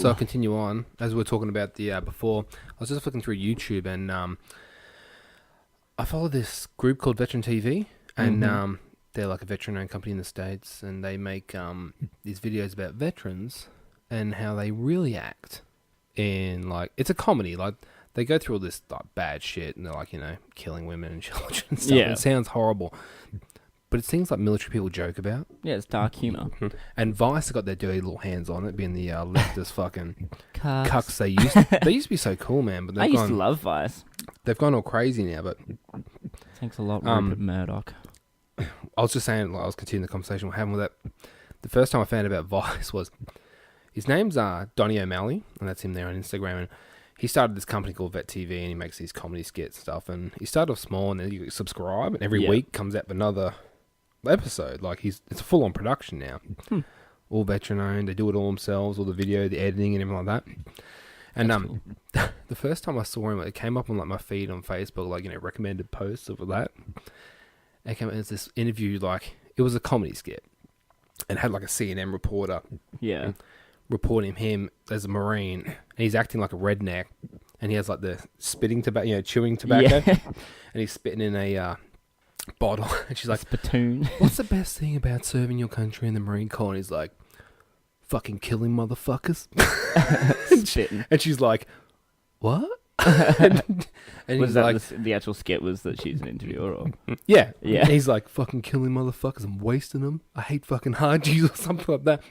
So I'll continue on. As we were talking about the before, I was just flicking through YouTube and I follow this group called Veteran TV, and they're like a veteran-owned company in the States, and they make these videos about veterans and how they really act in, like, it's a comedy. Like, they go through all this like bad shit, and they're like, killing women and children and stuff. Yeah. It sounds horrible. But it's things like military people joke about. Yeah, it's dark humour. And Vice have got their dirty little hands on it, being the leftist fucking Cucks. cucks they used to be so cool, man. But I used to love Vice. They've gone all crazy now, but... Thanks a lot, Rupert Murdoch. I was just saying, like, I was continuing the conversation we're having with that. The first time I found out about Vice was... His name's Donnie O'Malley, and that's him there on Instagram, and he started this company called Vet TV, and he makes these comedy skits and stuff, and he started off small, and then you subscribe, and every week comes out another episode. Like, it's a full-on production now. All veteran-owned, they do it all themselves, all the video, the editing, and everything like that. And cool. The first time I saw him, it came up on like my feed on Facebook, like, recommended posts of that. It came as this interview, like, it was a comedy skit, and had like a CNN reporter, reporting him as a Marine, and he's acting like a redneck, and he has like the spitting tobacco, chewing tobacco, and he's spitting in a bottle, and she's like, spittoon. What's the best thing about serving your country in the Marine Corps? And he's like, fucking killing motherfuckers. and she's like, what? and was he's that like, the actual skit was that she's an interviewer? Or? Yeah. And he's like, fucking killing motherfuckers. I'm wasting them. I hate fucking hard G's or something like that.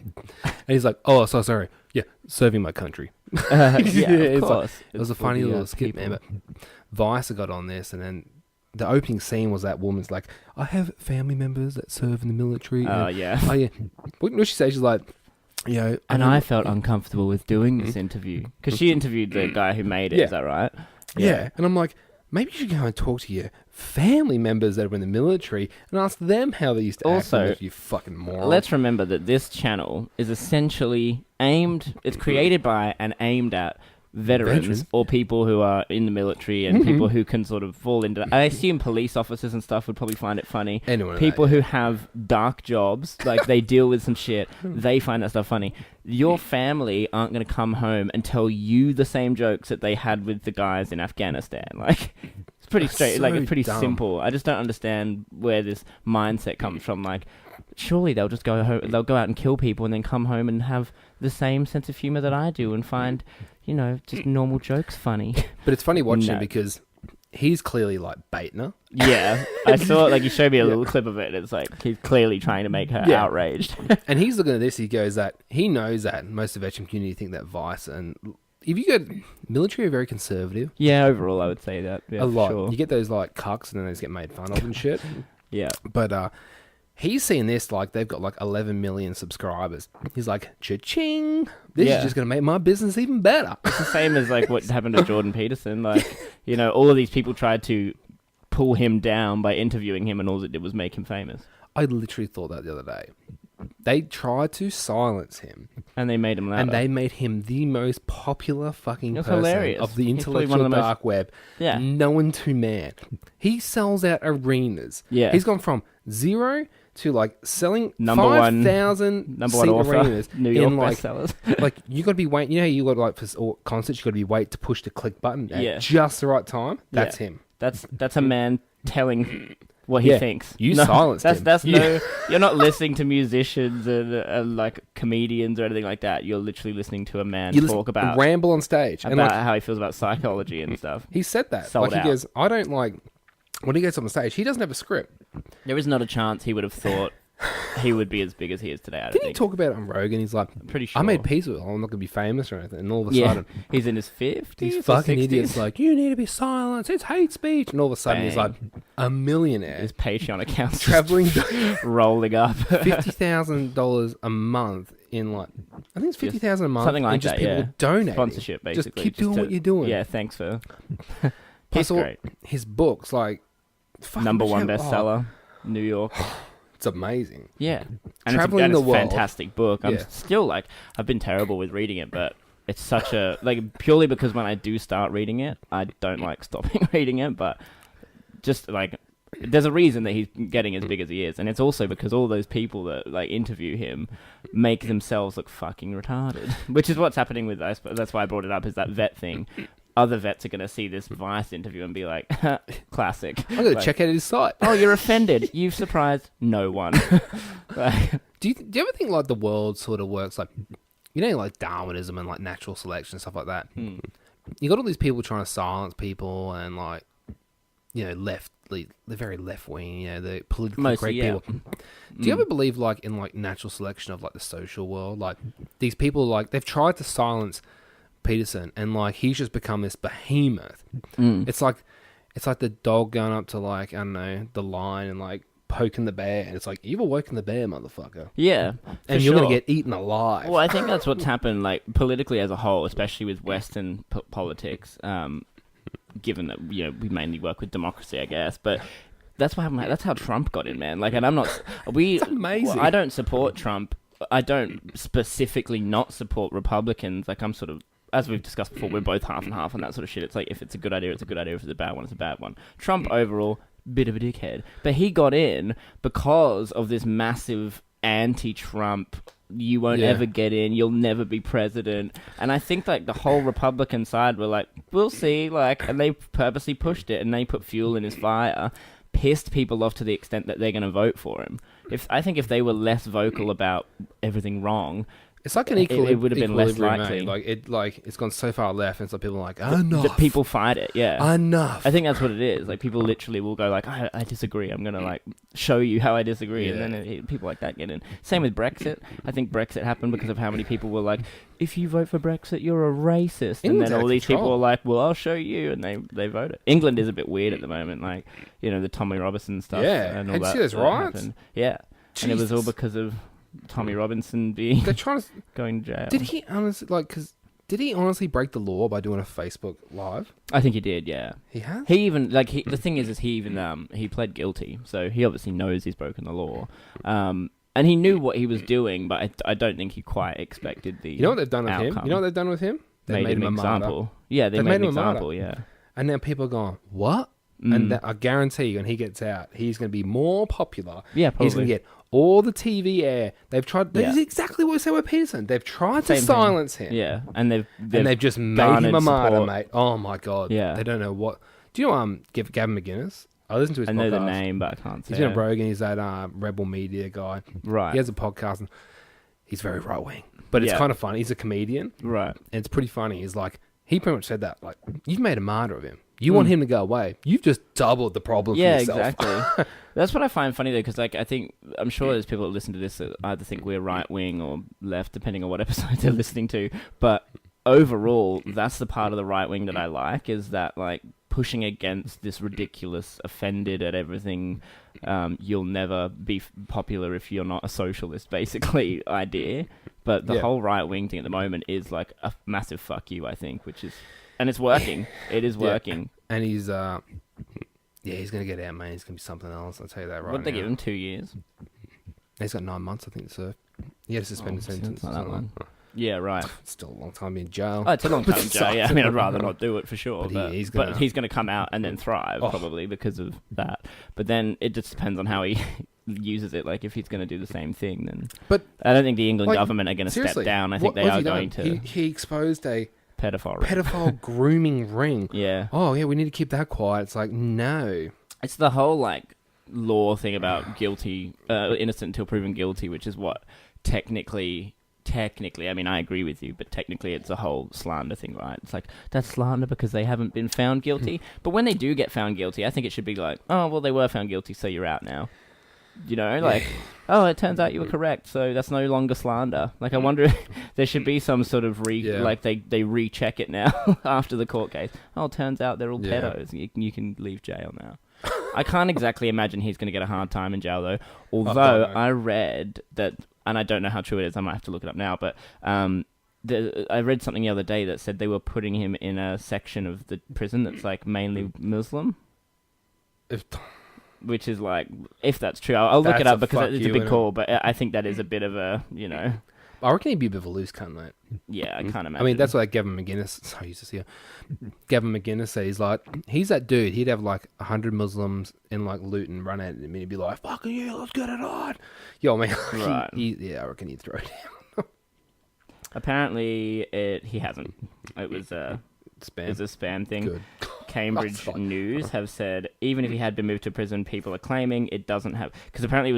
And he's like, oh, so sorry. Yeah, serving my country. Of course. It was a funny little skit, man. But Vice got on this, and then the opening scene was that woman's like, I have family members that serve in the military. Oh, yeah. What did she say? She's like, and I felt uncomfortable with doing this interview because she interviewed the guy who made it. Is that right? Yeah. And I'm like, maybe you should go and talk to your family members that were in the military and ask them how they used to act. Also, you fucking moron. Let's remember that this channel is essentially it's created by and aimed at veterans or people who are in the military and people who can sort of fall into that. I assume police officers and stuff would probably find it funny. People who have dark jobs, like they deal with some shit, they find that stuff funny. Your family aren't going to come home and tell you the same jokes that they had with the guys in Afghanistan. Like, it's pretty straight, like it's pretty simple. I just don't understand where this mindset comes from. Like, surely they'll just go home, they'll go out and kill people and then come home and have the same sense of humor that I do and find, just normal jokes funny. But it's funny watching him because he's clearly like baiting her. Yeah, I saw it. Like, you showed me a little clip of it. It's like he's clearly trying to make her outraged. And he's looking at this. He goes that he knows that most of the veteran community think that Vice and if you go military are very conservative. Yeah, overall I would say that. Yeah, a lot. Sure. You get those like cucks and then they just get made fun of and shit. Yeah, but he's seeing this like they've got like 11 million subscribers. He's like, cha-ching! This is just going to make my business even better. It's the same as like what happened to Jordan Peterson. Like, all of these people tried to pull him down by interviewing him, and all it did was make him famous. I literally thought that the other day. They tried to silence him. And they made him louder. And they made him the most popular fucking person hilarious. Of the intellectual dark web. Yeah. Known to man. He sells out arenas. Yeah. He's gone from 0 to like selling number 5,000 number one author, arenas New York in like, bestsellers. like you got to be waiting. You got to like for concerts, you got to be wait to push the click button at just the right time. That's him. That's a man telling what he thinks. You silenced him. That's no. You're not listening to musicians and like comedians or anything like that. You're literally listening to a man talk about ramble on stage about how he feels about psychology and stuff. He said that. Sold he out. goes, I don't like. When he gets on the stage, he doesn't have a script. There is not a chance he would have thought he would be as big as he is today. Didn't he talk about it on Rogan? He's like, I'm pretty sure. I made peace with it. I'm not going to be famous or anything. And all of a sudden, he's in his 50s. These fucking idiots like, you need to be silenced. It's hate speech. And all of a sudden, he's like a millionaire. His Patreon account's traveling, rolling up. $50,000 a month in like, I think it's $50,000 a month. Something like just that. People donate. Sponsorship, basically. Just keep doing what you're doing. Yeah, thanks for. He's great. His books, like. Number one bestseller, New York. It's amazing. Yeah. And Traveling it's the world. A fantastic book. I'm still like, I've been terrible with reading it, but it's such a, like, purely because when I do start reading it, I don't like stopping reading it, but just like, there's a reason that he's getting as big as he is, and it's also because all those people that like interview him make themselves look fucking retarded, which is what's happening with us. That's why I brought it up, is that vet thing. Other vets are going to see this Vice interview and be like, classic. I'm going to check out his site. Oh, you're offended. You've surprised no one. Do you ever think like the world sort of works like, like Darwinism and like natural selection and stuff like that? You got all these people trying to silence people and like, they're very left wing, the politically correct people. Do you ever believe like in like natural selection of like the social world? Like these people, like they've tried to silence Peterson, and like he's just become this behemoth. It's like the dog going up to like, I don't know, the lion and like poking the bear, and it's like, you've awoken the bear, motherfucker. Yeah, and you're gonna get eaten alive. Well, I think that's what's happened, like politically as a whole, especially with Western politics. Given that we mainly work with democracy, I guess, but. That's how Trump got in, man. Like, and I'm not. It's amazing. Well, I don't support Trump. I don't specifically not support Republicans. Like, I'm sort of, as we've discussed before, we're both half and half on that sort of shit. It's like, if it's a good idea, it's a good idea. If it's a bad one, it's a bad one. Trump overall, bit of a dickhead, but he got in because of this massive anti-Trump. You won't ever get in. You'll never be president. And I think like the whole Republican side were like, we'll see. Like, and they purposely pushed it, and they put fuel in his fire. Pissed people off to the extent that they're going to vote for him. I think if they were less vocal about everything wrong, it's like an it would have been less likely. It's gone so far left, and so people are like, enough. That people fight it, yeah. Enough. I think that's what it is. Like people literally will go like, I disagree. I'm gonna like show you how I disagree, and then people like that get in. Same with Brexit. I think Brexit happened because of how many people were like, if you vote for Brexit, you're a racist, and then all these people were like, well, I'll show you, and they voted. England is a bit weird at the moment, like the Tommy Robinson stuff. Yeah, and all that. See those riots? Yeah, Jesus. And it was all because of Tommy Robinson being going to jail. Did he honestly break the law by doing a Facebook Live? I think he did, yeah. He has? He even, the thing is he even, he pled guilty, so he obviously knows he's broken the law. And he knew what he was doing, but I don't think he quite expected the You know what they've done with outcome. him? You know what they've done with him? They made him an example. Yeah, they made him an example, yeah. And now people are going, what? And I guarantee you, when he gets out, he's going to be more popular. Yeah, probably. He's going to get all the TV air. They've tried. This is exactly what we said with Peterson. They've tried to silence him. Yeah, and they've just made him a martyr, support. mate. Oh my god. Yeah, they don't know what. Do you know Gavin McGuinness? I listen to his podcast. I know the name, but I can't say. He's been a Rogan. He's that Rebel Media guy. Right. He has a podcast, and he's very right wing, but it's kind of funny. He's a comedian, right? And it's pretty funny. He's like, he pretty much said that, like, you've made a martyr of him. You want him to go away. You've just doubled the problem for yourself. Yeah, exactly. That's what I find funny, though, because like, I'm sure there's people that listen to this that either think we're right-wing or left, depending on what episode they're listening to. But overall, that's the part of the right-wing that I like, is that, like, pushing against this ridiculous, offended at everything, you'll never be popular if you're not a socialist, basically, idea. But the whole right-wing thing at the moment is, like, a massive fuck you, I think, which is... And it's working. It is working. And he's, he's going to get out, man. He's going to be something else. I'll tell you that right now. What did they give him, 2 years? He's got 9 months, I think, so. He had a suspended sentence. Not that long. Yeah, right. It's still a long time in jail. Oh, it's a long time in jail, yeah. I mean, I'd rather not do it for sure. But he's going to come out and then thrive, probably, because of that. But then it just depends on how he uses it. Like, if he's going to do the same thing, then... But I don't think the England government are going to step down. I think they are going to... He exposed a... pedophile grooming ring. Yeah. Oh, yeah, we need to keep that quiet. It's like, no. It's the whole, like, law thing about innocent until proven guilty, which is what technically, I mean, I agree with you, but technically it's a whole slander thing, right? It's like, that's slander because they haven't been found guilty. But when they do get found guilty, I think it should be like, oh, well, they were found guilty, so you're out now. You know, like, oh, it turns out you were correct, so that's no longer slander. Like, I wonder if there should be some sort of like they recheck it now after the court case. Oh, it turns out they're all pedos. You can leave jail now. I can't exactly imagine he's going to get a hard time in jail, though. Although I read that, and I don't know how true it is, I might have to look it up now, but I read something the other day that said they were putting him in a section of the prison that's, like, mainly Muslim. Which is like, if that's true, I'll look it up because it's a big call, but I think that is a bit of a, I reckon he'd be a bit of a loose cunt, mate. Yeah, I can't imagine. I mean, that's what Gavin McGuinness. I used to see her. Gavin McGuinness says he's like, he's that dude. He'd have like 100 Muslims in like Luton run at him, and he'd be like, "Fucking yeah, let's get it on." Yo, man. Right. Yeah, I reckon he'd throw it down. Apparently, he hasn't. It was a spam thing. Good. Cambridge News have said even if he had been moved to prison, people are claiming it doesn't have, because apparently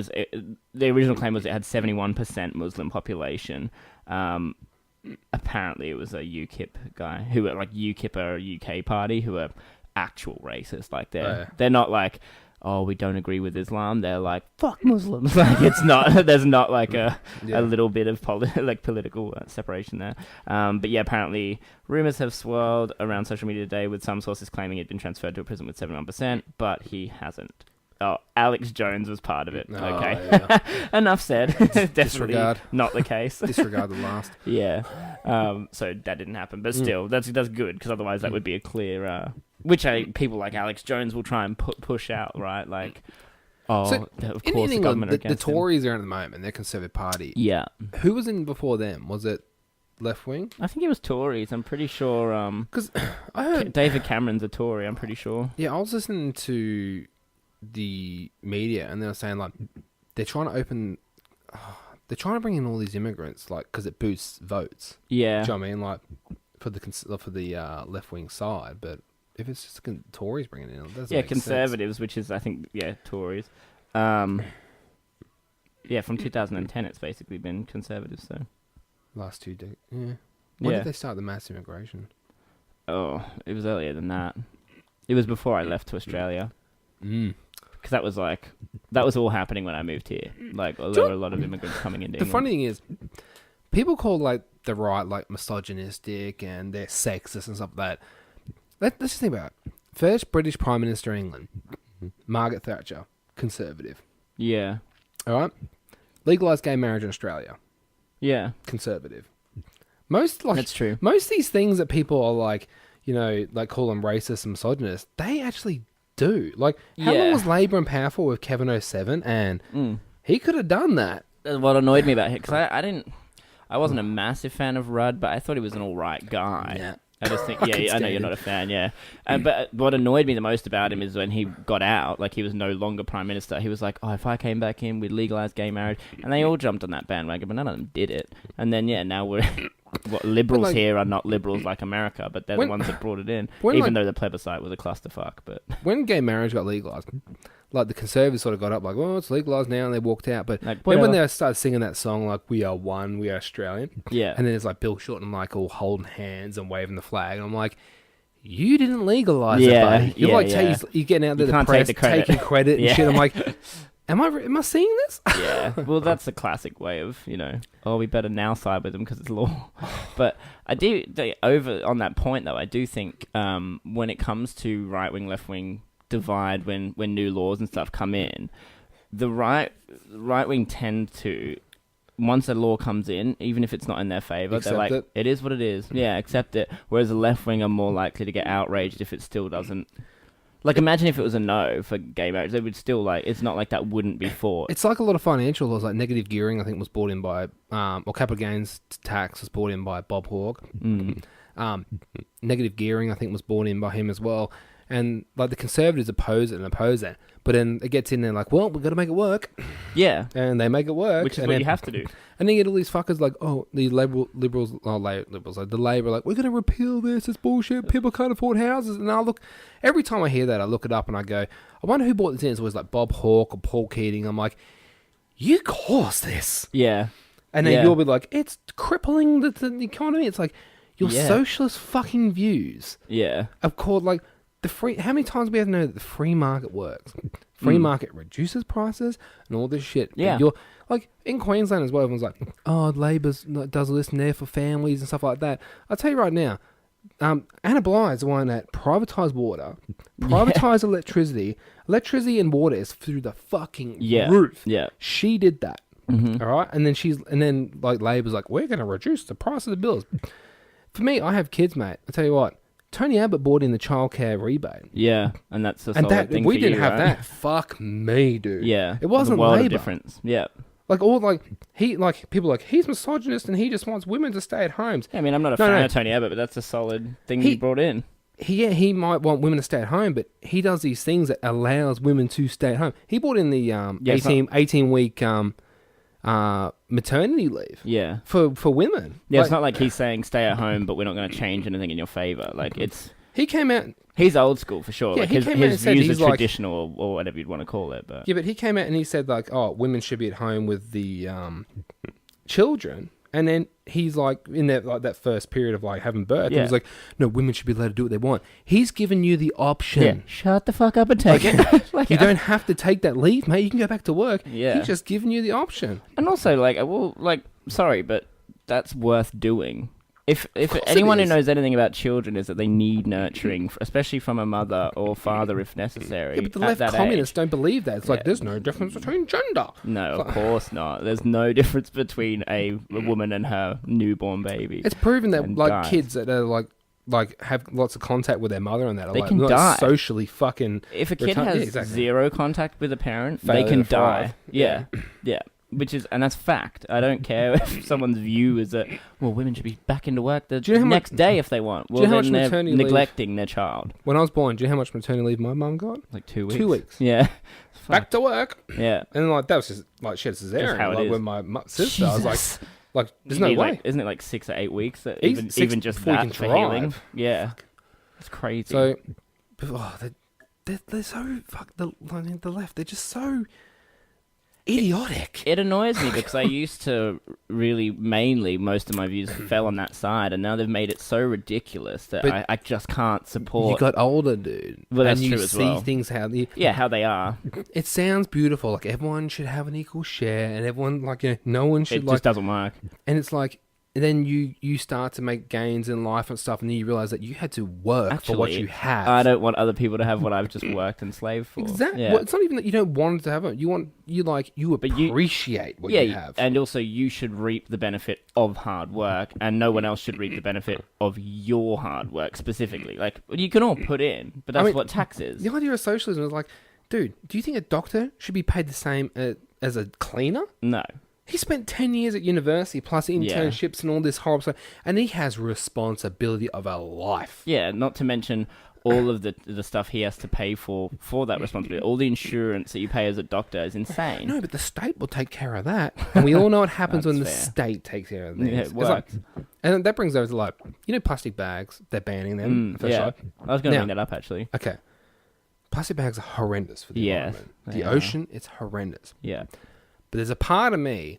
the original claim was it had 71% Muslim population. Apparently it was a UKIP guy who were like UKIP are a UK party who are actual racists. Like they're not like, oh, we don't agree with Islam. They're like, fuck Muslims. Like it's not. There's not like a little bit of political separation there. But yeah, apparently rumors have swirled around social media today, with some sources claiming he'd been transferred to a prison with 71%, but he hasn't. Oh, Alex Jones was part of it. Okay, yeah. Enough said. Definitely Disregard. Not the case. Disregard the last. Yeah. So that didn't happen, but still, that's good, because otherwise that would be a clear. Which people like Alex Jones will try and push out, right? Like, of course, the government are against the Tories are at the moment. They're Conservative Party. Yeah. Who was in before them? Was it left wing? I think it was Tories. I'm pretty sure. Because I heard David Cameron's a Tory. I'm pretty sure. Yeah, I was listening to the media, and they were saying like they're trying to bring in all these immigrants, like because it boosts votes. Yeah. Do you know what I mean? Like for the left wing side, but if it's just Tories bringing it in, it doesn't make Conservatives, sense. which is I think Tories. From 2010 it's basically been Conservatives. So last 2 decades. Yeah. When did they start the mass immigration? Oh, it was earlier than that. It was before I left to Australia. Because that was all happening when I moved here. Like there were a lot of immigrants coming into England. The funny thing is, people call like the right like misogynistic and they're sexist and stuff like that. Let's just think about it. First British Prime Minister in England, Margaret Thatcher, Conservative. Yeah. All right. Legalised gay marriage in Australia. Yeah. Conservative. That's true. Most of these things that people are like, like call them racist and misogynist, they actually do. Like, how long was Labour in power for with Kevin 07? And he could have done that. That's what annoyed me about him, because I wasn't a massive fan of Rudd, but I thought he was an all right guy. Yeah. I just think, I know you're not a fan, yeah. But what annoyed me the most about him is when he got out, like he was no longer Prime Minister, he was like, oh, if I came back in, we'd legalise gay marriage. And they all jumped on that bandwagon, but none of them did it. And then, now we're... liberals here are not liberals like America, but they're the ones that brought it in, even though the plebiscite was a clusterfuck. But when gay marriage got legalised, like the Conservatives sort of got up like, well, it's legalised now, and they walked out. But then when they started singing that song like, we are one, we are Australian, and then it's like Bill Shorten like all holding hands and waving the flag, and I'm like, you didn't legalise it, buddy. You're getting out there the press, taking credit and shit. I'm like, am I seeing this? Yeah. Well, that's the classic way of, we better now side with them because it's law. But on that point though, I do think when it comes to right wing, left wing divide, when new laws and stuff come in, the right wing tend to, once a law comes in, even if it's not in their favour, they're like, it is what it is. Yeah, accept it. Whereas the left wing are more likely to get outraged if it still doesn't. Like, imagine if it was a no for gay marriage. They would still, it's not like that wouldn't be fought. It's like a lot of financial laws, like negative gearing, I think, was brought in by, or capital gains tax was brought in by Bob Hawke. Negative gearing, I think, was brought in by him as well. And, like, the Conservatives oppose it. But then it gets in there like, well, we've got to make it work. Yeah. And they make it work. Which is what you have to do. And then you get all these fuckers like, oh, the liberals, like the Labour, like, we're going to repeal this, it's bullshit, people can't afford houses. And I look, every time I hear that, I look it up and I go, I wonder who brought this in. It's always like Bob Hawke or Paul Keating. I'm like, you caused this. Yeah. And then you'll be like, it's crippling the economy. It's like, your socialist fucking views. Yeah. Of course, like, how many times we have to know that the free market works? Free market reduces prices and all this shit. Yeah. You're, like, in Queensland as well, everyone's like, oh, Labor does all this and there for families and stuff like that. I'll tell you right now, Anna Bligh is the one that privatised water, privatised electricity and water is through the fucking roof. Yeah. She did that. All right? And then like Labor's like, we're going to reduce the price of the bills. For me, I have kids, mate. I'll tell you what. Tony Abbott brought in the childcare rebate. Yeah, and that's a solid thing we for didn't you, have right? that. Fuck me, dude. Yeah, it wasn't a world Labor. of difference. Yeah, Like people are like he's misogynist and he just wants women to stay at homes. Yeah, I mean, I'm not a fan of Tony Abbott, but that's a solid thing he brought in. He might want women to stay at home, but he does these things that allows women to stay at home. He brought in the 18-week maternity leave. Yeah. For women. Yeah, it's not like he's saying stay at home, but we're not going to change anything in your favor. Like it's. He came out. He's old school for sure. Yeah, like he came out and said views he's are traditional or whatever you'd want to call it. But yeah, but he came out and he said like, oh, women should be at home with the children. And then he's like, in that first period of like having birth, he's like, no, women should be allowed to do what they want. He's given you the option. Yeah. Shut the fuck up and take it. Like, you don't have to take that leave, mate. You can go back to work. Yeah. He's just giving you the option. And also, sorry, but that's worth doing. If anyone who knows anything about children is that they need nurturing, especially from a mother or father if necessary. Yeah, but the left communists don't believe that. It's like, there's no difference between gender. No, of course not. There's no difference between a woman and her newborn baby. It's proven that kids that are like have lots of contact with their mother and that are they can die. Socially fucking. If a kid has zero contact with a parent, they can die. Yeah. Which is, and that's fact. I don't care if someone's view is that, well, women should be back into work the next day if they want. Well, then they're neglecting their child. When I was born, do you know how much maternity leave my mum got? Like 2 weeks. 2 weeks. Yeah. Back to work. Yeah. And like that was just like she had cesarean. How it is. When my sister, I was like, there's no way. Isn't it like 6 or 8 weeks? That even just that for healing. Yeah. It's crazy. So, they're so the left. They're just so idiotic. It annoys me because I used to really, mainly, most of my views fell on that side, and now they've made it so ridiculous that I just can't support. You got older, dude. Well, that's and true you as well. see things how they are. It sounds beautiful. Like everyone should have an equal share, and everyone no one should. It just doesn't work. And it's like. And then you start to make gains in life and stuff, and then you realize that you had to work for what you have. I don't want other people to have what I've just worked and slaved for. Exactly. Yeah. Well, it's not even that you don't want to have it. You appreciate what you have. And also you should reap the benefit of hard work, and no one else should reap the benefit of your hard work specifically. Like, you can all put in, but that's what tax is. The idea of socialism is like, dude, do you think a doctor should be paid the same as a cleaner? No. He spent 10 years at university, plus internships and all this horrible stuff, and he has responsibility of a life. Yeah, not to mention all of the stuff he has to pay for that responsibility. All the insurance that you pay as a doctor is insane. No, but the state will take care of that. And we all know what happens when the state takes care of things. Yeah, it works. And that brings over to plastic bags, they're banning them. I was going to bring that up, actually. Okay. Plastic bags are horrendous for the environment. The ocean, it's horrendous. Yeah. But there's a part of me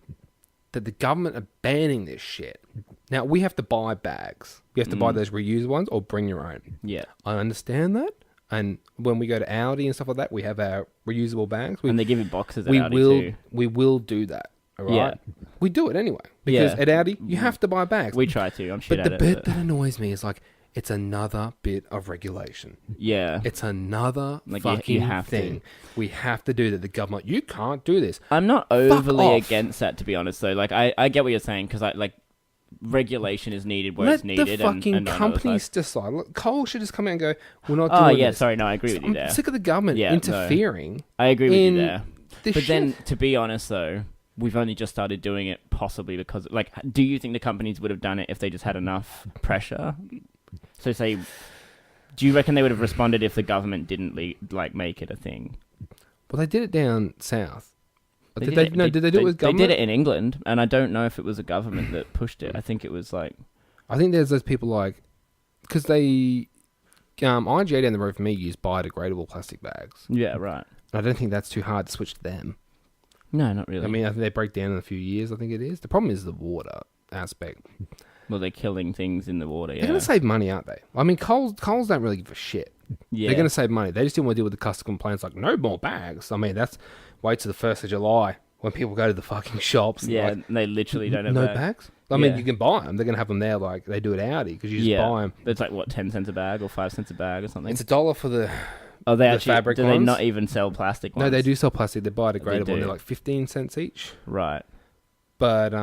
that the government are banning this shit. Now, we have to buy bags. We have to buy those reused ones or bring your own. Yeah. I understand that. And when we go to Audi and stuff like that, we have our reusable bags. And they give you boxes at Audi too. We will do that. All right? Yeah. We do it anyway. Because at Audi, you have to buy bags. We try to. I'm shit at it. But the bit that annoys me is it's another bit of regulation. Yeah. It's another fucking thing. We have to do that. The government, you can't do this. I'm not overly against that, to be honest, though. Like, I get what you're saying, because regulation is needed where it's needed. Let the fucking companies decide. Look, Cole should just come out and go, we're not doing this. Sorry, no, I agree with you there. I'm sick of the government interfering. I agree with you there. But then, to be honest, though, we've only just started doing it possibly because, do you think the companies would have done it if they just had enough pressure? So do you reckon they would have responded if the government didn't make it a thing? Well, they did it down south. Did they do it with government? They did it in England, and I don't know if it was a government that pushed it. I think it was I think there's those people because they, IGA down the road for me use biodegradable plastic bags. Yeah, right. I don't think that's too hard to switch to them. No, not really. I mean, I think they break down in a few years. I think it is. The problem is the water aspect. Well, they're killing things in the water. Yeah. They're going to save money, aren't they? I mean, Coles don't really give a shit. Yeah. They're going to save money. They just didn't want to deal with the customer complaints no more bags. I mean, that's wait till the 1st of July when people go to the fucking shops. Yeah, and they literally don't have no bags. I mean, you can buy them. They're going to have them there they do at Audi because you just buy them. It's 10 cents a bag or 5 cents a bag or something? It's $1 for the fabric do ones. They not even sell plastic ones? No, they do sell plastic. They're biodegradable. They do. They're 15 cents each. Right. But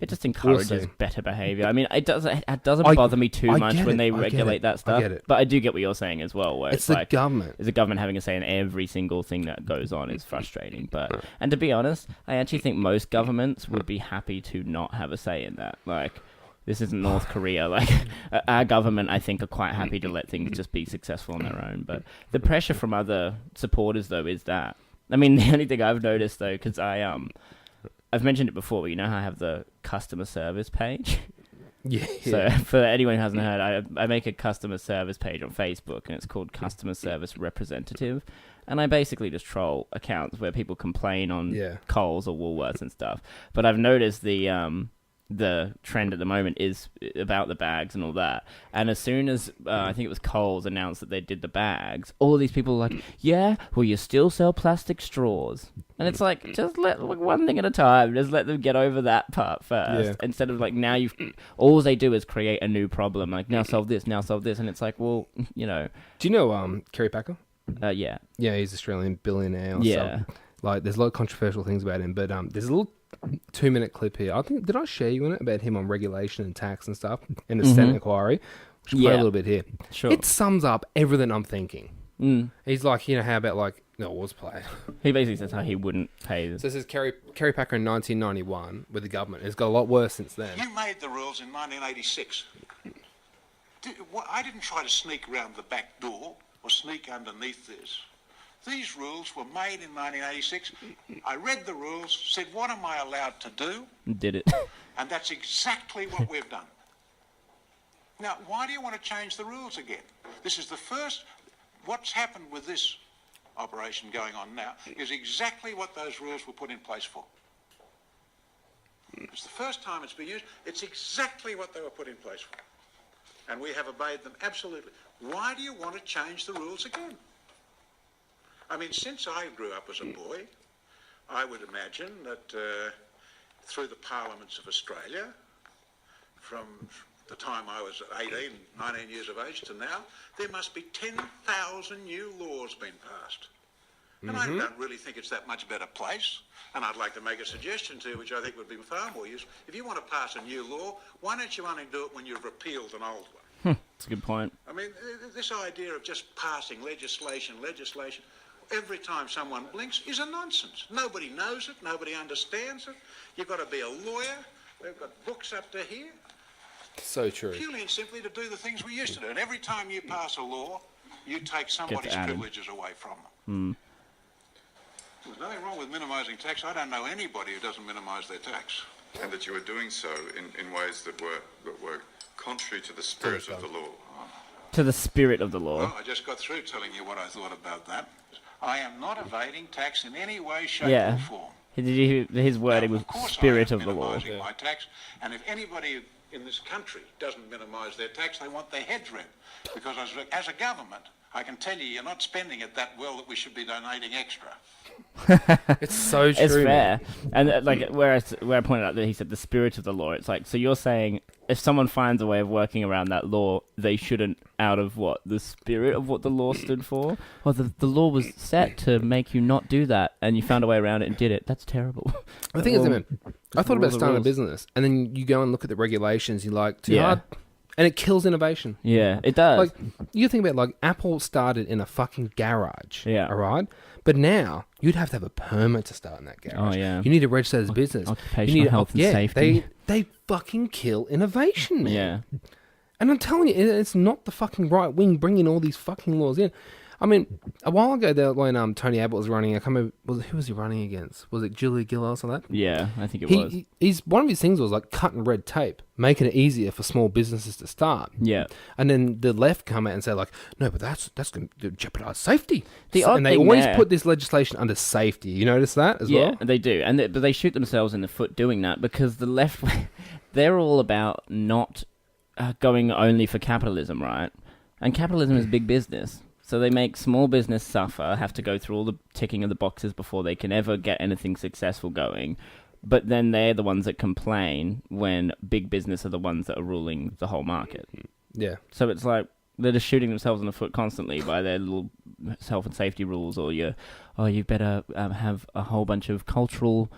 it just encourages better behaviour. I mean, it doesn't bother me too much when they regulate that stuff. I get it. But I do get what you're saying as well. Where it's the like, government. Is the government having a say in every single thing that goes on is frustrating. And to be honest, I actually think most governments would be happy to not have a say in that. Like, this isn't North Korea. Like, our government, I think, are quite happy to let things just be successful on their own. But the pressure from other supporters, though, is that. I mean, the only thing I've noticed, though, because I've mentioned it before, but you know how I have the customer service page? Yeah. So for anyone who hasn't heard, I make a customer service page on Facebook, and it's called Customer Service Representative. And I basically just troll accounts where people complain on Coles or Woolworths and stuff. But I've noticed the trend at the moment is about the bags and all that. And as soon as I think it was Coles announced that they did the bags, all of these people were like, yeah, well, you still sell plastic straws. And it's like, just let one thing at a time. Just let them get over that part first. Instead of like, now all they do is create a new problem. Like, now solve this, now solve this. And it's like, well, you know. Do you know Kerry Packer? Yeah. Yeah, he's an Australian billionaire or something. Like, there's a lot of controversial things about him. But there's a little 2-minute clip here. I think, did I share you in it about him on regulation and tax and stuff in the Senate inquiry? We should play a little bit here. Sure. It sums up everything I'm thinking. He's like, you know, how about like, no, what's play? He basically says how he wouldn't pay this. So this is Kerry Packer in 1991 with the government. It's got a lot worse since then. You made the rules in 1986. I didn't try to sneak around the back door or sneak underneath this. These rules were made in 1986. I read the rules, said, what am I allowed to do? Did it. And that's exactly what we've done. Now, why do you want to change the rules again? This is the first. What's happened with this operation going on now is exactly what those rules were put in place for. It's the first time it's been used. It's exactly what they were put in place for. And we have obeyed them absolutely. Why do you want to change the rules again? I mean, since I grew up as a boy, I would imagine that through the parliaments of Australia, from the time I was 18, 19 years of age to now, there must be 10,000 new laws being passed. And I don't really think it's that much better place. And I'd like to make a suggestion to you, which I think would be far more useful. If you want to pass a new law, why don't you only do it when you've repealed an old one? That's a good point. I mean, this idea of just passing legislation, every time someone blinks is a nonsense. Nobody knows it. Nobody understands it. You've got to be a lawyer. We've got books up to here. So true. Purely and simply to do the things we used to do. And every time you pass a law, you take somebody's privileges away from them. There's nothing wrong with minimising tax. I don't know anybody who doesn't minimise their tax. And that you were doing so in ways that were contrary to the spirit of the law. To the spirit of the law. Well, I just got through telling you what I thought about that. I am not evading tax in any way, shape or form. His wording was spirit of the law. My tax, and if anybody in this country doesn't minimise their tax, they want their heads read. Because as a government, I can tell you're not spending it that well that we should be donating extra. It's so true. It's fair. And like where I pointed out that he said the spirit of the law, it's like, so you're saying if someone finds a way of working around that law, they shouldn't, out of what? The spirit of what the law stood for? Well, the law was set to make you not do that, and you found a way around it and did it. That's terrible. The thing is, man, I thought about starting a business, and then you go and look at the regulations, you're like, too hard. And it kills innovation. Yeah, it does. Like, you think about, like, Apple started in a fucking garage. Yeah. All right? But now, you'd have to have a permit to start in that garage. Oh, yeah. You need to register as a business. Occupational health and safety. They fucking kill innovation, man. Yeah. And I'm telling you, it's not the fucking right wing bringing all these fucking laws in. I mean, a while ago, there, when Tony Abbott was running, I can't remember, who was he running against? Was it Julia Gillard or that? Yeah, I think it was. He's one of his things was like cutting red tape, making it easier for small businesses to start. Yeah. And then the left come out and say like, no, but that's going to jeopardize safety. And they always put this legislation under safety. You notice that as well? Yeah, they do. But they shoot themselves in the foot doing that because the left, they're all about not going only for capitalism, right? And capitalism is big business. So they make small business suffer, have to go through all the ticking of the boxes before they can ever get anything successful going. But then they're the ones that complain when big business are the ones that are ruling the whole market. Yeah. So it's like they're just shooting themselves in the foot constantly by their little health and safety rules, or you better have a whole bunch of cultural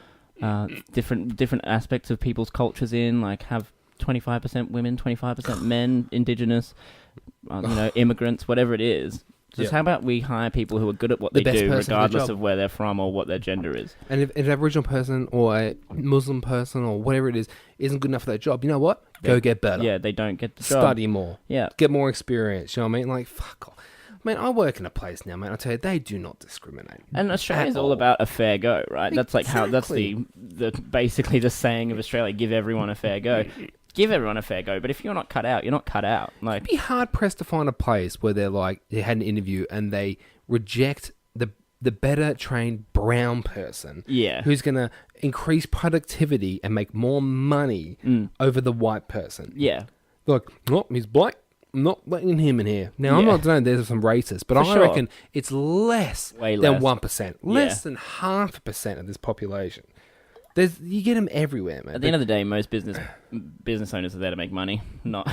different aspects of people's cultures in, like have 25% women, 25% men, indigenous, immigrants, whatever it is. Just how about we hire people who are good at what they do, regardless of where they're from or what their gender is. And if an Aboriginal person or a Muslim person or whatever it is isn't good enough for that job, you know what? Go get better. Yeah, they don't get the job. Study more. Yeah. Get more experience. You know what I mean? Like, fuck off. Man, I work in a place now, man. I tell you, they do not discriminate. And Australia's all about a fair go, right? That's like how that's the basically the saying of Australia: give everyone a fair go. Give everyone a fair go, but if you're not cut out, you're not cut out. Like, it'd be hard pressed to find a place where they're like they had an interview and they reject the better trained brown person, who's gonna increase productivity and make more money over the white person. Yeah, like, oh, he's black. I'm not letting him in here. Now, I'm not saying there's some racists, but I reckon it's Way than less. 1%. Less than 0.5% of this population. You get them everywhere, man. At the end of the day, most business owners are there to make money, not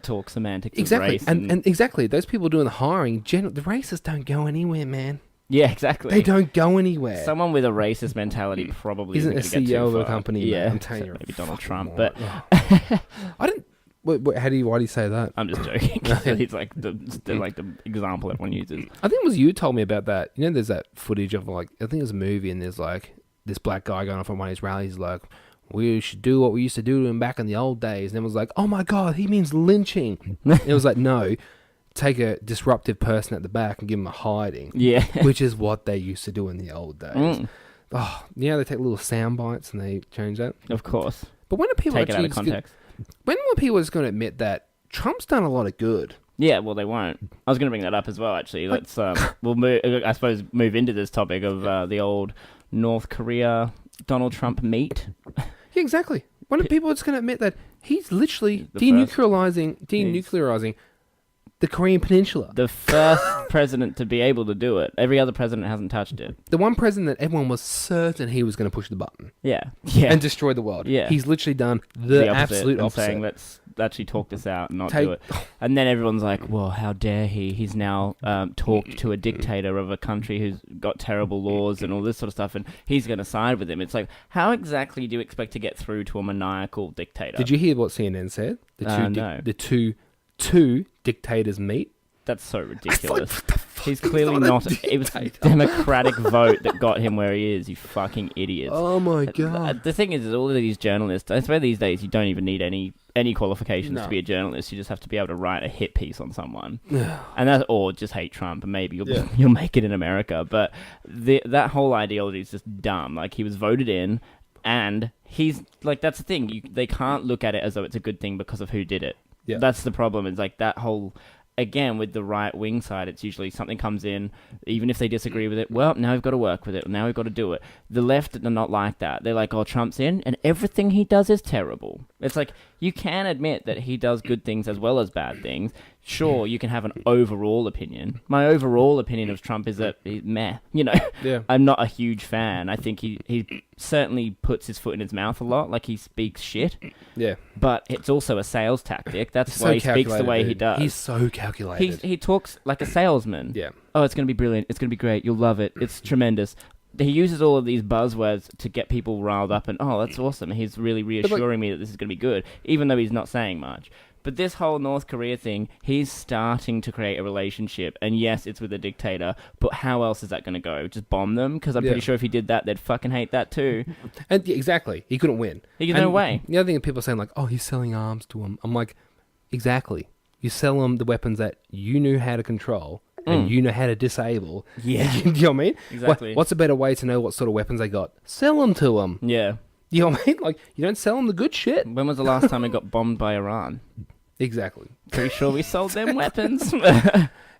talk semantics of race. And exactly, those people doing the hiring, the racists don't go anywhere, man. Yeah, exactly. They don't go anywhere. Someone with a racist mentality probably isn't a CEO of a company. Yeah, man. I'm telling you, maybe Donald Trump, but I didn't. Why do you say that? I'm just joking. He's like the example everyone uses. I think it was you told me about that. You know, there's that footage of like, I think it was a movie, and there's like this black guy going off on one of his rallies, like, we should do what we used to do to him back in the old days. And it was like, oh my God, he means lynching. It was like, no, take a disruptive person at the back and give him a hiding. Yeah. Which is what they used to do in the old days. Oh, yeah, they take little sound bites and they change that. Of course. But when are people take it out of context? When were people just going to admit that Trump's done a lot of good? Yeah, well, they won't. I was going to bring that up as well, actually. Let's, we'll move into this topic of the old North Korea Donald Trump meet. Yeah, exactly. When are people just going to admit that he's literally denuclearizing the Korean Peninsula? The first president to be able to do it. Every other president hasn't touched it. The one president that everyone was certain he was going to push the button. Yeah. And destroy the world. Yeah. He's literally done the absolute opposite. Saying, let's actually talk this out and not do it. And then everyone's like, well, how dare he? He's now talked to a dictator of a country who's got terrible laws and all this sort of stuff, and he's going to side with him. It's like, how exactly do you expect to get through to a maniacal dictator? Did you hear what CNN said? No. The two dictators meet. That's so ridiculous. He's clearly not. It was a democratic vote that got him where he is. You fucking idiots. Oh my God. The thing is all of these journalists, I swear these days you don't even need any qualifications to be a journalist. You just have to be able to write a hit piece on someone. And that, or just hate Trump and maybe you'll make it in America. But that whole ideology is just dumb. Like, he was voted in, and he's like, that's the thing. They can't look at it as though it's a good thing because of who did it. Yeah. That's the problem. It's like that whole, again, with the right-wing side, it's usually something comes in, even if they disagree with it, well, now we've got to work with it, now we've got to do it. The left are not like that. They're like, oh, Trump's in, and everything he does is terrible. It's like, you can admit that he does good things as well as bad things. Sure, you can have an overall opinion. My overall opinion of Trump is that he's meh. You know, I'm not a huge fan. I think he certainly puts his foot in his mouth a lot, like he speaks shit. Yeah. But it's also a sales tactic. That's why he speaks the way he does. He's so calculated. He talks like a salesman. Yeah. Oh, it's going to be brilliant. It's going to be great. You'll love it. It's tremendous. He uses all of these buzzwords to get people riled up and, oh, that's awesome. He's really reassuring me that this is going to be good, even though he's not saying much. But this whole North Korea thing, he's starting to create a relationship. And yes, it's with a dictator, but how else is that going to go? Just bomb them? Because I'm pretty sure if he did that, they'd fucking hate that too. And exactly. He couldn't win. No way. The other thing that people are saying, like, oh, he's selling arms to him. I'm like, exactly. You sell them the weapons that you knew how to control and you know how to disable. Yeah. You know what I mean? Exactly. What's a better way to know what sort of weapons they got? Sell them to them. Yeah. You know what I mean? Like, you don't sell them the good shit. When was the last time it got bombed by Iran? Exactly. Pretty sure we sold them weapons.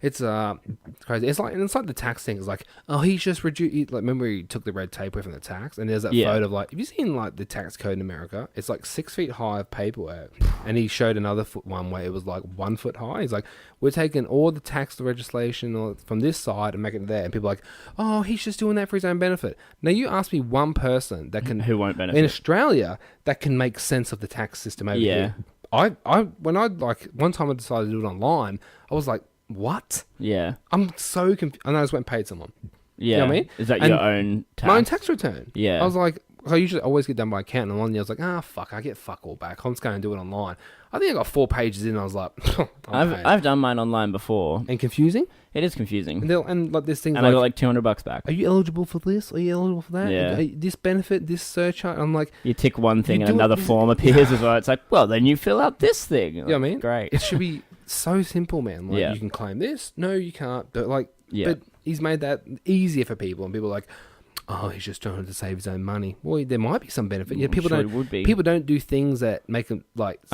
It's crazy. It's like the tax thing. It's like, oh, he's just reduced. Like, remember he took the red tape away from the tax, and there's that photo of like, have you seen like the tax code in America? It's like 6 feet high of paperwork, and he showed another one where it was like 1 foot high. He's like, we're taking all the tax legislation from this side and making it there, and people are like, oh, he's just doing that for his own benefit. Now you ask me one person that can who won't benefit in Australia that can make sense of the tax system over here. One time I decided to do it online, I was like, what? Yeah. I'm so confused. And I just went and paid someone. Yeah. You know what I mean? Is that your own tax? My own tax return. Yeah. I was like, I usually always get done by accountant, and one day I was like, fuck, I get fuck all back. I'm just going to do it online. I think I got 4 pages in, and I was like, I've done mine online before. And confusing? It is confusing. And like this thing, and I got like $200 back. Are you eligible for this? Are you eligible for that? Yeah. This benefit, this surcharge. I'm like, you tick one thing and another form appears as well. It's like, well, then you fill out this thing. You know what I mean? Great. It should be so simple, man. Like, you can claim this. No, you can't. But but he's made that easier for people, and people are like, oh, he's just trying to save his own money. Well, there might be some benefit. Yeah, people People don't do things that make them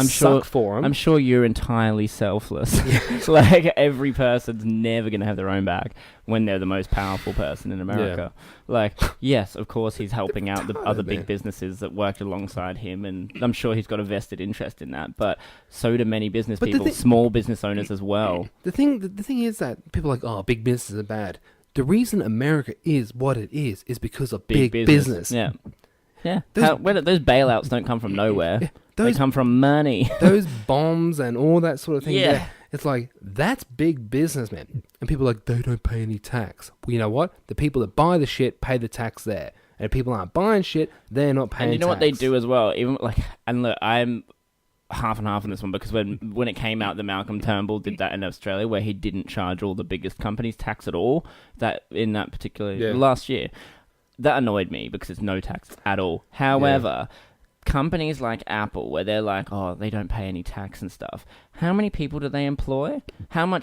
suck for them. I'm sure you're entirely selfless. Like every person's never going to have their own back when they're the most powerful person in America. Yeah. Like, yes, of course he's helping out the other big businesses that work alongside him, and I'm sure he's got a vested interest in that. But so do many business people, small business owners as well. The thing is that people are like, oh, big businesses are bad. The reason America is what it is because of big business. Yeah. Yeah. Those bailouts don't come from nowhere. They come from money. Those bombs and all that sort of thing. Yeah. It's like, that's big business, man. And people are like, they don't pay any tax. Well, you know what? The people that buy the shit pay the tax there. And if people aren't buying shit, they're not paying tax. And you know what they do as well? Even and look, I'm half and half on this one, because when it came out that Malcolm Turnbull did that in Australia, where he didn't charge all the biggest companies tax at all, that in that particular last year, that annoyed me because it's no tax at all. However, companies like Apple, where they're like, oh, they don't pay any tax and stuff, how many people do they employ? How much?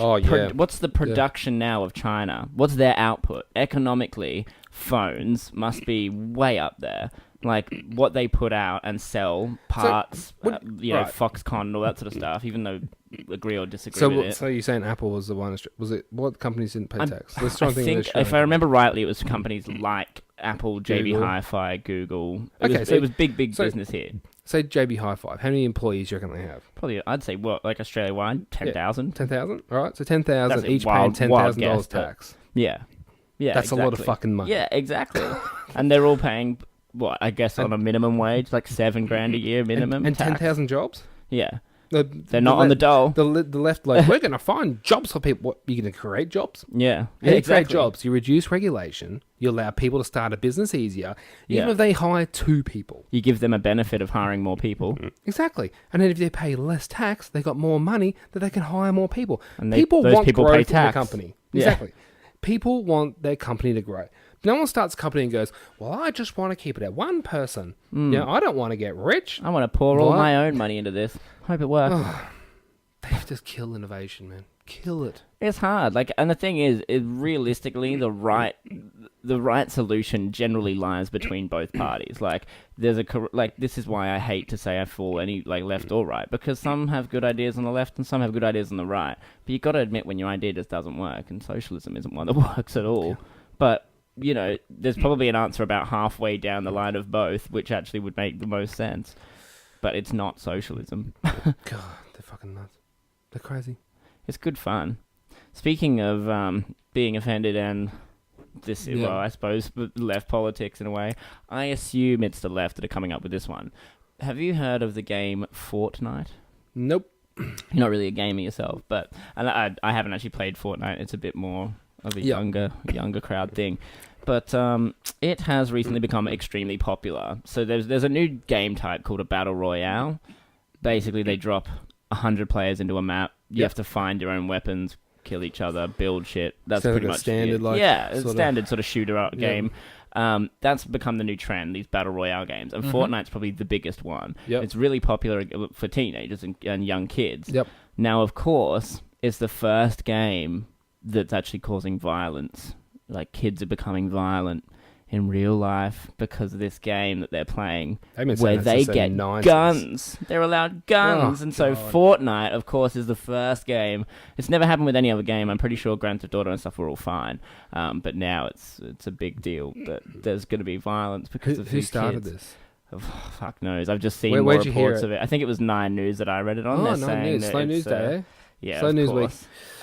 What's the production now of China? What's their output? Economically, phones must be way up there. Like, what they put out and sell, parts, Foxconn and all that sort of stuff, even though agree or disagree with it. So you're saying Apple was the one, was it, what companies didn't pay tax? I think, if I remember rightly, it was companies like Apple, JB Hi-Fi, Google. It was big business here. Say JB Hi-Fi, how many employees do you reckon they have? Probably, I'd say, Australia-wide, 10,000. 10,000? All right, so 10,000, each paying $10,000 tax. Yeah. Yeah, that's a lot of fucking money. Yeah, exactly. And they're all paying... What, I guess on a minimum wage, like $7,000 a year minimum. And 10,000 jobs? Yeah. They're not on the dole. The left, we're going to find jobs for people. What, you're going to create jobs? Yeah. You create jobs. You reduce regulation. You allow people to start a business easier. Even if they hire 2 people. You give them a benefit of hiring more people. Exactly. And then if they pay less tax, they got more money that they can hire more people. And those people want growth pay in tax. the company. Exactly. People want their company to grow. No one starts a company and goes, well, I just want to keep it at one person. I don't want to get rich. I want to pour all my own money into this. Hope it works. They just kill innovation, man. Kill it. It's hard. And the thing is, realistically, the right solution generally lies between both parties. This is why I hate to say I fall any left or right, because some have good ideas on the left and some have good ideas on the right. But you got to admit when your idea just doesn't work, and socialism isn't one that works at all. But there's probably an answer about halfway down the line of both, which actually would make the most sense. But it's not socialism. God, they're fucking nuts. They're crazy. It's good fun. Speaking of being offended and this, I suppose, left politics in a way, I assume it's the left that are coming up with this one. Have you heard of the game Fortnite? Nope. You're not really a gamer yourself, but I haven't actually played Fortnite. It's a bit more of a younger crowd thing. But it has recently become extremely popular. So there's a new game type called a Battle Royale. Basically, they drop 100 players into a map. You have to find your own weapons, kill each other, build shit. That's pretty much standard, standard sort of shooter game. That's become the new trend, these Battle Royale games. And Fortnite's probably the biggest one. Yep. It's really popular for teenagers and young kids. Yep. Now, of course, it's the first game that's actually causing violence. Kids are becoming violent in real life because of this game that they're playing, where they get guns. They're allowed guns. Fortnite, of course, is the first game. It's never happened with any other game. I'm pretty sure Grand Theft Auto and stuff were all fine. But now it's a big deal that there's going to be violence because of who started kids. This? Oh, fuck knows. I've just seen more reports of it. I think it was 9 News that I read it on. Oh, 9 News. Slow News Day, eh? Yeah, Slow News Week.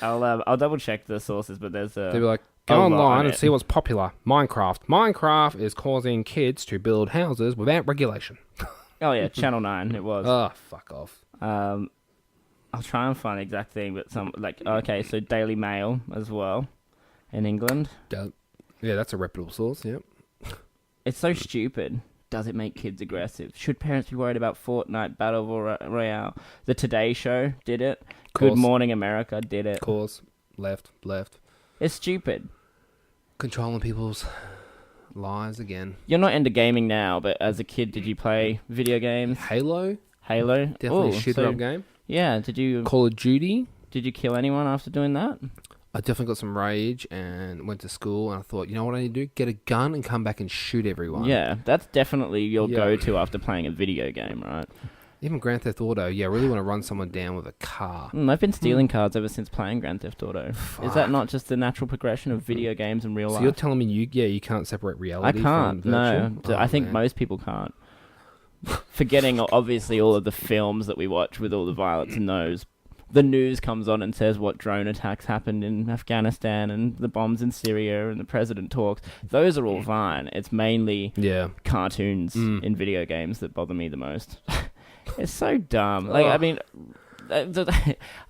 I'll double check the sources, but there's a... They'll be like, go online and see what's popular. Minecraft. Minecraft is causing kids to build houses without regulation. Oh, yeah, Channel 9, it was. Oh, fuck off. I'll try and find the exact thing, but so Daily Mail as well in England. Yeah, that's a reputable source, yep. It's so stupid. does it make kids aggressive? Should parents be worried about Fortnite, Battle Royale? The Today Show did it. Good Morning America did it. Of course. Left. It's stupid. Controlling people's lives again. You're not into gaming now, but as a kid, did you play video games? Halo? Definitely a shit-up game. Yeah, did you... Call of Duty? Did you kill anyone after doing that? I definitely got some rage and went to school and I thought, you know what I need to do? Get a gun and come back and shoot everyone. Yeah, that's definitely your go-to after playing a video game, right? Even Grand Theft Auto, I really want to run someone down with a car. I've been stealing cars ever since playing Grand Theft Auto. Fuck. Is that not just the natural progression of video games and real life? So you're telling me you can't separate reality I can't, from virtual? no. I think most people can't. Forgetting, obviously, all of the films that we watch with all the violence in those. The news comes on and says what drone attacks happened in Afghanistan and the bombs in Syria and the president talks. Those are all fine. It's mainly cartoons in video games that bother me the most. It's so dumb. Like, I mean,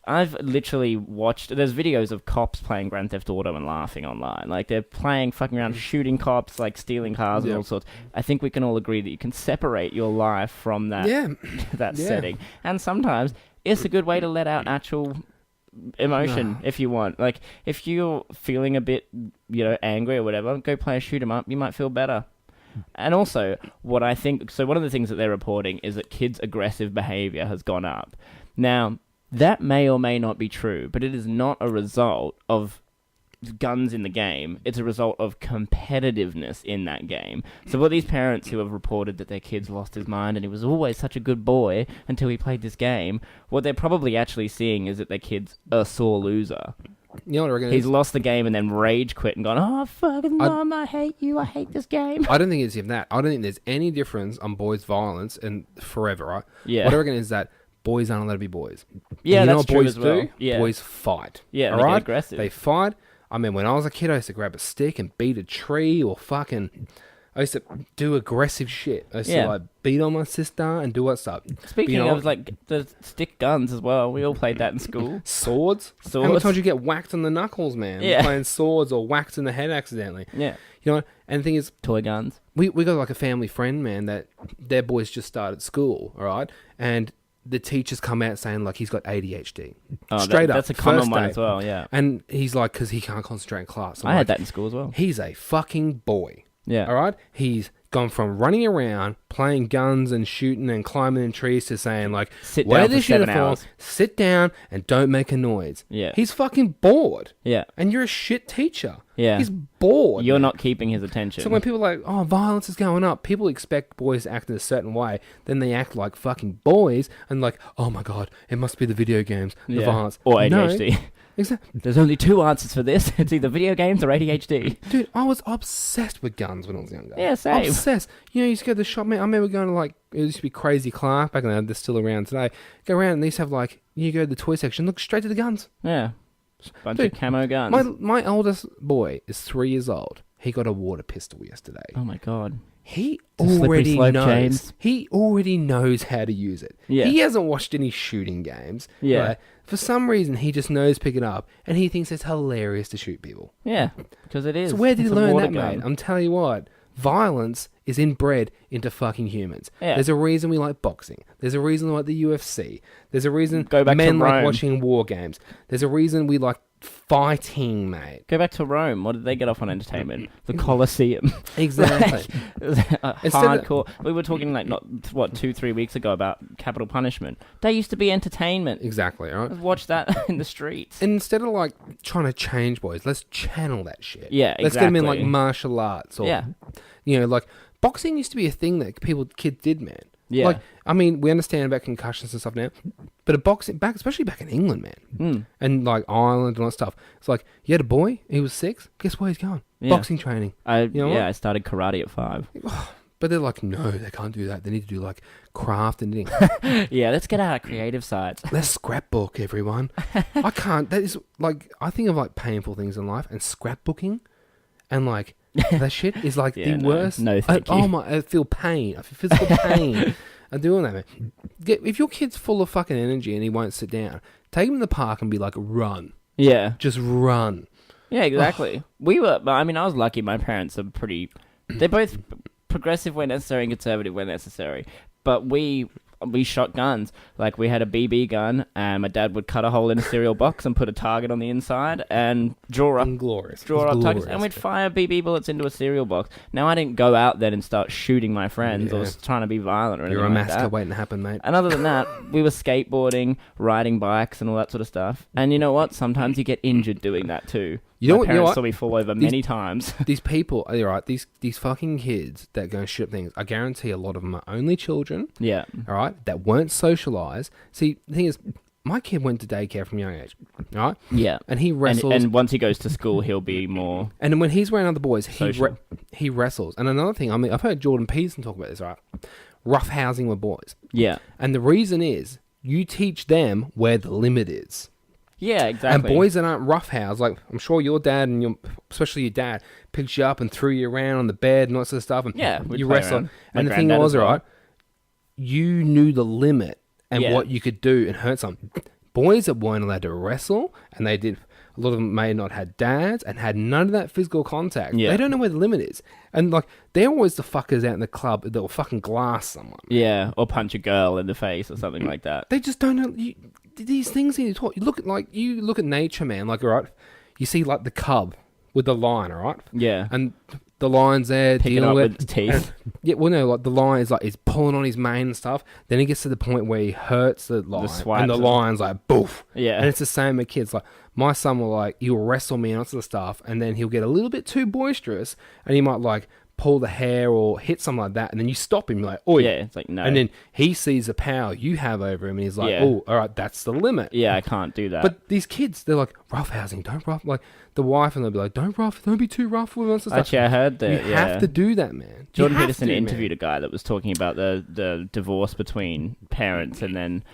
I've literally watched... There's videos of cops playing Grand Theft Auto and laughing online. Like, they're fucking around, shooting cops, like, stealing cars and all sorts. I think we can all agree that you can separate your life from that, that setting. And sometimes... it's a good way to let out actual emotion if you want. Like, if you're feeling a bit, angry or whatever, go play a shoot 'em up. You might feel better. And also, what I think... So one of the things that they're reporting is that kids' aggressive behaviour has gone up. Now, that may or may not be true, but it is not a result of guns in the game. It's a result of competitiveness in that game. So what these parents who have reported that their kid's lost his mind and he was always such a good boy until he played this game, what they're probably actually seeing is that their kid's a sore loser. You know what I reckon? He's lost the game and then rage quit and gone, oh, fucking mom, I hate you, I hate this game. I don't think it's even that. I don't think there's any difference on boys' violence and forever, right? Yeah. What I reckon is that boys aren't allowed to be boys. Yeah, and you know that's what true boys as well. do? Yeah. Boys fight. Yeah, all they get right? aggressive. They fight. I mean, when I was a kid, I used to grab a stick and beat a tree or fucking... I used to do aggressive shit. I used to like beat on my sister and do what stuff. Speaking of like the stick guns as well, we all played that in school. Swords? How many times you get whacked on the knuckles, man? Yeah. Playing swords or whacked in the head accidentally. Yeah. You know, and the thing is... Toy guns. We got like a family friend, man, that their boys just started school, all right? And the teachers come out saying like he's got ADHD. Oh, Straight up. That's a common first one day. as well, yeah. And he's like, because he can't concentrate in class. I had that in school as well. He's a fucking boy. Yeah. All right? He's gone from running around, playing guns and shooting and climbing in trees to saying like, sit wear down for this 7 uniform, hours. sit down and don't make a noise. Yeah. He's fucking bored. Yeah. And you're a shit teacher. Yeah. He's bored. You're man. not keeping his attention. So when people are like, oh, violence is going up, people expect boys to act in a certain way. Then they act like fucking boys and like, oh my God, it must be the video games, the violence. Or ADHD. No, exactly. There's only 2 answers for this. It's either video games or ADHD. Dude, I was obsessed with guns when I was younger. Yeah, same. Obsessed. You used to go to the shop, man. I remember going to like, it used to be Crazy Clark back then. They're still around today. Go around and they used to have like, you go to the toy section, look straight to the guns. Yeah. Bunch Dude, of camo guns. My oldest boy is 3 years old. He got a water pistol yesterday. Oh my God. He It's a slippery already slope, knows. James. He already knows how to use it. Yeah. He hasn't watched any shooting games. Yeah. Right? For some reason, he just knows pick it up, and he thinks it's hilarious to shoot people. Yeah, because it is. So where did he It's a learn water that, gun. mate? I'm telling you what. Violence is inbred into fucking humans. Yeah. There's a reason we like boxing. There's a reason we like the UFC. There's a reason Go back to men like Rome. watching war games. There's a reason we like fighting, mate. Go back to Rome. What did they get off on entertainment? The Colosseum. Exactly. Hardcore. We were talking like 2-3 weeks ago about capital punishment. They used to be entertainment. Exactly, all right? Let's watch that in the streets. And instead of like trying to change boys, let's channel that shit. Yeah, Let's get them in like exactly. martial arts or, Yeah. like boxing used to be a thing that kids did, man. Yeah. Like, I mean, we understand about concussions and stuff now, but a boxing especially back in England, man, and like Ireland and all that stuff. It's like you had a boy, he was 6. Guess where he's going? Yeah. Boxing training. I started karate at 5. But they're like, no, they can't do that. They need to do like craft and knitting. Yeah, let's get our creative sides. Let's scrapbook, everyone. I can't. That is like, I think of like painful things in life, and scrapbooking, and like that shit is like Yeah, the no. worst. No, thank you. Oh my! I feel pain. I feel physical pain. I'm doing that, man. If your kid's full of fucking energy and he won't sit down, take him in the park and be like, run. Yeah. Just run. Yeah, exactly. I was lucky. My parents are they're both progressive where necessary and conservative where necessary. But we shot guns. Like, we had a BB gun, and my dad would cut a hole in a cereal box and put a target on the inside and draw up targets, and we'd fire BB bullets into a cereal box. Now, I didn't go out then and start shooting my friends or trying to be violent or anything You're a like massacre that. waiting to happen, mate. And other than that, we were skateboarding, riding bikes, and all that sort of stuff. And you know what? Sometimes you get injured doing that too. My parents saw me fall over many times. These people, you're right, these fucking kids that go and shoot things, I guarantee a lot of them are only children. Yeah. All right, that weren't socialised. See, the thing is, my kid went to daycare from a young age, all right? Yeah. And he wrestles. And once he goes to school, he'll be more... And when he's around other boys, social. he wrestles. And another thing, I mean, I've heard Jordan Peterson talk about this, right? Roughhousing with boys. Yeah. And the reason is, you teach them where the limit is. Yeah, exactly. And boys that aren't roughhouse, like, I'm sure your dad and especially your dad, picked you up and threw you around on the bed and all that sort of stuff. And yeah, you wrestle. Around. And the thing was, right, you knew the limit and what you could do and hurt someone. Boys that weren't allowed to wrestle, and they did, a lot of them may not had dads and had none of that physical contact. Yeah. They don't know where the limit is. And, like, they're always the fuckers out in the club that will fucking glass someone. Yeah, or punch a girl in the face or something like that. They just don't know. These things need to talk. You look at nature, man. Like, all right, you see, like, the cub with the lion, all right? Yeah. And the lion's there Picking dealing up with its teeth. Yeah, well, no, like, the lion is, like, he's pulling on his mane and stuff. Then he gets to the point where he hurts the lion. And the lion's like, boof. Yeah. And it's the same with kids. Like, my son will, like, he'll wrestle me and all sorts of stuff. And then he'll get a little bit too boisterous. And he might, like, pull the hair or hit something like that, and then you stop him, like, oh yeah, it's like, no. And then he sees the power you have over him, and he's like, Yeah. oh, all right, that's the limit. Yeah, I can't do that. But these kids, they're like, roughhousing, don't rough, like, the wife, and they'll be like, don't be too rough with us and stuff. Actually, I heard that. You have to do that, man. Jordan Peterson interviewed a guy that was talking about the divorce between parents, and then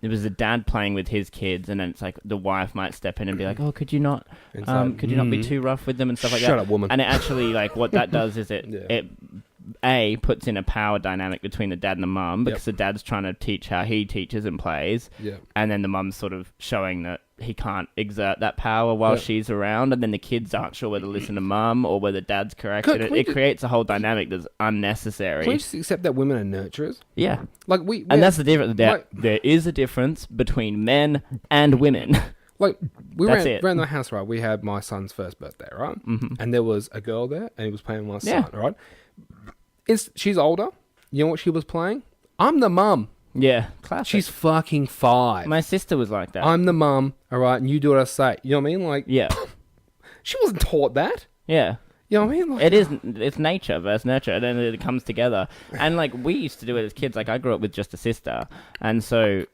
there was a dad playing with his kids, and then it's like the wife might step in and be like, "Oh, could you not be too rough with them and stuff like that?" Shut up, woman. And it actually, like, what that does is it puts in a power dynamic between the dad and the mum, because the dad's trying to teach how he teaches and plays, and then the mum's sort of showing that he can't exert that power while she's around, and then the kids aren't sure whether to listen to mum or whether dad's correct. It creates a whole dynamic that's unnecessary. Can we just accept that women are nurturers? Yeah. Like, and that's the difference. There is a difference between men and women. Like, we That's ran the house, right? We had my son's first birthday, right? Mm-hmm. And there was a girl there, and he was playing with my son, right? She's older. You know what she was playing? I'm the mum. Yeah, classic. She's fucking 5. My sister was like that. I'm the mum, all right, and you do what I say. You know what I mean? Like, yeah. She wasn't taught that. Yeah. You know what I mean? Like, it's nature versus nurture, and then it comes together. And, like, we used to do it as kids. Like, I grew up with just a sister, and so,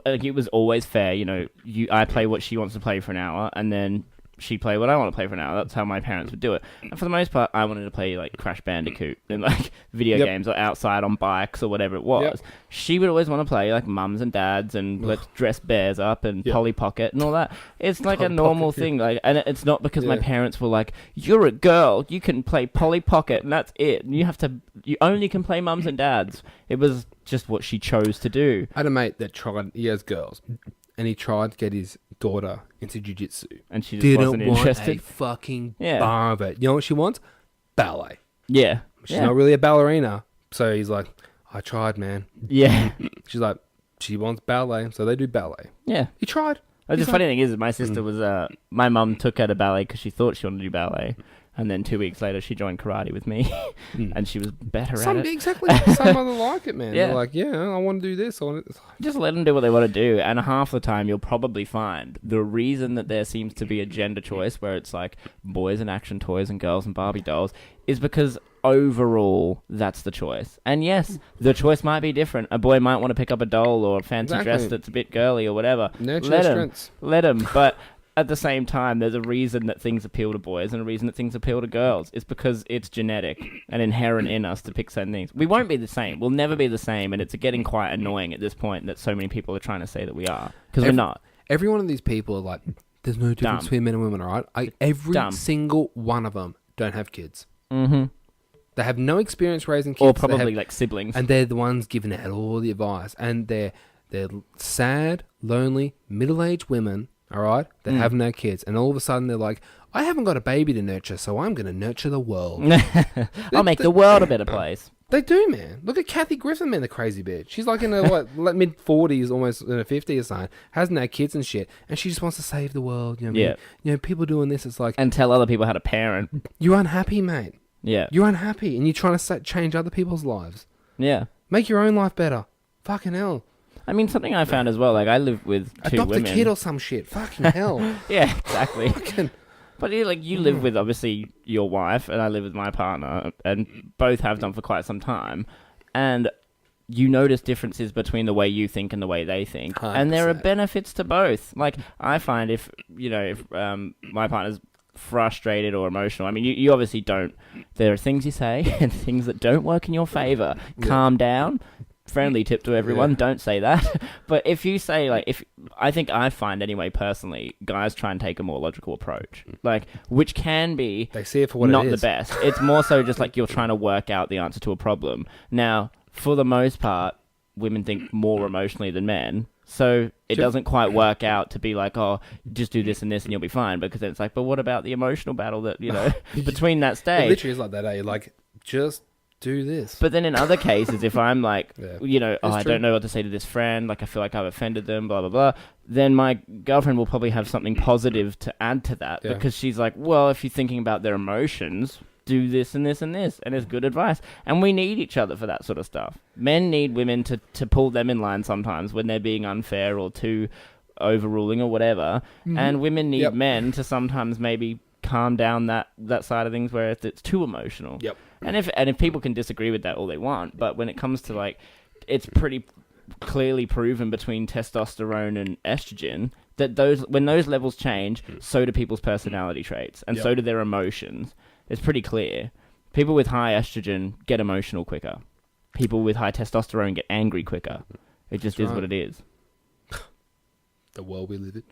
like, it was always fair. You know, I play what she wants to play for an hour, and then she play what I want to play for an hour. That's how my parents would do it. And for the most part, I wanted to play, like, Crash Bandicoot and, like, video games or outside on bikes or whatever it was. She would always want to play, like, mums and dads and let's dress bears up and Polly Pocket and all that. It's like a normal thing. Like, and it's not because my parents were like, you're a girl, you can play Polly Pocket and that's it. And you only can play mums and dads. It was just what she chose to do. I had a mate that he has girls, and he tried to get his daughter into jiu-jitsu. And she just wasn't interested. Didn't want a fucking bar of it. You know what she wants? Ballet. Yeah. She's not really a ballerina. So he's like, I tried, man. Yeah. She's like, she wants ballet. So they do ballet. Yeah. He tried. The funny thing is, my sister was, my mum took her to ballet because she thought she wanted to do ballet. And then 2 weeks later, she joined karate with me, and she was better at it. Exactly. Some other like it, man. Yeah. They're like, I want to do this. Just let them do what they want to do, and half the time you'll probably find the reason that there seems to be a gender choice where it's like boys and action toys and girls and Barbie dolls is because overall that's the choice. And yes, the choice might be different. A boy might want to pick up a doll or a fancy dress that's a bit girly or whatever. Let him. But at the same time, there's a reason that things appeal to boys and a reason that things appeal to girls. It's because it's genetic and inherent in us to pick certain things. We won't be the same. We'll never be the same, and it's getting quite annoying at this point that so many people are trying to say that we are, because we're not. Every one of these people are like, there's no difference between men and women, all right? Every single one of them don't have kids. Mm-hmm. They have no experience raising kids. Or probably like siblings. And they're the ones giving out all the advice. And they're sad, lonely, middle-aged women, all right, that have no kids, and all of a sudden they're like, I haven't got a baby to nurture, so I'm going to nurture the world. I'll make the world a better place. They do, man. Look at Kathy Griffin, man, the crazy bitch. She's like in her mid-40s, almost in her 50s or something, hasn't had kids and shit, and she just wants to save the world. You know what I mean? You know, people doing this, it's like... And tell other people how to parent. You're unhappy, mate. Yeah. You're unhappy, and you're trying to change other people's lives. Yeah. Make your own life better. Fucking hell. I mean, something I found as well, like, I live with two Adopt women. a kid or some shit. Fucking hell. Yeah, exactly. But you live with, obviously, your wife, and I live with my partner, and both have done for quite some time. And you notice differences between the way you think and the way they think. 100%. And there are benefits to both. Like, I find if my partner's frustrated or emotional, I mean, you obviously don't. There are things you say and things that don't work in your favor. Calm down. Friendly tip to everyone, don't say that. But if you say, like, I find anyway, personally, guys try and take a more logical approach. Like, which can be... They see it for what not it is. the best. It's more so just like you're trying to work out the answer to a problem. Now, for the most part, women think more emotionally than men. So it doesn't quite work out to be like, oh, just do this and this and you'll be fine. Because then it's like, but what about the emotional battle that, between that stage? It literally is like that, eh? Like, just... do this. But then in other cases, if I'm like, I true. don't know what to say to this friend, like I feel like I've offended them, blah, blah, blah, then my girlfriend will probably have something positive to add to that because she's like, well, if you're thinking about their emotions, do this and this and this, and it's good advice. And we need each other for that sort of stuff. Men need women to pull them in line sometimes when they're being unfair or too overruling or whatever. Mm-hmm. And women need men to sometimes maybe calm down that side of things where it's too emotional. Yep. And if people can disagree with that all they want, but when it comes to like, it's pretty clearly proven between testosterone and estrogen that when those levels change, so do people's personality traits and so do their emotions. It's pretty clear. People with high estrogen get emotional quicker. People with high testosterone get angry quicker. It just is what it is. The world we live in.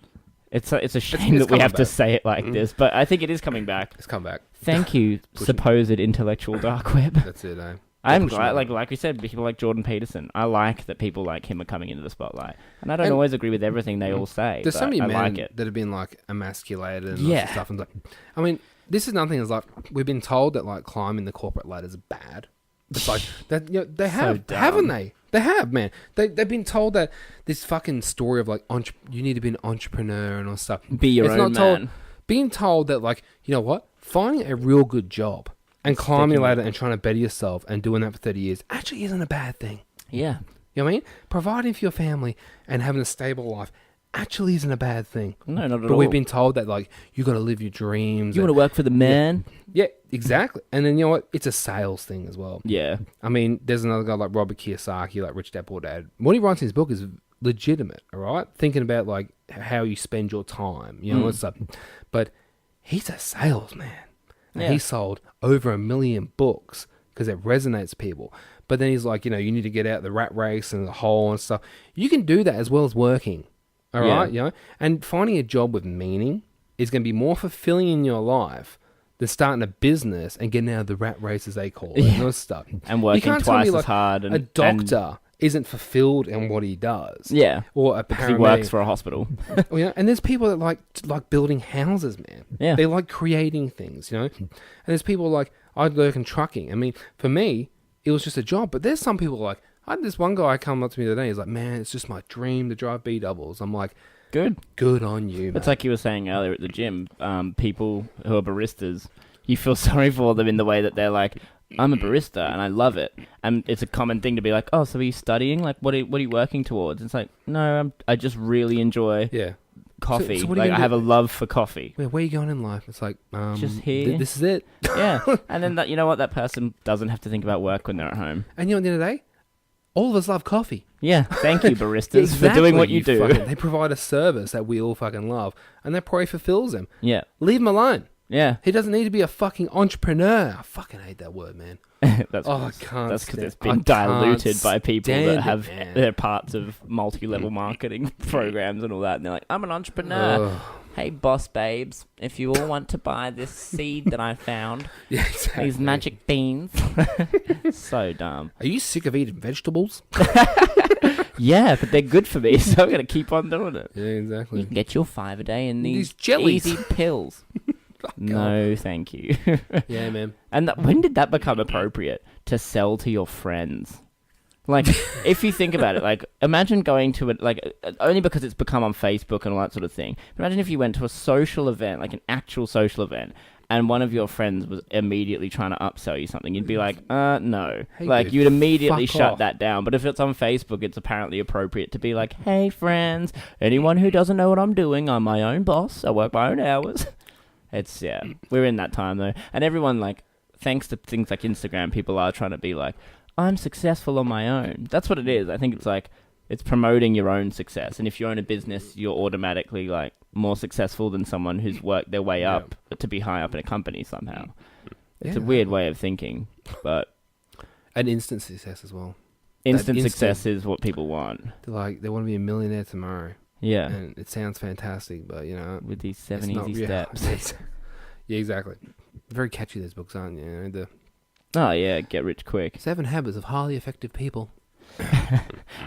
It's a shame that we have to say it like this, but I think it is coming back. It's come back. Thank you, supposed intellectual dark web. That's it, eh? I'm glad, like we said, people like Jordan Peterson. I like that people like him are coming into the spotlight, and I don't always agree with everything they all say. There's so many men that have been like emasculated and stuff, and like, I mean, this is nothing. Is like we've been told that like climbing the corporate ladder is bad. It's like that. They have, haven't they? They have, man. They've been told that this fucking story of like you need to be an entrepreneur and all stuff. Be your own man. Being told that like, you know what, finding a real good job and climbing the ladder and trying to better yourself and doing that for 30 years actually isn't a bad thing. Yeah. You know what I mean? Providing for your family and having a stable life actually isn't a bad thing. No, not at all. But we've been told that like you got to live your dreams. You want to work for the man. Yeah, exactly. And then you know what? It's a sales thing as well. Yeah. I mean, there's another guy like Robert Kiyosaki, like Rich Dad Poor Dad. What he writes in his book is legitimate. All right, thinking about like how you spend your time. You know what's up? But he's a salesman. And he sold over 1 million books because it resonates with people. But then he's like, you need to get out the rat race and the hole and stuff. You can do that as well as working. All right, and finding a job with meaning is going to be more fulfilling in your life than starting a business and getting out of the rat race, as they call it, and all stuff. And working twice as hard. A doctor isn't fulfilled in what he does. Yeah. Or a because he works for a hospital. And there's people that like building houses, man. Yeah. They like creating things, And there's people like, I work in trucking. I mean, for me, it was just a job. But there's some people like, I had this one guy come up to me the other day. He's like, man, it's just my dream to drive B doubles. I'm like, good on you, It's like you were saying earlier at the gym, people who are baristas, you feel sorry for them in the way that they're like, I'm a barista and I love it. And it's a common thing to be like, oh, so are you studying? Like, what are you working towards? It's like, no, I just really enjoy coffee. So like, I have a love for coffee. Where are you going in life? It's like, just here. This is it. Yeah. And then, you know what? That person doesn't have to think about work when they're at home. And at the end of the day, all of us love coffee. Yeah, thank you, baristas, for doing what you do. They provide a service that we all fucking love, and that probably fulfills them. Yeah. Leave him alone. Yeah. He doesn't need to be a fucking entrepreneur. I fucking hate that word, man. I can't. That's because it's been diluted by people that have their parts of multi-level marketing programs and all that, and they're like, I'm an entrepreneur. hey, boss babes, if you all want to buy this seed that I found, Yeah, exactly. these magic beans. So dumb. Are you sick of eating vegetables? Yeah, but they're good for me, so I'm going to keep on doing it. Yeah, exactly. You can get your 5 a day in These these jellies. easy pills. No, thank you. Yeah, man. And when did that become appropriate to sell to your friends? Like, if you think about it, like, imagine going to it, like, only because it's become on Facebook and all that sort of thing. But imagine if you went to a social event, like an actual social event, and one of your friends was immediately trying to upsell you something. You'd be like, no. Hey, like, dude, you'd immediately fuck shut off. that down. But if it's on Facebook, it's apparently appropriate to be like, hey, friends, anyone who doesn't know what I'm doing, I'm my own boss. I work my own hours. It's, yeah, we're in that time, though. And everyone, like, thanks to things like Instagram, people are trying to be like, I'm successful on my own. That's what it is. I think it's like, it's promoting your own success. And if you own a business, you're automatically, like, more successful than someone who's worked their way up to be high up in a company somehow. It's a weird way of thinking, but... And instant success as well. Instant success is what people want. They're like, they want to be a millionaire tomorrow. Yeah. And it sounds fantastic, but, you know... With these 7 it's not easy real. steps. Yeah, exactly. Very catchy, those books, aren't you? You know, the Oh, yeah, get rich quick. 7 Habits of Highly Effective People.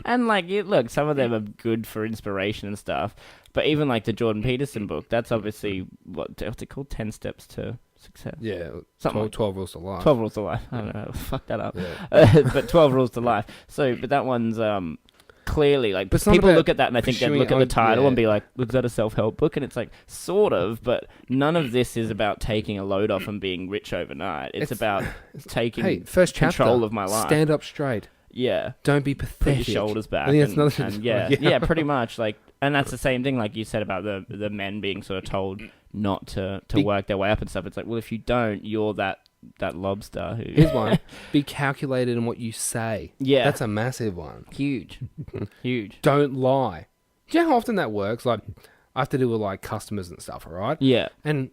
And, like, look, some of them are good for inspiration and stuff. But even, like, the Jordan Peterson book, that's obviously, what's it called? 10 Steps to Success. Yeah, Something 12 Rules to Life. 12 Rules to Life. I don't know. Fuck that up. Yeah. But 12 Rules to Life. So, but that one's clearly, like, But it's not people about look at that and I think they pursuing look at the title yeah. and be like, was that a self-help book? And it's like, sort of, but none of this is about taking a load off and being rich overnight. It's about taking Hey, first control chapter, of my life. Stand up straight. Yeah. Don't be Put pathetic. your shoulders back. I think that's and, another and yeah, pretty much. Like, and that's the same thing, like you said about the men being sort of told not to work their way up and stuff. It's like, well, if you don't, you're that lobster who... Here's one. Be calculated in what you say. Yeah. That's a massive one. Huge. Huge. Don't lie. Do you know how often that works? Like, I have to deal with, like, customers and stuff, all right? Yeah. And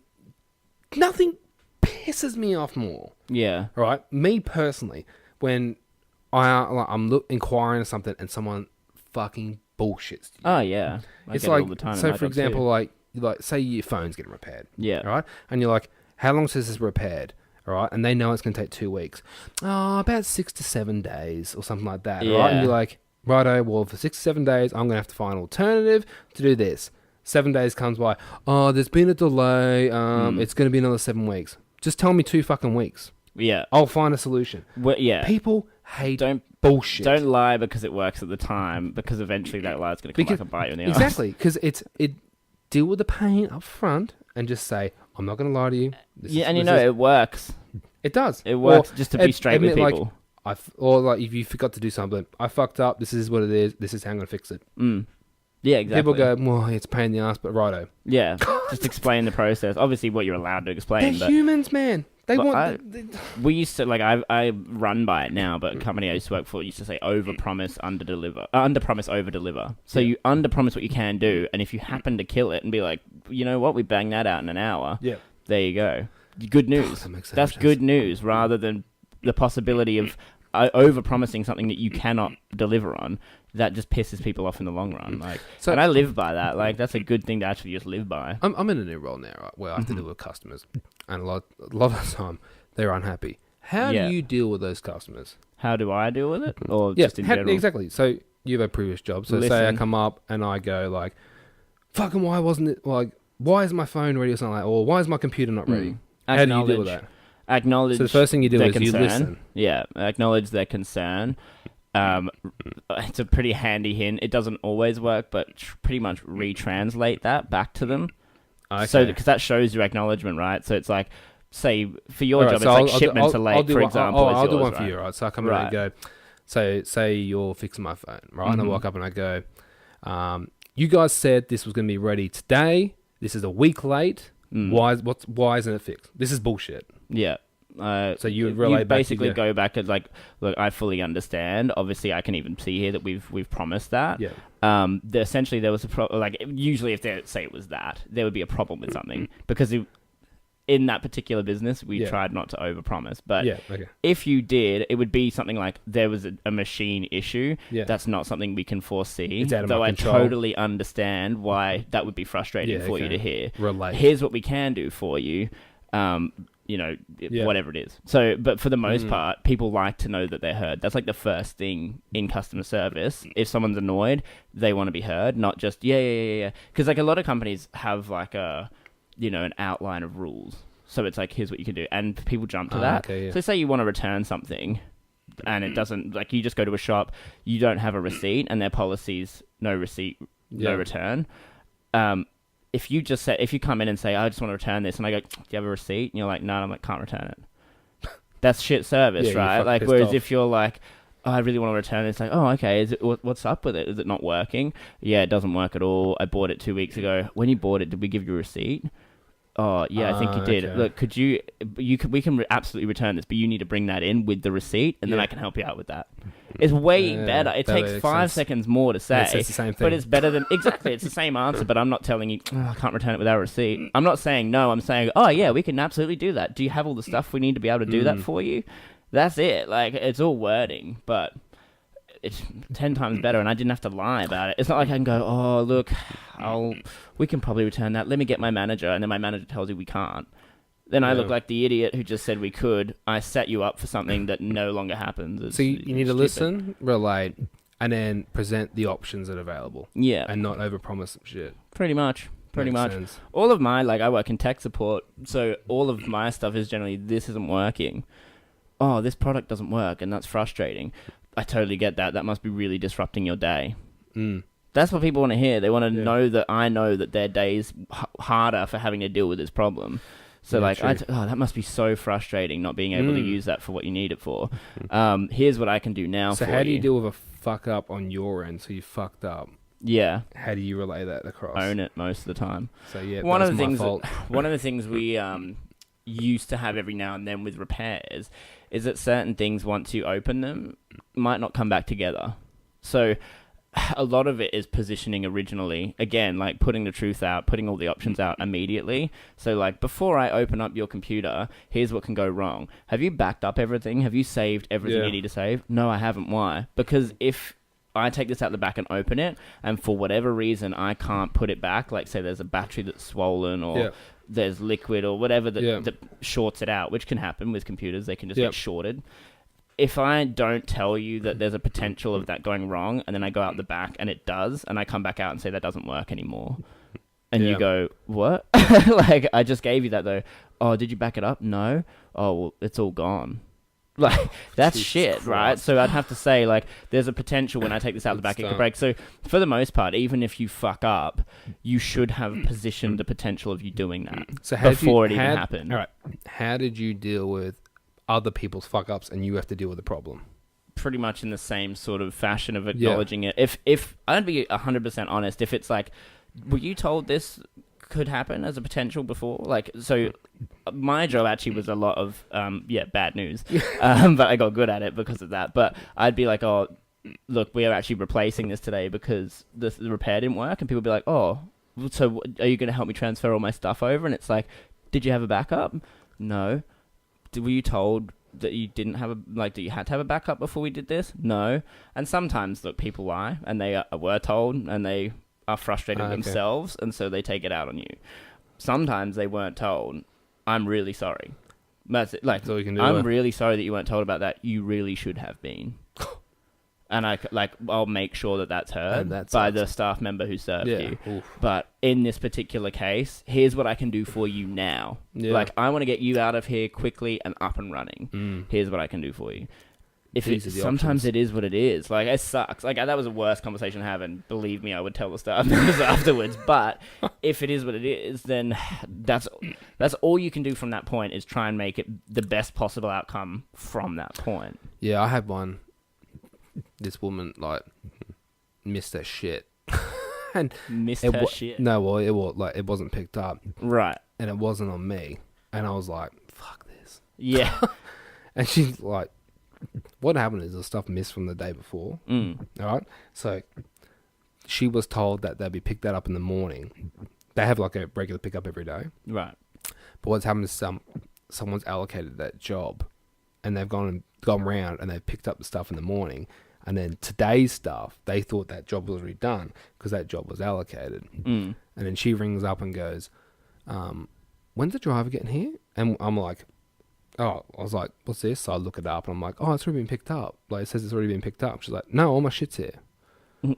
nothing pisses me off more, Yeah. all right? Me personally, when I'm inquiring something and someone fucking bullshits you. Oh, yeah. I It's get it like, all the time in so my for job too. example, like, say your phone's getting repaired. Yeah. All right? And you're like, how long says this repaired? All right? And they know it's going to take 2 weeks. Oh, about 6 to 7 days or something like that. All right? And Yeah. you're like, righto, well, for 6 to 7 days, I'm going to have to find an alternative to do this. 7 days comes by. Oh, there's been a delay. It's going to be another 7 weeks. Just tell me 2 fucking weeks. Yeah. I'll find a solution. Well, yeah. People hate Don't bullshit. Don't lie because it works at the time, because eventually that lie is going to come back and bite you in the ass. Exactly, because it deal with the pain up front and just say, I'm not going to lie to you. Yeah, and you know, it works. It does. It works Or just to be straight with admit, people. Or like if you forgot to do something, I fucked up. This is what it is. This is how I'm going to fix it. Yeah, exactly. People go, well, it's a pain in the ass, but righto. Yeah, just explain the process. Obviously, what you're allowed to explain. They're but humans, man. They But want. we used to, like, I run by it now, but a company I used to work for used to say over-promise, under-deliver. Under-promise, over-deliver. So you under-promise what you can do, and if you happen to kill it and be like, you know what, we banged that out in an hour, there you go. Good news. That makes That's sense. good news, rather than the possibility of over-promising something that you cannot deliver on. That just pisses people off in the long run. Like, So- and I live by that. Like, that's a good thing to actually just live by. I'm in a new role now, right, where I have to deal with customers, and a lot of the time they're unhappy. How Yeah. do you deal with those customers? How do I deal with it? Or Yeah, just in general? exactly. So you have a previous job. So say I Listen. come up and I go like, "Fucking why wasn't it like? Why is my phone ready or something like? Or why is my computer not ready?" How do you deal with that? Acknowledge. So the first thing you do their is you concern. listen. Yeah, acknowledge their concern. It's a pretty handy hint. It doesn't always work, but pretty much retranslate that back to them. Okay. So because that shows your acknowledgement, right? So it's like, say for your Alright, job, so it's like I'll shipments are do late, for one- example. I'll do yours, one for right? you, right? So I come in and go. So say you're fixing my phone, right? And I walk up and I go, "You guys said this was going to be ready today. This is a week late. Why isn't it fixed? This is bullshit." Yeah. So you would relay back to basically your- go back and like, look, I fully understand. Obviously, I can even see here that we've promised that. Yeah. Essentially, there was a problem. Like, usually, if they say it was that, there would be a problem with something because in that particular business, we Yeah. tried not to overpromise. But Yeah, okay. if you did, it would be something like there was a machine issue. Yeah. That's not something we can foresee. It's out of though my I control. totally understand why that would be frustrating Yeah, for you okay. to hear. Relate. Here's what we can do for you. You know, Yeah. whatever it is. So, but for the most part, people like to know that they're heard. That's like the first thing in customer service. If someone's annoyed, they want to be heard, not just, yeah. Because like a lot of companies have like a, you know, an outline of rules. So it's like, here's what you can do. And people jump to that. Okay, yeah. So say you want to return something and it doesn't, like you just go to a shop, you don't have a receipt and their policy's no receipt, no Yeah. return. If you come in and say, I just want to return this, and I go, do you have a receipt? And you're like, no, I'm like, can't return it. That's shit service, Yeah, you're right? fucking Like, pissed whereas off. if you're like, oh, I really want to return it, it's like, oh, okay, what's up with it? Is it not working? Yeah, it doesn't work at all. I bought it 2 weeks ago. When you bought it, did we give you a receipt? Oh, yeah, I think you did. Okay. Look, we can absolutely return this, but you need to bring that in with the receipt, and then Yeah. I can help you out with that. It's way Yeah, better. It that takes makes 5 sense. seconds more to say, It's the same thing. but it's better than exactly. It's the same answer, but I'm not telling you I can't return it without a receipt. I'm not saying no. I'm saying, oh yeah, we can absolutely do that. Do you have all the stuff we need to be able to do that for you? That's it. Like it's all wording, but it's 10 times better, and I didn't have to lie about it. It's not like I can go, oh look, we can probably return that. Let me get my manager, and then my manager tells you we can't. Then I look like the idiot who just said we could. I set you up for something that no longer happens. It's So you need to stupid. listen, relate, and then present the options that are available. Yeah, And not overpromise some shit. pretty much. Pretty Makes much. sense. All of my, like, I work in tech support, so all of my stuff is generally, this isn't working. Oh, this product doesn't work, and that's frustrating. I totally get that. That must be really disrupting your day. That's what people want to hear. They want to know that I know that their day's harder for having to deal with this problem. So, Yeah, like, true. that must be so frustrating not being able to use that for what you need it for. Here's what I can do now So for how do you deal with a fuck up on your end? So you fucked up. Yeah, How do you relay that across? own it most of the time. So yeah, One that's of the my things fault. one of the things we used to have every now and then with repairs is that certain things, once you open them, might not come back together. So a lot of it is positioning originally. Again, like putting the truth out, putting all the options out immediately. So like, before I open up your computer, here's what can go wrong. Have you backed up everything? Have you saved everything you need to save? No, I haven't. Why? Because if I take this out the back and open it, and for whatever reason I can't put it back, like say there's a battery that's swollen, or there's liquid or whatever that shorts it out, which can happen with computers. They can just get shorted. If I don't tell you that there's a potential of that going wrong, and then I go out the back and it does, and I come back out and say that doesn't work anymore, and you go, what? Like, I just gave you that though. Oh, did you back it up? No. Oh, well, it's all gone. Like, that's Jesus shit, Christ. right? So I'd have to say, like, there's a potential when I take this out the back, it could break. So for the most part, even if you fuck up, you should have positioned the potential of you doing that So before it even happened. All right. How did you deal with other people's fuck ups and you have to deal with the problem? Pretty much in the same sort of fashion of acknowledging it. If I'd be 100% honest, if it's like, were you told this could happen as a potential before? Like, so my job actually was a lot of bad news, but I got good at it because of that. But I'd be like, oh, look, we are actually replacing this today because the repair didn't work, and people would be like, oh, so are you going to help me transfer all my stuff over? And it's like, did you have a backup? No. Were you told that you didn't have that you had to have a backup before we did this? No. And sometimes, look, people lie, and they were told, and they are frustrated themselves, and so they take it out on you. Sometimes they weren't told. I'm really sorry. That's it. Like, That's all you can do, I'm really sorry that you weren't told about that. You really should have been. And I'll make sure that that's heard by the staff member who served you. Oof. But in this particular case, here's what I can do for you now. Yeah. Like, I want to get you out of here quickly and up and running. Here's what I can do for you. Sometimes it is what it is. Like, it sucks. Like, that was the worst conversation to have, and believe me, I would tell the staff members afterwards. But if it is what it is, then that's all you can do from that point, is try and make it the best possible outcome from that point. Yeah, I had one. This woman, like, missed her shit. And Missed her shit. No, well, it wasn't picked up. Right. And it wasn't on me. And I was like, fuck this. Yeah. And she's like, what happened is the stuff missed from the day before. All right? So she was told that they'd be picked that up in the morning. They have like a regular pickup every day. Right. But what's happened is someone's allocated that job, and they've gone round and they've picked up the stuff in the morning, and then today's stuff they thought that job was already done because that job was allocated. And then she rings up and goes, "When's the driver getting here?" And I'm like, "Oh," I was like, "What's this?" So I look it up and I'm like, "Oh, it's already been picked up. Like, it says it's already been picked up." She's like, "No, all my shit's here."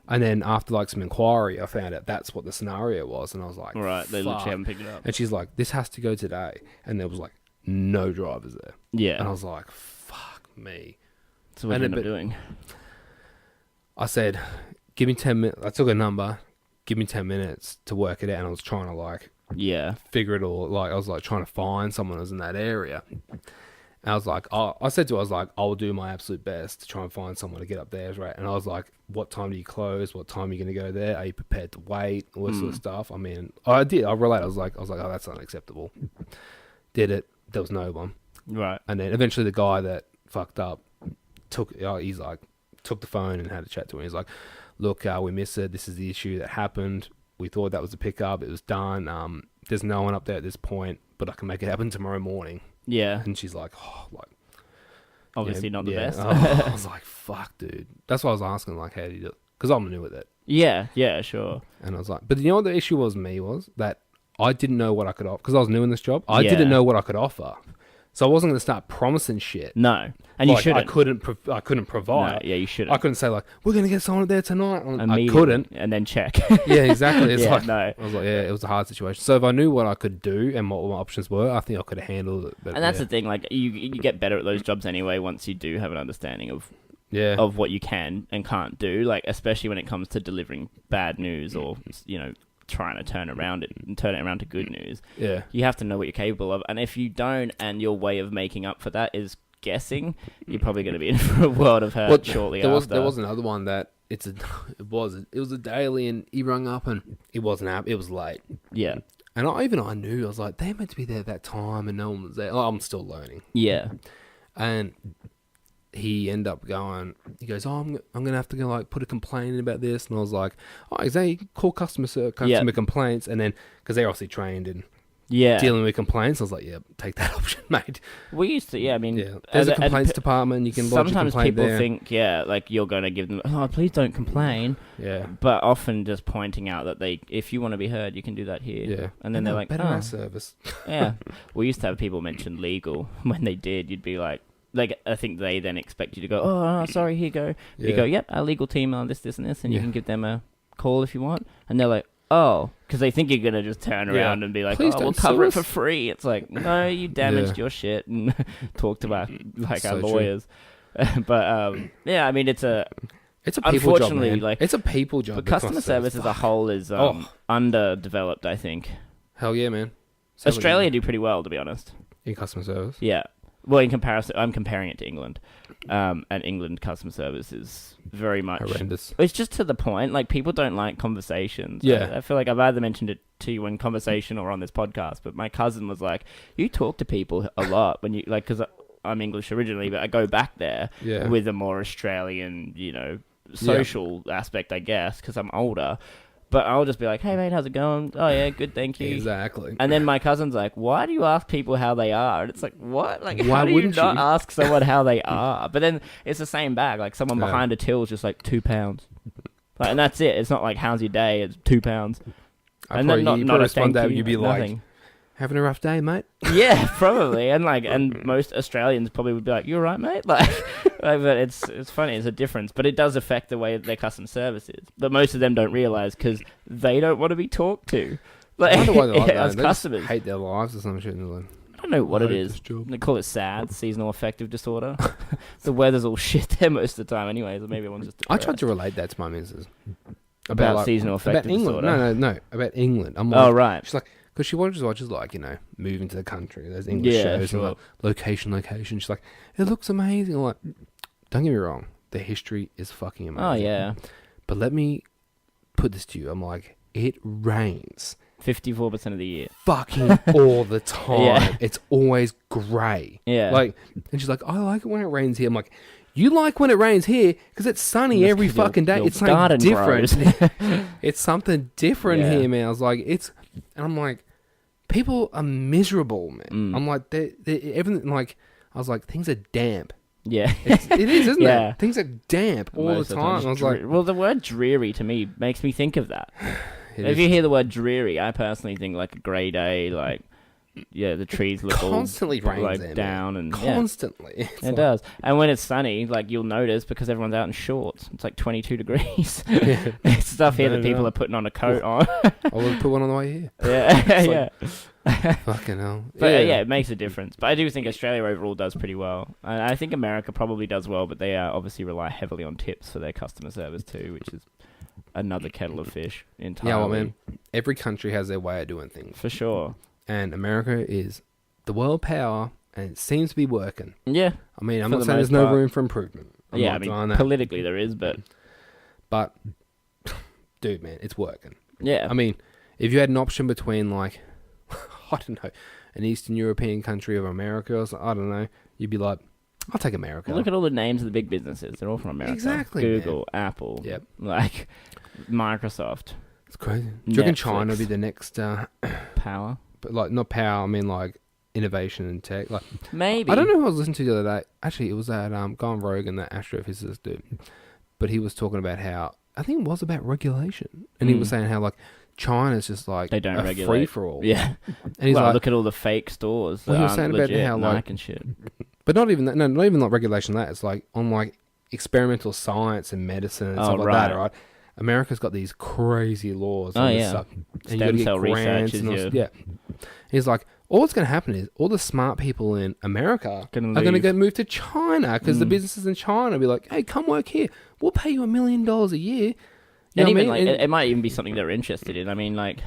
And then after like some inquiry, I found out that's what the scenario was, and I was like, Right, they literally "Fuck." haven't picked it up. And she's like, "This has to go today," and there was like no drivers there. Yeah. And I was like, "Fuck me." So what and did you then- end up doing? I said, "Give me 10 minutes." I took a number, "Give me 10 minutes to work it out," and I was trying to like Yeah. figure it all. Like I was like trying to find someone who was in that area. And I was like, I said to her, I was like, "I'll do my absolute best to try and find someone to get up there," right? And I was like, "What time do you close? What time are you going to go there? Are you prepared to wait?" All this sort of stuff. I mean, I did. I relayed. I was like, "Oh, that's unacceptable." Did it. There was no one. Right. And then eventually the guy that fucked up took the phone and had a chat to him. He's like, "Look, we missed it. This is the issue that happened. We thought that was a pickup. It was done. There's no one up there at this point, but I can make it happen tomorrow morning." Yeah. And she's like, "Oh, like." Obviously not the best. Oh, I was like, "Fuck, dude." That's why I was asking, like, how do you do it? Because I'm new with it. Yeah. Yeah. Sure. And I was like, but you know what the issue was that I didn't know what I could offer. Because I was new in this job. I Yeah. didn't know what I could offer. So I wasn't going to start promising shit. No. And you Like, shouldn't. I couldn't provide. No, yeah, you shouldn't. I couldn't say like, "We're going to get someone there tonight." I Immediately, couldn't. And then check. Yeah, exactly. It's Yeah, like, no. I was like, yeah, it was a hard situation. So if I knew what I could do and what my options were, I think I could have handled it. But And that's yeah. the thing, like, you get better at those jobs anyway once you do have an understanding of what you can and can't do, like, especially when it comes to delivering bad news or, you know, trying to turn it around to good news. Yeah. You have to know what you're capable of. And if you don't, and your way of making up for that is guessing, you're probably going to be in for a world of hurt shortly after. There was another one that it was a daily, and he rung up and it wasn't up. It was late. Yeah. And I knew, I was like, they're meant to be there at that time and no one was there. I'm still learning. Yeah. And he ended up going, he goes, "Oh, I'm going to have to go like put a complaint in about this." And I was like, "Oh, exactly. Call customer complaints." And then, because they're obviously trained in dealing with complaints, I was like, "Yeah, take that option, mate." We used to, yeah, I mean... Yeah. There's a complaints department. You can lodge a sometimes complaint people there. think, like, you're going to give them, "Oh, please don't complain." Yeah. But often just pointing out that if you want to be heard, you can do that here. Yeah. And then they're like, better "Oh." our service. Yeah. We used to have people mention legal. When they did, you'd be like, I think they then expect you to go, "Oh, sorry, here you go." You Yeah. go, "Yep, our legal team on this, and this," and you Yeah. can give them a call if you want. And they're like, "Oh," because they think you're going to just turn around and be like, Please "Oh, we'll don't cover sue it for us." free." It's like, no, you damaged Yeah. your shit, and talk to our So true. lawyers. But yeah, I mean, it's a It's a people job, unfortunately, man. like, It's a people job. the customer service as a whole is underdeveloped, I think. Hell yeah, man. Sounds like Australia do pretty well, to be honest. in customer service. Yeah. Well, in comparison, I'm comparing it to England. And England customer service is very much... Horrendous. It's just to the point. Like, people don't like conversations. Yeah. I feel like I've either mentioned it to you in conversation or on this podcast, but my cousin was like, "You talk to people a lot when you... Like, because I'm English originally, but I go back there Yeah. with a more Australian, social aspect, I guess, because I'm older. But I'll just be like, "Hey, mate, how's it going?" "Oh, yeah, good, thank you." Exactly. And then my cousin's like, "Why do you ask people how they are?" And it's like, what? Like, Why how do you wouldn't not you? ask someone how they are? But then it's the same bag. Like, someone Yeah. behind a till is just like £2. Like, and that's it. It's not like, "How's your day?" It's £2. And then not a thank you, you'd be like, nothing. "Having a rough day, mate?" Yeah, probably. And most Australians probably would be like, "You all right, mate?" Like, but it's funny. It's a difference, but it does affect the way their customer service is. But most of them don't realize because they don't want to be talked to. Like, I wonder why they're like that. as They just customers, hate their lives or some shit. And they're like, I don't know what I it hate is. this job. They call it SAD, seasonal affective disorder. The weather's all shit there most of the time, anyways. Or maybe everyone's just I depressed. tried to relate that to my missus. About seasonal affective about England. disorder. No, about England. I'm Oh, like, right. She's like, because she watches like, moving to the country. There's English Yeah, shows sure. and like location. She's like, "It looks amazing." I'm like, don't get me wrong, the history is fucking amazing. Oh, yeah. But let me put this to you. I'm like, it rains 54% of the year. fucking all the time. Yeah. It's always grey. Yeah. Like, and she's like, "I like it when it rains here." I'm like, "You like when it rains here because it's sunny That's every 'cause your- fucking day. your It's something garden different. grows. It's something different Yeah. here, man." I was like, and I'm like, People are miserable, man. I'm like, they're everything. Like, I was like, things are damp. Yeah. It is, isn't Yeah. it? Things are damp all Most the of time. I was like, well, the word dreary to me makes me think of that. it If is you hear the word dreary, I personally think like a grey day, like, yeah, the trees look constantly all rains like there, down man. and Constantly. yeah, It's it like- does. And when it's sunny, like you'll notice because everyone's out in shorts. It's like 22 degrees. Yeah. It's stuff here No, that people no. are putting on a coat on. I would put one on the way here. Yeah, It's yeah. Fucking hell. But yeah, it makes a difference. But I do think Australia overall does pretty well. And I think America probably does well, but they obviously rely heavily on tips for their customer service too, which is another kettle of fish entirely. Yeah, well, man, every country has their way of doing things. For sure. And America is the world power, and it seems to be working. Yeah. I mean, I'm For not the saying there's most no part. room for improvement. I'm Yeah, not I mean, denying that. politically there is, but But, dude, man, it's working. yeah. I mean, if you had an option between, like, I don't know, an Eastern European country or America or something, I don't know, you'd be like, I'll take America. Look at all the names of the big businesses. They're all from America. Exactly, Google, Apple, Yep. like Microsoft, It's crazy. Do you reckon Netflix. China would be the next, Power. but like, not power, I mean, like, innovation and tech? Like, Maybe. I don't know who I was listening to the other day. Actually, it was that guy on Rogan, that astrophysicist dude. But he was talking about how, I think it was about regulation. And he was saying how, like, China's just like They don't a regulate. free-for-all. Yeah. And he's Well, like, look at all the fake stores. Well, That he was aren't saying about legit, how, Nike like- and shit. but not even that, no, not even like regulation of that. It's like on like experimental science and medicine and Oh, stuff like right. that, right? America's got these crazy laws. Oh, on this yeah. stuff. And you Stem gotta get cell research grants is and all your- yeah. He's like, all that's going to happen is all the smart people in America Gonna are going to leave. get moved to China because the businesses in China will be like, hey, come work here. We'll pay you $1 million a year. You And know even what I mean? like, it might even be something they're interested in. I mean, like,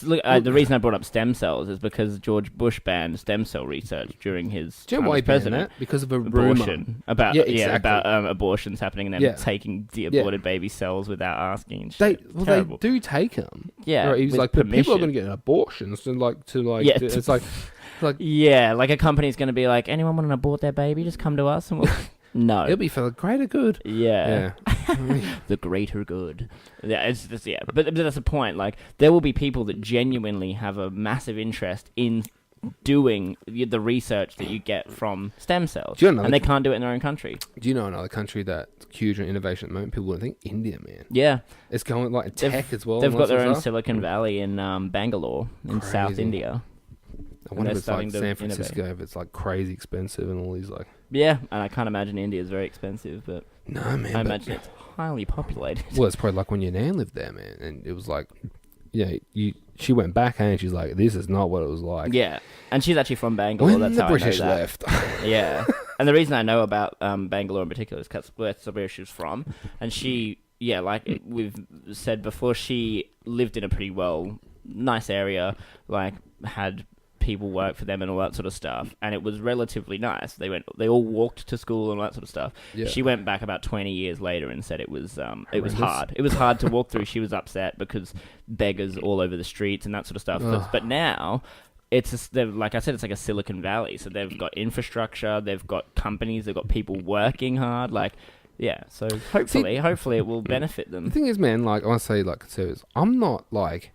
look, the reason I brought up stem cells is because George Bush banned stem cell research during his Do you time know why as he banned president. that? Because of a rumor. Abortion about Yeah, exactly. about abortions happening and then Yeah. taking the aborted baby cells without asking. And They shit. well, Terrible. they do take them. Yeah, right? He was with like, but people are permission. going to get abortions to Yeah, it's like Yeah, like a company's going to be like, anyone want to abort their baby? Just come to us and we'll. No. it'll be for the greater good. Yeah. Yeah. The greater good. Yeah, it's just, yeah. But that's the point. Like, there will be people that genuinely have a massive interest in doing the research that you get from stem cells, Do you know and they can't do it in their own country. Do you know another country that's huge in innovation at the moment? People would think India, man. Yeah, It's going like They've- tech as well. they've and got all that their own stuff. Silicon Valley in Bangalore, in South Crazy. India. I wonder they're if it's like starting to San innovate. Francisco, if it's like crazy expensive and all these like. Yeah, and I can't imagine India is very expensive, but No, man. I but- imagine it's highly populated. Well, it's probably like when your nan lived there, man, and it was like, she went back and she's like, this is not what it was like. Yeah, and she's actually from Bangalore. When That's the how British I know that. left. Yeah, and the reason I know about Bangalore in particular is because that's where she's from, and she, yeah, like we've said before, she lived in a pretty nice area, like had people work for them and all that sort of stuff, and it was relatively nice. They all walked to school and all that sort of stuff. Yeah. She went back about 20 years later and said it was Horrendous. hard. It was hard to walk through. She was upset because beggars all over the streets and that sort of stuff. Ugh. But now. Like I said, it's like a Silicon Valley. So they've got infrastructure, they've got companies, they've got people working hard. Like, yeah. So hopefully it will benefit The them. thing is, man, like I want to say, like conservatives, I'm not like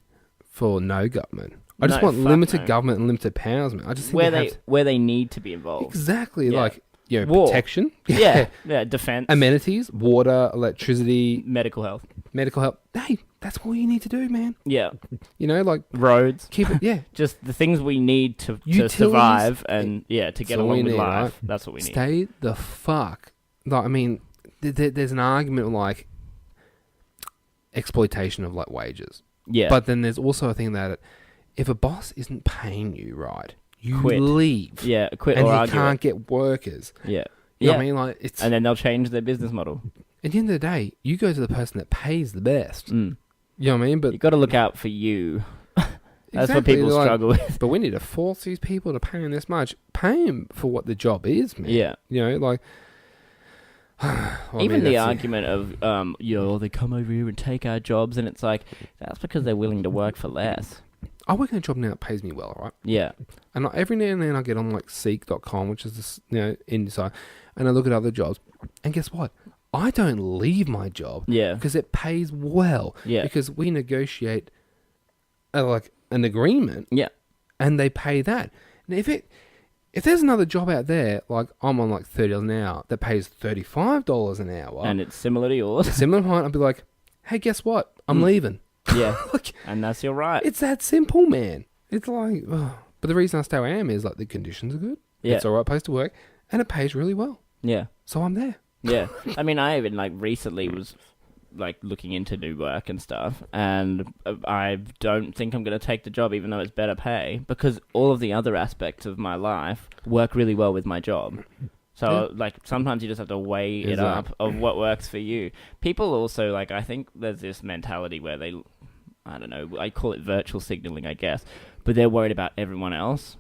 for no government. I just No, want fuck limited no. government and limited powers, man. I just think Where they need to be involved. exactly Yeah. like War. protection, Yeah, defense, amenities, water, electricity, medical health. medical help. Hey, that's all you need to do, man. Yeah, You know, like roads. keep it. Yeah, Just the things we need to Utilities. survive and to That's get all along we with need, life. right? That's what we need. stay the fuck. Like, I mean, there's an argument of, like exploitation of like wages, Yeah, but then there's also a thing that if a boss isn't paying you right, you Quit. leave. yeah, quit and or he argue. can't get workers. Yeah, You know yeah. what I mean? Like, it's And then they'll change their business model. at the end of the day, you go to the person that pays the best. Mm. You know what I mean? But You got to look out for you. That's exactly, what people like, struggle with. But we need to force these people to pay them this much. Pay them for what the job is, man. Yeah. You know, like well, I Even mean, the that's argument of, they come over here and take our jobs, and it's like, that's because they're willing to work for less. I work in a job now that pays me well, right? Yeah. And every now and then I get on like Seek.com, which is this, indie site, and I look at other jobs. And guess what? I don't leave my job Yeah. because it pays well. Yeah. Because we negotiate like an agreement, Yeah. and they pay that. And if there's another job out there, like I'm on like $30 an hour that pays $35 an hour, And it's similar to yours. similar to mine, I'd be like, hey, guess what? I'm leaving. Yeah. Like, And that's your right. it's that simple, man. It's like, but the reason I stay where I am is like the conditions are good. Yeah. It's the right place to work, and it pays really well. Yeah. So I'm there. Yeah. I mean, I even like recently was like looking into new work and stuff, and I don't think I'm going to take the job even though it's better pay, because all of the other aspects of my life work really well with my job. So like sometimes you just have to weigh it up of what works for you. People also like, I think there's this mentality where they, I don't know, I call it virtual signaling, I guess, but they're worried about everyone else.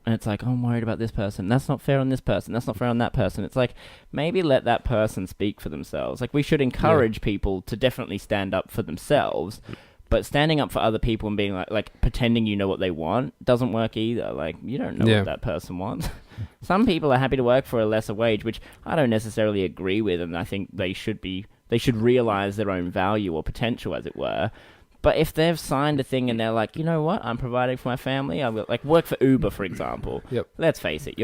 And it's like, oh, I'm worried about this person. That's not fair on this person. That's not fair on that person. It's like, maybe let that person speak for themselves. Like, we should encourage people to definitely stand up for themselves. But standing up for other people and being like pretending you know what they want doesn't work either. Like, you don't know what that person wants. Some people are happy to work for a lesser wage, which I don't necessarily agree with. And I think they should realize their own value or potential, as it were. But if they've signed a thing and they're like, you know what, I'm providing for my family, I will, like, work for Uber, for example. Yep. Let's face it,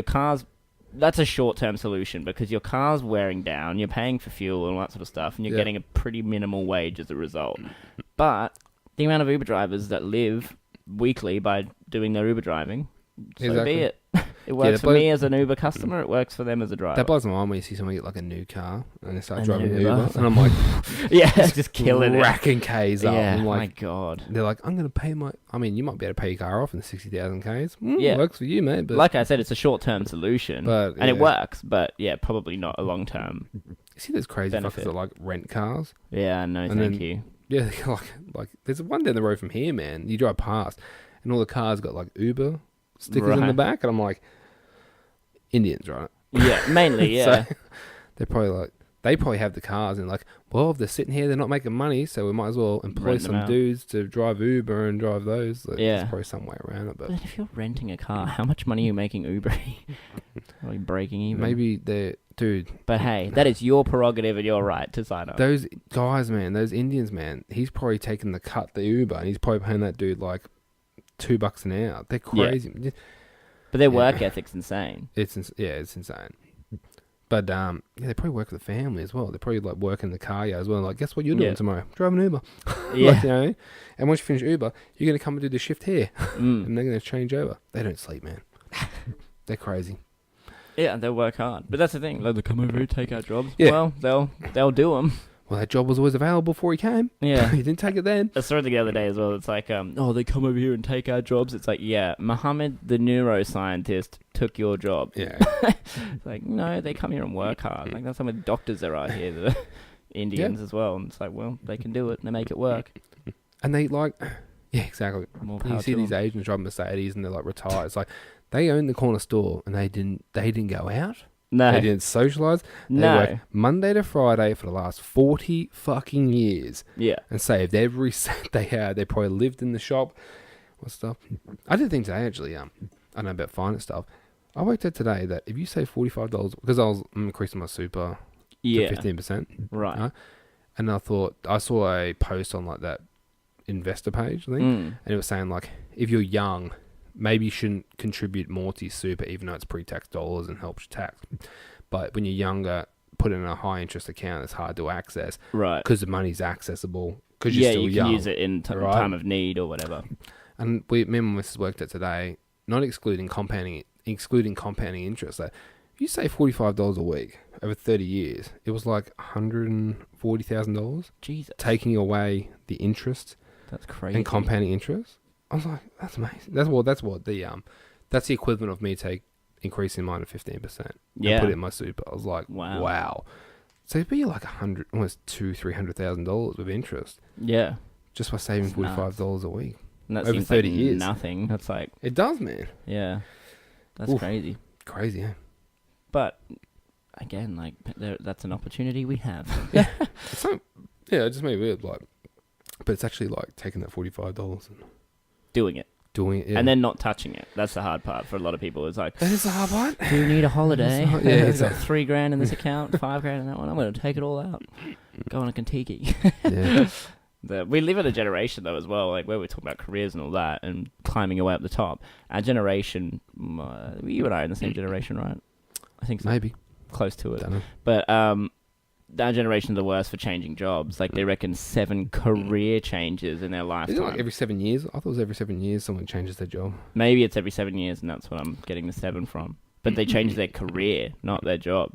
that's a short-term solution because your car's wearing down, you're paying for fuel and all that sort of stuff, and you're getting a pretty minimal wage as a result. But the amount of Uber drivers that live weekly by doing their Uber driving, so be it. It works for me as an Uber customer. It works for them as a driver. That blows my mind when you see somebody get like a new car and they start driving Uber, and I'm like, just killing it, racking K's up. Yeah, I'm like, my God. They're like, I'm going to pay my. I mean, you might be able to pay your car off in 60,000 Ks. Yeah, works for you, mate. But like I said, it's a short-term solution, and it works. But yeah, probably not a long-term. You see, those crazy fuckers that like rent cars. Yeah, no, thank you. Yeah, like there's one down the road from here, man. You drive past, and all the cars got like Uber stickers in the back, and I'm like, Indians, right? Yeah, mainly, yeah. So they probably have the cars and like, well, if they're sitting here, they're not making money, so we might as well employ some dudes to drive Uber and drive those. Like, there's probably some way around it, but if you're renting a car, how much money are you making Uber? Are you breaking even? Maybe they're, dude. But hey, that is your prerogative and your right to sign up. Those guys, man, those Indians, man, he's probably taking the Uber, and he's probably paying that dude like $2 an hour. They're crazy. Yeah. But their work ethic's insane. It's insane. But they probably work with the family as well. They probably like work in the car yard as well. Like, guess what you're doing tomorrow? Driving Uber. Yeah. Like, you know, and once you finish Uber, you're gonna come and do the shift here, and they're gonna change over. They don't sleep, man. They're crazy. Yeah, they'll work hard. But that's the thing. They'll come over here, take our jobs. Yeah. Well, they'll do them. Well, that job was always available before he came. Yeah. He didn't take it then. I saw it the other day as well. It's like, they come over here and take our jobs. It's like, yeah, Muhammad, the neuroscientist, took your job. Yeah. It's like, no, they come here and work hard. Like, that's some of the doctors there are here, the Indians as well. And it's like, well, they can do it and they make it work. And they like, yeah, exactly. You see these Asians driving Mercedes and they're like retired. It's like, they own the corner store and they didn't go out. No. They didn't socialise. They worked Monday to Friday for the last 40 fucking years. Yeah. And saved every cent they had. They probably lived in the shop. What stuff? I did think today, actually, I don't know about finance stuff. I worked out today that if you save $45, because I was increasing my super to 15%. Right. And I saw a post on like that investor page thing. And it was saying like, if you're young, maybe you shouldn't contribute more to your super, even though it's pre-tax dollars and helps your tax. But when you're younger, put it in a high-interest account that's hard to access. Right. Because the money's accessible. Because you're still young. Yeah, you can use it in time of need or whatever. And me and my missus worked out today, not excluding compounding interest. That if you save $45 a week over 30 years, it was like $140,000. Jesus. Taking away the interest. That's crazy. And compounding interest. I was like, that's amazing. That's the equivalent of me increasing mine to 15%. Yeah. And put it in my super. I was like, wow. So it'd be like almost $200,000-$300,000 with interest. Yeah. Just by saving $45 a week. And that over seems 30 like years. Nothing. That's like, it does, man. Yeah. That's crazy. Crazy, yeah. But again, like that's an opportunity we have. Yeah. It just made me weird, like, but it's actually like taking that $45 and doing it, yeah. and then not touching it. That's the hard part for a lot of people. It's like, that is the hard part. Do you need a holiday? Yeah, it's got $3,000 in this account, $5,000 in that one. I'm going to take it all out. Go on a Kentucky. Yeah. We live in a generation though as well, like where we're talking about careers and all that, and climbing your way up the top. Our generation, you and I are in the same generation, right? I think so. Maybe Close to it. Don't know. But our generation are the worst for changing jobs. Like they reckon 7 career changes in their lifetime. Is it like every 7 years? I thought it was every 7 years someone changes their job. Maybe it's every 7 years, and that's what I'm getting the 7 from. But they change their career, not their job.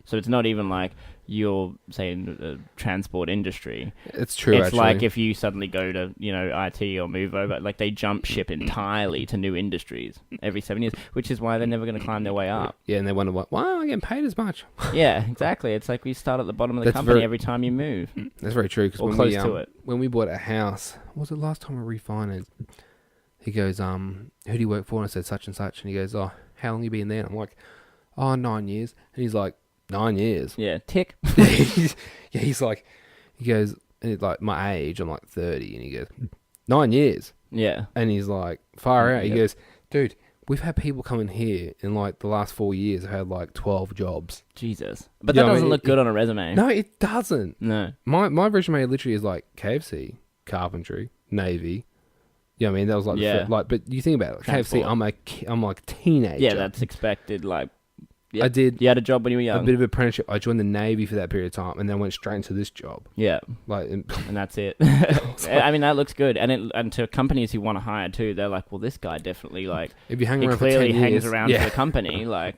So it's not even like you're saying the transport industry. It's true. It's actually. like if you suddenly go to, IT or move over, like they jump ship entirely to new industries every 7 years, which is why they're never going to climb their way up. Yeah, and they wonder why am I getting paid as much? Yeah, exactly. It's like we start at the bottom of the That's company every time you move. That's very true. Because Or when close to it. when we bought a house, what was it last time we refinanced? He goes, who do you work for? And I said such and such, and he goes, oh, how long you been there? And I'm like, 9 years. And he's like, 9 years. Yeah, tick. He's like, he goes, and it's like my age, I'm like 30, and he goes, 9 years. Yeah. And he's like, far out. He Yeah. goes, dude, we've had people come in here in like the last 4 years have had like 12 jobs. Jesus. But Yeah, that I doesn't mean, look good on a resume. No, it doesn't. No. My resume literally is like KFC, carpentry, Navy. You know what I mean? That was like, Yeah. But you think about it, KFC, Transport. I'm like a teenager. Yeah, that's expected. Like, yeah. I did You had a job when you were young. a bit of apprenticeship. I joined the Navy for that period of time, and then went straight into this job. Yeah. Like, And that's it. I mean, that looks good. And to companies who want to hire too, they're like, well, this guy definitely, like, if you hang he around for clearly 10 hangs years, around yeah. for the company. Like,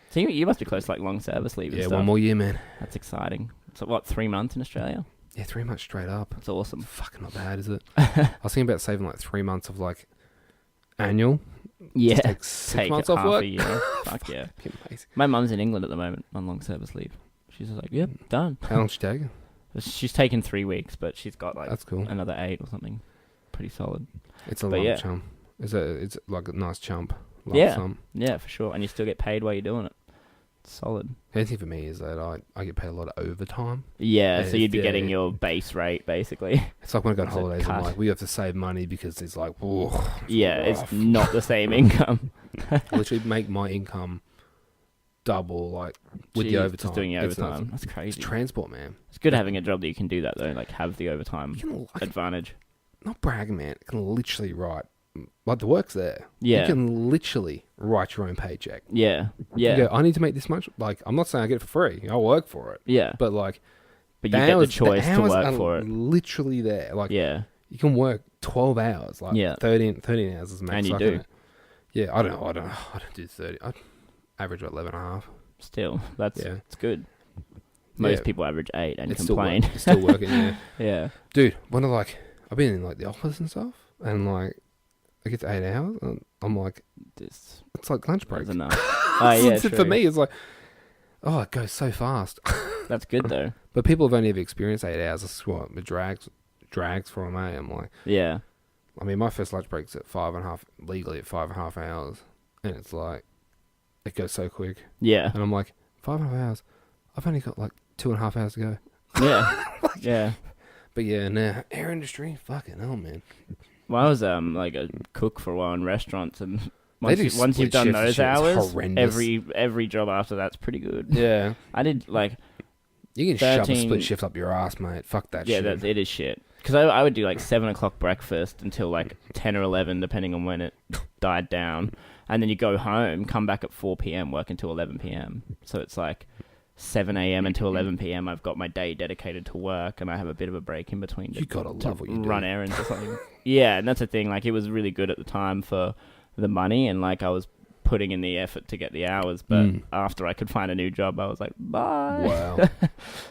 so you must be close to like long service leave and Yeah, stuff. 1 more year, man. That's exciting. So what, 3 months in Australia? Yeah, 3 months straight up. That's awesome. Fucking not bad, is it? I was thinking about saving like 3 months of like annual. Yeah. Just take 6 months off half work. a year. Fuck yeah. Fucking amazing. My mum's in England at the moment on long service leave. She's just like, yep, done. How long should you take? She's taken 3 weeks, but she's got like That's cool. another 8 or something. Pretty solid. It's a But lump yeah. chump. It's like a nice chump. Lump Yeah. sum. Yeah, for sure. And you still get paid while you're doing it. It's solid. The only thing for me is that I get paid a lot of overtime. Yeah, Yeah, so you'd be yeah. getting your base rate, basically. It's like when I go on It's a holidays, I'm cut. like, we have to save money because it's like, whoa. Yeah, it's rough. not the same income. I literally make my income double, like, with Jeez, the overtime. Just doing your It's nuts. overtime. That's It's crazy. transport, man. It's good having a job that you can do that, though. Like, have the overtime You can, like, advantage. not bragging, man. You can literally write, like, the work's there. Yeah. You can literally write your own paycheck. Yeah. Yeah. You go, I need to make this much. Like, I'm not saying I get it for free. I'll work for it. Yeah. But, like, But you get the choice to hours work are for it. literally there. Like, Yeah. you can work 12 hours. Like, Yeah. 13 hours is max. And you like, do. innit? Yeah, I don't do 30. I average about 11 and a half. Still, that's Yeah. it's good. Most Yeah. people average 8 and It's complain. It's still working, yeah. Yeah. Dude, when I've been in, like, the office and stuff, and, like, I get to 8 hours, and I'm like, This it's like lunch break. is enough. Oh, yeah, For true. me, it's like, oh, it goes so fast. That's good, though. But people have only ever experienced 8 hours. That's what it drags for me. I'm like, Yeah. I mean, my first lunch break's at 5.5, legally at 5.5 hours. And it's like, it goes so quick. Yeah. And I'm like, 5.5 hours? I've only got like 2.5 hours to go. Yeah. Yeah. But yeah, nah, air industry, fucking hell, man. Well, I was like a cook for a while in restaurants, and They do once you've split done shifts and those shit. It's hours, horrendous. every job after that's pretty good. Yeah. I did like You can shove a 13 split shift up your ass, mate. Fuck that yeah, shit. it is shit. Because I would do like 7 o'clock breakfast until like 10 or 11, depending on when it died down, and then you go home, come back at 4 p.m., work until 11 p.m. So it's like 7 a.m. until 11 p.m. I've got my day dedicated to work, and I have a bit of a break in between. You gotta love what you do. Run errands or something. Yeah, and that's the thing. Like, it was really good at the time for the money, and like I was putting in the effort to get the hours. But after I could find a new job, I was like, bye. Wow.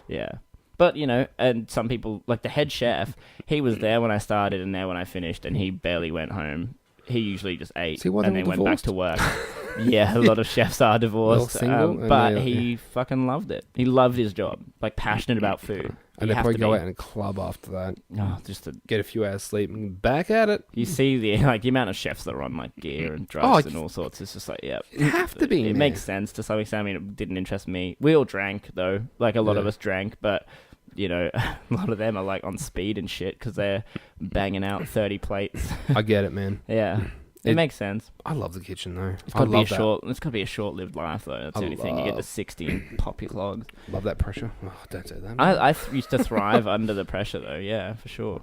Yeah. But, you know, and some people, like the head chef, he was there when I started and there when I finished, and he barely went home. He usually just ate See, why and they're then all went back to work. Yeah, a lot of chefs are divorced. single, and but they're- he fucking loved it. He loved his job. Like, passionate about food. And You they have probably to go be. out and club after that. Oh, just to, Get a few hours sleep and back at it. you see the amount of chefs that are on like gear and drugs and all sorts. It's just like, yeah, You have to be, It man. makes sense to some extent. I mean, it didn't interest me. We all drank though. Like a lot of Yeah. us drank, but you know, a lot of them are like on speed and shit because they're banging out 30 plates. I get it, man. Yeah, It makes sense. I love the kitchen though. It's got to be a short-lived life though. That's the only thing. You get the 60 and pop your clogs. Love that pressure. Oh, don't say that. I used to thrive under the pressure though. Yeah, for sure.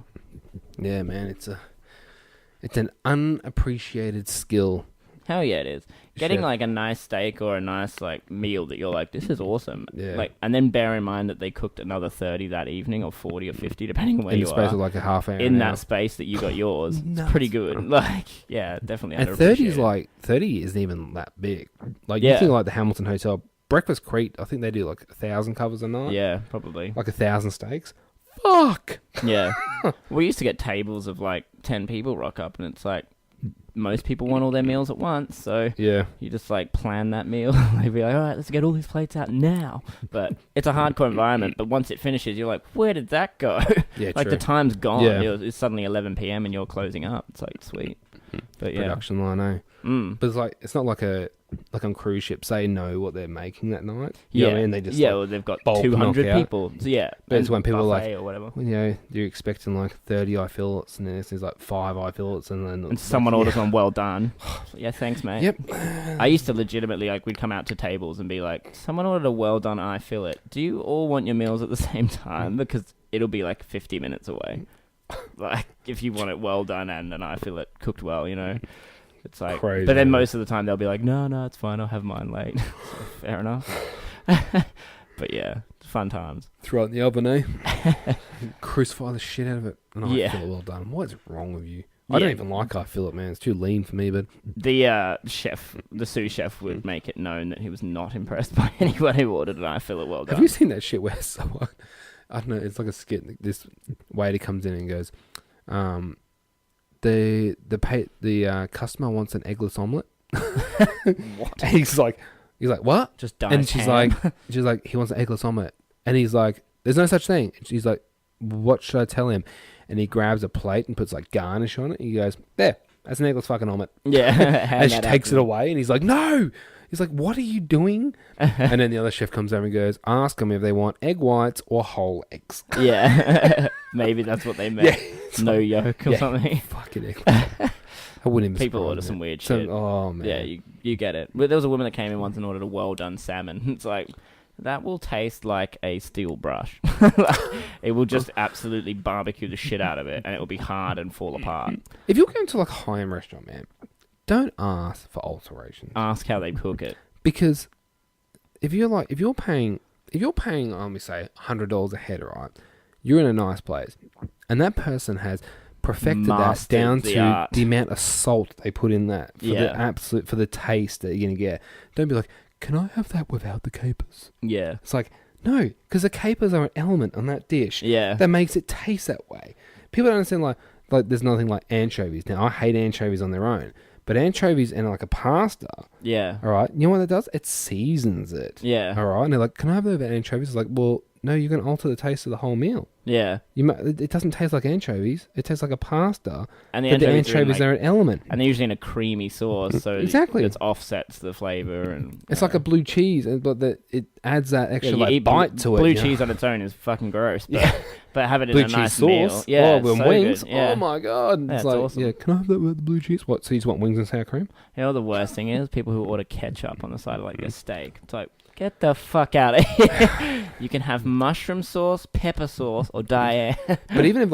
Yeah, man. It's an unappreciated skill. Hell yeah, it is. Getting Chef. like a nice steak or a nice like meal that you're like, this is awesome. Yeah. Like, and then bear in mind that they cooked another 30 that evening, or 40 or 50, depending on where In you the space are. of like a half hour. In that space that you got yours, it's pretty good. Like, yeah, definitely. And 30 isn't even that big. Like you think like the Hamilton Hotel Breakfast Crete. I think they do like 1,000 covers a night. Yeah, probably. Like 1,000 steaks. Fuck. Yeah. We used to get tables of like 10 people rock up, and it's like, most people want all their meals at once, so yeah, you just like plan that meal. They'd be like, all right, let's get all these plates out now. But it's a hardcore environment, but once it finishes, you're like, where did that go? Yeah, like true. the time's gone. Yeah. It's suddenly 11 p.m. and you're closing up. It's like, sweet. But yeah. Production line, eh? But it's like, it's not like on cruise ships, they know what they're making that night. You know what I mean? They just well, they've got bulk 200 knockout. people. So yeah. But it's when people are like, or whatever. well, you know, you're expecting like 30 eye fillets, and then there's like 5 eye fillets, and then and someone orders one, well done. Yeah, thanks, mate. Yep. I used to legitimately, like, we'd come out to tables and be like, someone ordered a well done eye fillet. Do you all want your meals at the same time? Because it'll be like 50 minutes away. Like, if you want it well done and an eye fillet cooked well, you know. It's like, crazy. But then most of the time they'll be like, no, it's fine. I'll have mine late. So, fair enough. But yeah, fun times. Throw it in the oven, eh? Crucify the shit out of it. And I Yeah. feel well done. What is wrong with you? I don't even like eye fillet, man. It's too lean for me, but The sous chef would make it known that he was not impressed by anyone who ordered an eye fillet well done. have you seen that shit where someone, I don't know, it's like a skit, this waiter comes in and goes, the customer wants an eggless omelette. What? And he's like, what? Just die. And she's like, he wants an eggless omelette. And he's like, there's no such thing. And she's like, what should I tell him? And he grabs a plate and puts like garnish on it. He goes, there, that's an eggless fucking omelette. Yeah. And she takes it away, and he's like, no. He's like, what are you doing? And then the other chef comes over and goes, ask them if they want egg whites or whole eggs. Yeah. Maybe that's what they meant. Yeah, no yolk or something. Fucking egg whites. I wouldn't even People surprise order me. some weird shit. Oh, man. Yeah, you get it. But there was a woman that came in once and ordered a well done salmon. It's like, that will taste like a steel brush. It will just absolutely barbecue the shit out of it, and it will be hard and fall apart. If you're going to like a high-end restaurant, man, don't ask for alterations. Ask how they cook it. Because if you're paying, let me say, $100 a head, right? You're in a nice place, and that person has perfected Mastered that down the to art. the amount of salt they put in that for the taste that you're gonna get. Don't be like, can I have that without the capers? Yeah. It's like, no, because the capers are an element on that dish Yeah. that makes it taste that way. People don't understand like there's nothing like anchovies. Now I hate anchovies on their own, but anchovies in like a pasta, Yeah. all right, you know what that does? It seasons it. Yeah. All right, and they're like, can I have that without anchovies? It's like, well, no, you're going to alter the taste of the whole meal. Yeah. It doesn't taste like anchovies. It tastes like a pasta. And the but the anchovies anchovies are are an element. And they're usually in a creamy sauce, so Exactly. it offsets the flavour. And It's like a blue cheese, but it adds that extra you eat bite to it. Blue you know? cheese on its own is fucking gross, but, but have it in Blue a cheese nice sauce. meal. Yeah, Oh, it's with so wings. good. Yeah. Oh my god! Yeah, It's it's like, awesome. yeah, can I have that with the blue cheese? What? So you just want wings and sour cream? You know what the worst thing is? People who order ketchup on the side of like their steak. It's like, get the fuck out of here. You can have mushroom sauce, pepper sauce, or diet. But even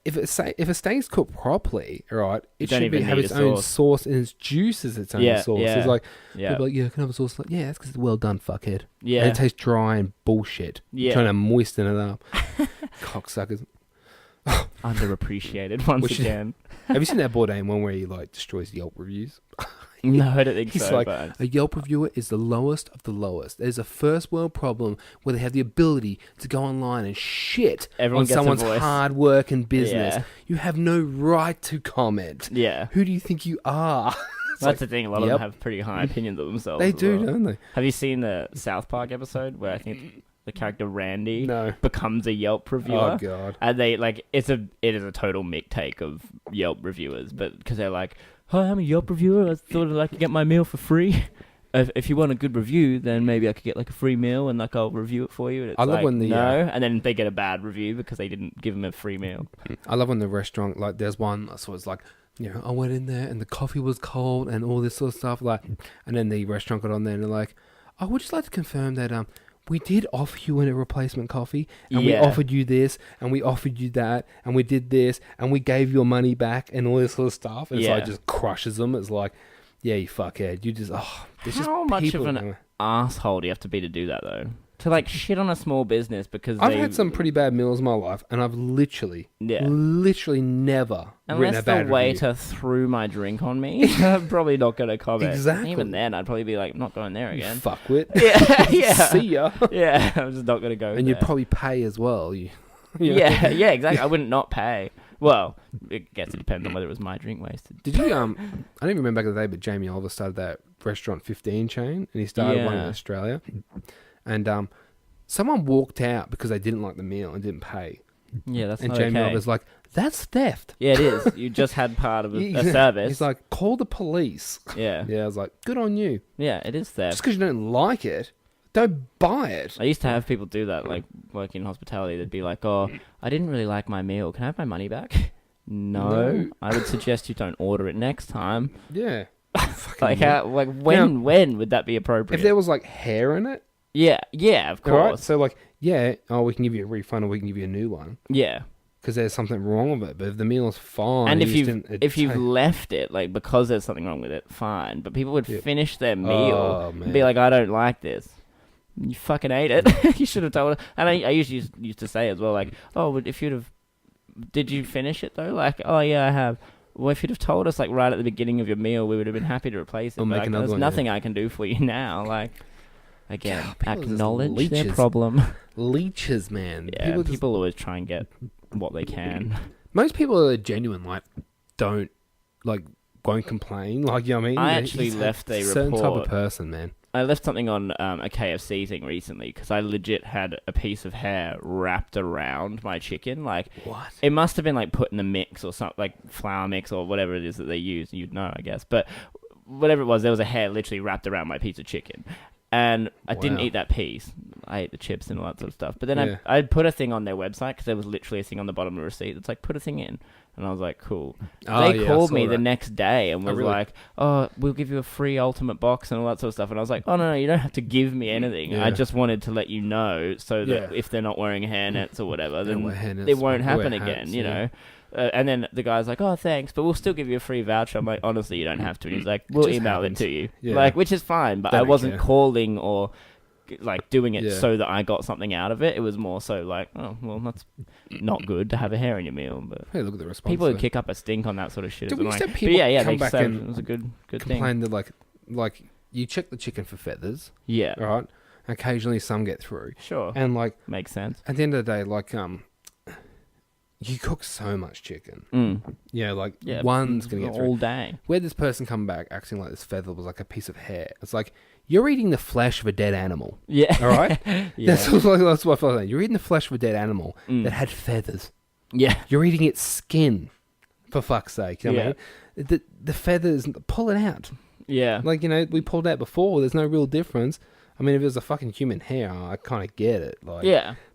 if a steak's cooked properly, right, it don't should even have need its a own sauce. sauce and its juice as its own Yeah, sauce. yeah. It's like, Yeah. people are like, yeah, can I have a sauce? Like, yeah, that's because it's well done, fuckhead. Yeah. And it tastes dry and bullshit. Yeah. Trying to moisten it up. Cocksuckers. Underappreciated once We should- again. Have you seen that Bourdain one where he like destroys Yelp reviews? No, I don't think He's so. like, but a Yelp reviewer is the lowest of the lowest. There's a first world problem where they have the ability to go online and shit Everyone on gets a someone's voice. hard work and business. Yeah. You have no right to comment. Yeah. Who do you think you are? It's That's like, the thing. A lot of yep. them have pretty high opinions of themselves. They as do, well. don't they? Have you seen the South Park episode where I think the character Randy No. becomes a Yelp reviewer? Oh god. And they like it is a total mick take of Yelp reviewers, but because they're like, "Hi, I'm a Yelp reviewer. I thought I'd like to get my meal for free. If you want a good review, then maybe I could get like a free meal and like I'll review it for you." And it's I love like, when the, no, and then they get a bad review because they didn't give them a free meal. I love when the restaurant, like, there's one, so it's like you know, I went in there and the coffee was cold and all this sort of stuff. Like, and then the restaurant got on there and they're like, I would just like to confirm that we did offer you a replacement coffee, and we offered you this, and we offered you that, and we did this, and we gave your money back, and all this sort of stuff. And it's like just crushes them. It's like, yeah, you fuckhead. You just how much of an asshole do you have to be to do that though? To like shit on a small business because I've had some pretty bad meals in my life, and I've literally never written a bad Unless the waiter threw my drink on me, I'm probably not going to comment. Exactly. Even then, I'd probably be like, not going there again. Fuckwit. Yeah. See ya. Yeah, I'm just not going to go. And you'd probably pay as well. Yeah, exactly. I wouldn't not pay. Well, I guess it depends on whether it was my drink wasted. Did you? I don't even remember back in the day, but Jamie Oliver started that restaurant 15 chain, and he started one in Australia. And someone walked out because they didn't like the meal and didn't pay. Yeah, that's and not Jamie okay. Oliver's like, that's theft. Yeah, it is. You just had part of a service. He's like, call the police. Yeah. Yeah, I was like, good on you. Yeah, it is theft. Just because you don't like it, don't buy it. I used to have people do that, like working in hospitality. They'd be like, "Oh, I didn't really like my meal. Can I have my money back?" No. I would suggest you don't order it next time. Yeah. When would that be appropriate? If there was like hair in it. Yeah, of course. Right? So like, we can give you a refund or we can give you a new one. Yeah. Because there's something wrong with it. But if the meal is fine, and if you've left it like because there's something wrong with it, fine. But people would finish their meal and be like, "I don't like this." You fucking ate it. You should have told her. And I usually used to say as well, like, "Oh, but if you'd have, did you finish it though?" Like, "Oh yeah, I have." Well, if you'd have told us like right at the beginning of your meal, we would have been happy to replace it. Or make like, another there's one, nothing I can do for you now. Like, again, God, acknowledge their problem. Leeches, man. Yeah, people always try and get what they can. Most people are genuine, like, won't complain. Like, you know what I mean? I actually left a certain report. type of person, man. I left something on a KFC thing recently because I legit had a piece of hair wrapped around my chicken. Like, what? It must have been like put in a mix or something, like flour mix or whatever it is that they use. You'd know, I guess. But whatever it was, there was a hair literally wrapped around my piece of chicken. And I didn't eat that piece. I ate the chips and all that sort of stuff. But then I'd put a thing on their website because there was literally a thing on the bottom of the receipt. It's like, put a thing in. And I was like, cool. They called me the next day and was like, "Oh, we'll give you a free ultimate box and all that sort of stuff." And I was like, "Oh, no, you don't have to give me anything. I just wanted to let you know so that if they're not wearing hairnets or whatever, then it won't happen again, you know?" And then the guy's like, "Oh, thanks, but we'll still give you a free voucher." I'm like, "Honestly, you don't have to." And he's like, "We'll email it to you." Like, which is fine, but I wasn't calling or like doing it so that I got something out of it. It was more so like, "Oh, well, that's not good to have a hair in your meal." But hey, look at the response. People would kick up a stink on that sort of shit. Did we used to have people come back and it was a good complain thing. that like you check the chicken for feathers. Yeah. Right. Occasionally, some get through. Sure. And like makes sense. At the end of the day, like you cook so much chicken. Yeah, like one's gonna get through all day. Where'd this person come back acting like this feather was like a piece of hair? It's like you're eating the flesh of a dead animal. Yeah. All right. That's what I feel like. You're eating the flesh of a dead animal that had feathers. Yeah. You're eating its skin. For fuck's sake, you know what I mean? The feathers, pull it out. Yeah. Like, you know, we pulled out before. There's no real difference. I mean, if it was a fucking human hair, I kind of get it. Like,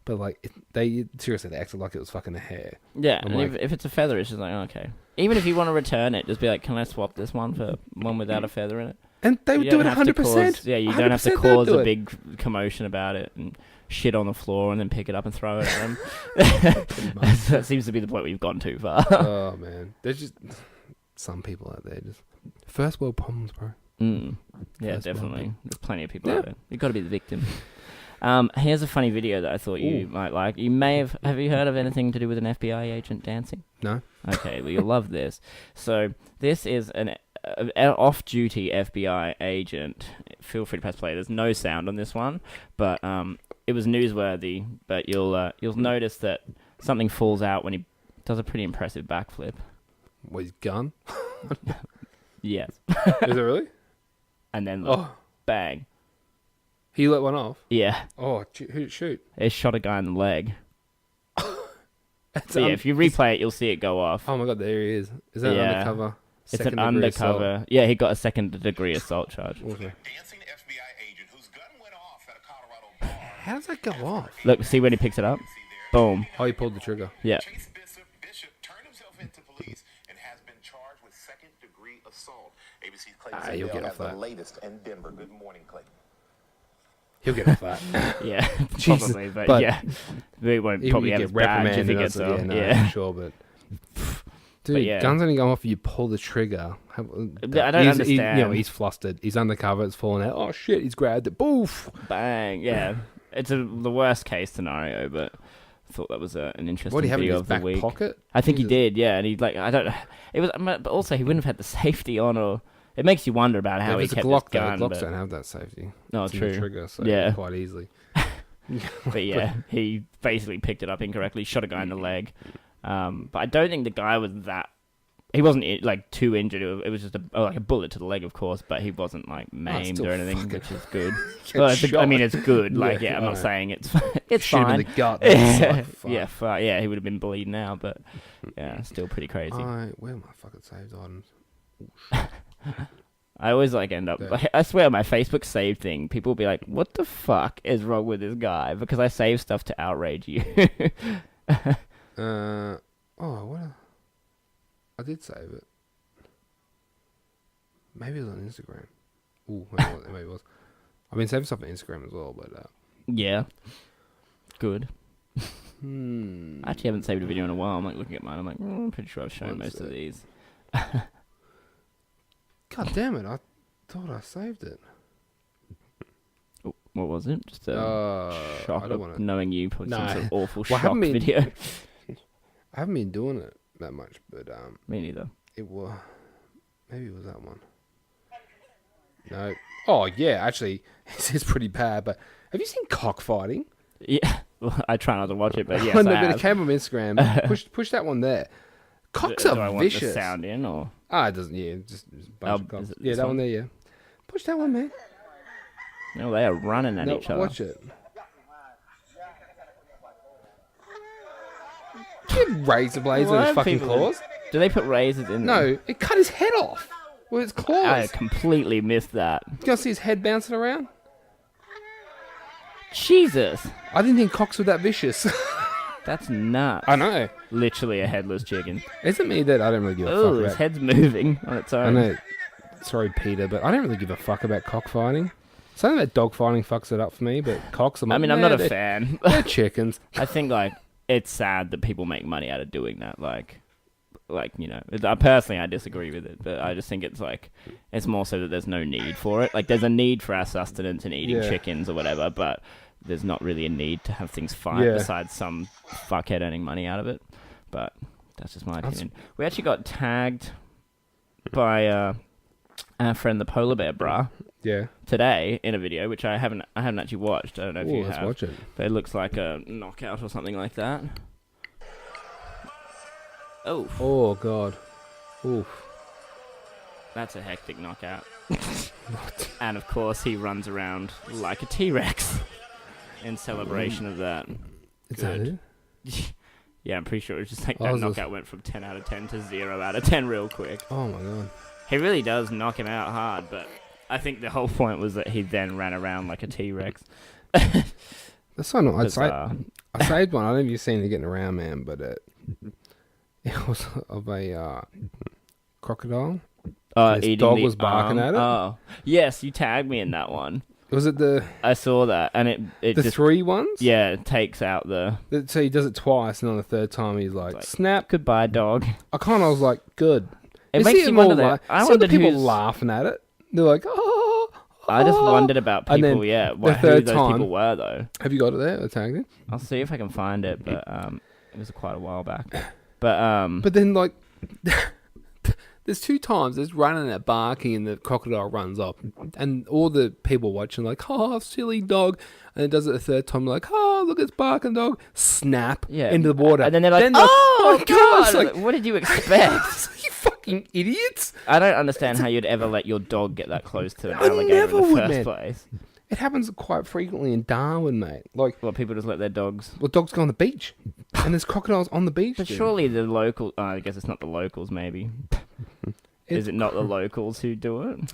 but like, they acted like it was fucking a hair. Yeah, and like, if it's a feather, it's just like, okay. Even if you want to return it, just be like, can I swap this one for one without a feather in it? And they would do it 100%. Yeah, you don't have to cause a big commotion about it and shit on the floor and then pick it up and throw it at them. That seems to be the point we've gone too far. Oh, man. There's just some people out there. Just first world problems, bro. Yeah, definitely. There's plenty of people out there. You've got to be the victim. Here's a funny video that I thought you might like. You may have you heard of anything to do with an FBI agent dancing? No. Okay, well, you'll love this. So this is an off-duty FBI agent. Feel free to press play. There's no sound on this one, but it was newsworthy. But you'll notice that something falls out when he does a pretty impressive backflip. What, his gun? Yes. Is it really? And then bang. He let one off? Yeah. Oh, who'd it shoot? It shot a guy in the leg. So if you replay it, you'll see it go off. Oh my god, there he is. Is that an undercover? It's an undercover. Assault? Yeah, he got a second-degree assault charge. Okay. How does that go off? Look, see when he picks it up? Boom. Oh, he pulled the trigger. Yeah. assault. ABC's Clayton You'll get Zendale off has the that. latest in Denver. Good morning, Clayton. He'll get off that. Yeah, Jesus, probably, but, but yeah, we won't He probably would have get his badge if he reprimanded. gets off. Yeah, for sure, but. Dude, yeah. guns only go off if you pull the trigger. I don't He's, understand. he's flustered. He's undercover. It's falling out. Oh shit! He's grabbed it. Boof! Bang! Yeah, it's the worst case scenario, but I thought that was an interesting What do you have in video his of the back week. pocket? I think Jesus. he did. Yeah, and he I don't. It was, but also he wouldn't have had the safety on, or it makes you wonder about how If he it's a kept Glock, this gun. Glocks but, don't have that safety. no, It's in the true. trigger, so Yeah. quite easily. But yeah, he basically picked it up incorrectly, shot a guy in the leg. But I don't think the guy was that. He wasn't like too injured. It was just like a bullet to the leg, of course, but he wasn't like maimed still or anything, fucking- which is good. Get Well, shot. it's good. Like, Yeah, I'm not alright. saying it's it's Shoot him fine. in the gut. That's like, fuck. Yeah, he would have been bleeding out, but yeah, still pretty crazy. Where are my fucking saved items? I always like end up. Yeah. I swear, my Facebook saved thing. People will be like, "What the fuck is wrong with this guy?" Because I save stuff to outrage you. I did save it. Maybe it was on Instagram. Ooh, maybe it was. I've been saving stuff on Instagram as well, but Yeah, good. I hmm. actually haven't saved a video in a while. I'm like looking at mine. I'm like, I'm pretty sure I've shown One most of sec. these. God damn it! I thought I saved it. Oh, what was it? Just a shock I don't of wanna- knowing you put some Nah. sort of awful Well, I shock haven't been- video. I haven't been doing it that much, but Me neither. it was maybe it was that one. No. Oh yeah, actually, it's pretty bad. But have you seen cockfighting? Yeah, well, I try not to watch it, but yes, no, I but have. it came on Instagram. Push that one there. Cocks Do are I want vicious. the sound in or? Ah, it doesn't. Yeah, just a bunch of cocks. is it Yeah, this that one? one there. Yeah. Push that one, man. No, they are running at No, each other. watch it. Give razor blades on Why his are fucking people- claws. Do they put razors in them? No, it cut his head off with its claws. I completely missed that. You gonna see his head bouncing around? Jesus, I didn't think cocks were that vicious. that's nuts. I know. Literally a headless chicken. Isn't me that I don't really give a Oh, fuck his about. head's moving on its I own. know. Sorry, Peter, but I don't really give a fuck about cockfighting. Something about dog fighting fucks it up for me, but cocks. I'm I like, mean, I'm not a they're- fan. They're chickens. I think like it's sad that people make money out of doing that. Like you know, personally, I disagree with it, but I just think it's like it's more so that there's no need for it. Like there's a need for our sustenance and eating Yeah. chickens or whatever, but there's not really a need to have things fight Yeah. besides some fuckhead earning money out of it. But that's just my opinion. We actually got tagged by our friend the polar bear bra Yeah. today in a video, which I haven't actually watched. I don't know if Ooh, you let's have. watch it. But it looks like a knockout or something like that. Oh, Oh god. Oof. that's a hectic knockout. And of course, he runs around like a T-Rex in celebration of that. Is that Good. it? Yeah, I'm pretty sure it was just like Oh, that is this- knockout went from 10 out of 10 to 0 out of 10 real quick. Oh my god. He really does knock him out hard, but I think the whole point was that he then ran around like a T-Rex. That's so not. Bizarre. I saved one. I don't know if you've seen it getting around, man, but it was of a crocodile. This Eating dog the was barking arm. at it. Oh, yes, you tagged me in that one. Was it the I saw that, and it the just three ones? yeah it takes out the So he does it twice, and on the third time he's like, like, snap. goodbye dog. I kind of was like, good. It You makes see you them wonder all that. I see the wondered people who's. laughing at it. They're like, oh. I just wondered about And people. then Yeah, the who third those time- people were though. Have you got it there? The tag it? I'll see if I can find it, but it was quite a while back. But But then, like, there's two times there's running at barking and the crocodile runs off. And all the people watching, like, oh, silly dog. And it does it the third time, like, oh, look, it's barking dog. Snap yeah, into the water. and then they're like, they're oh my god, It's like, what did you expect? you fucking idiots. I don't understand how you'd ever let your dog get that close to an I alligator never in the would, first man. place. It happens quite frequently in Darwin, mate. Like, Well, people just let their dogs. well, dogs go on the beach. And there's crocodiles on the beach. But dude. surely the local. I guess it's not the locals. Maybe is it not the locals who do it?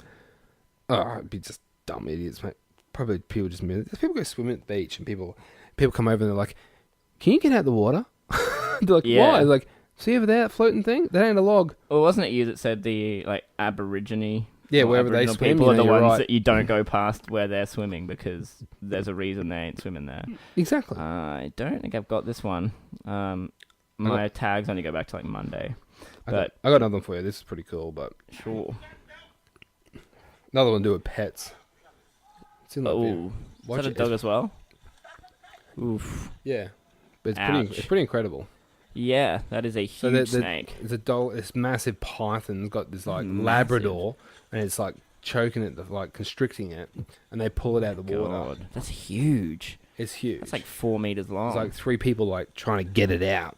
Oh, it'd be just dumb idiots, mate. Probably people just there's people go swimming at the beach and people come over and they're like, "Can you get out of the water?" They're like, Yeah. "Why?" They're like, See over there, that floating thing? That ain't a log. Well, wasn't it you that said the like Aborigine? Yeah, or wherever they Aboriginal swim, people are you know, the you're ones right. that you don't go past where they're swimming because there's a reason they ain't swimming there. Exactly. I don't think I've got this one. My tags only go back to like Monday. I But got another one for you. This is pretty cool, but sure. another one to do with pets. It's in that video. Oh, is Watch that a it. dog as well? Oof. Yeah, but Ouch. it's pretty incredible. Yeah, that is a So huge snake. It's a dog. This massive python's got this like Massive. Labrador, and it's like choking it, like constricting it, and they pull it out of the water. God, that's huge. It's huge. That's like 4 meters long. It's like 3 people like trying to get it out,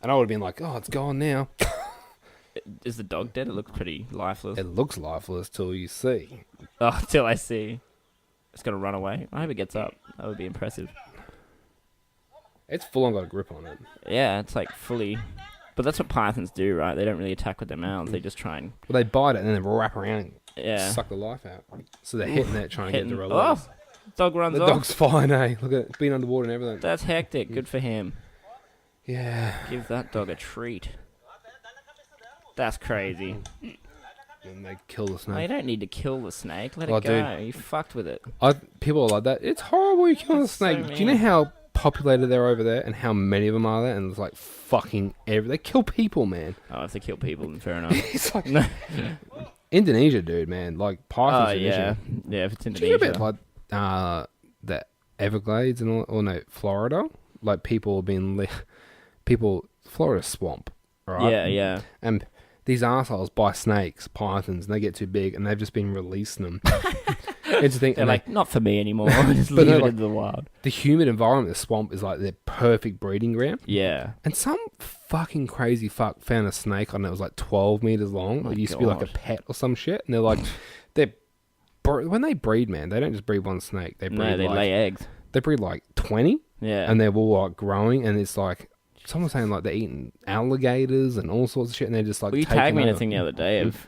and I would have been like, "Oh, it's gone now." Is the dog dead? It looks pretty lifeless. It looks lifeless till you see. Oh, till I see. It's gonna run away. I hope it gets up. That would be impressive. It's full on got a grip on it. Yeah, it's like fully. But that's what pythons do, right? They don't really attack with their mouths. They just try and Well, they bite it and then they wrap around and yeah. suck the life out. So they're hitting it, trying to get Hitting- the release. Oh, dog runs The off. dog's fine, eh? Look at it, been underwater and everything. That's hectic. Good for him. Yeah. Give that dog a treat. That's crazy. And they kill the Oh, you snake. don't need to kill the snake. Let Oh, it go. dude. You fucked with it. People are like that. It's horrible you killing a That's so snake. Do you know mean. how populated they're over there and how many of them are there? And it's like fucking they kill people, man. Oh, if they kill people, then fair enough. It's like Indonesia, dude, man. Like pythons. Oh are an yeah, issue. yeah. If it's Do you hear Indonesia, about like the Everglades and all? Or no, Florida. Like people have been Florida's swamp, right? yeah, yeah. And these assholes buy snakes, pythons, and they get too big, and they've just been releasing them. It's the thing. They're and like, not for me anymore. Just But leave they're it like- in the wild. the humid environment, the swamp, is like their perfect breeding ground. Yeah. And some fucking crazy fuck found a snake on it was like 12 meters long. My It used to be like a God. pet or some shit. And they're like, when they breed, man, they don't just breed one snake. They breed No, they like, lay eggs. they breed like 20, Yeah. and they're all like growing. And it's like someone was saying like they're eating alligators and all sorts of shit, and they're just like well, you taking tagged me in a over. thing the other day of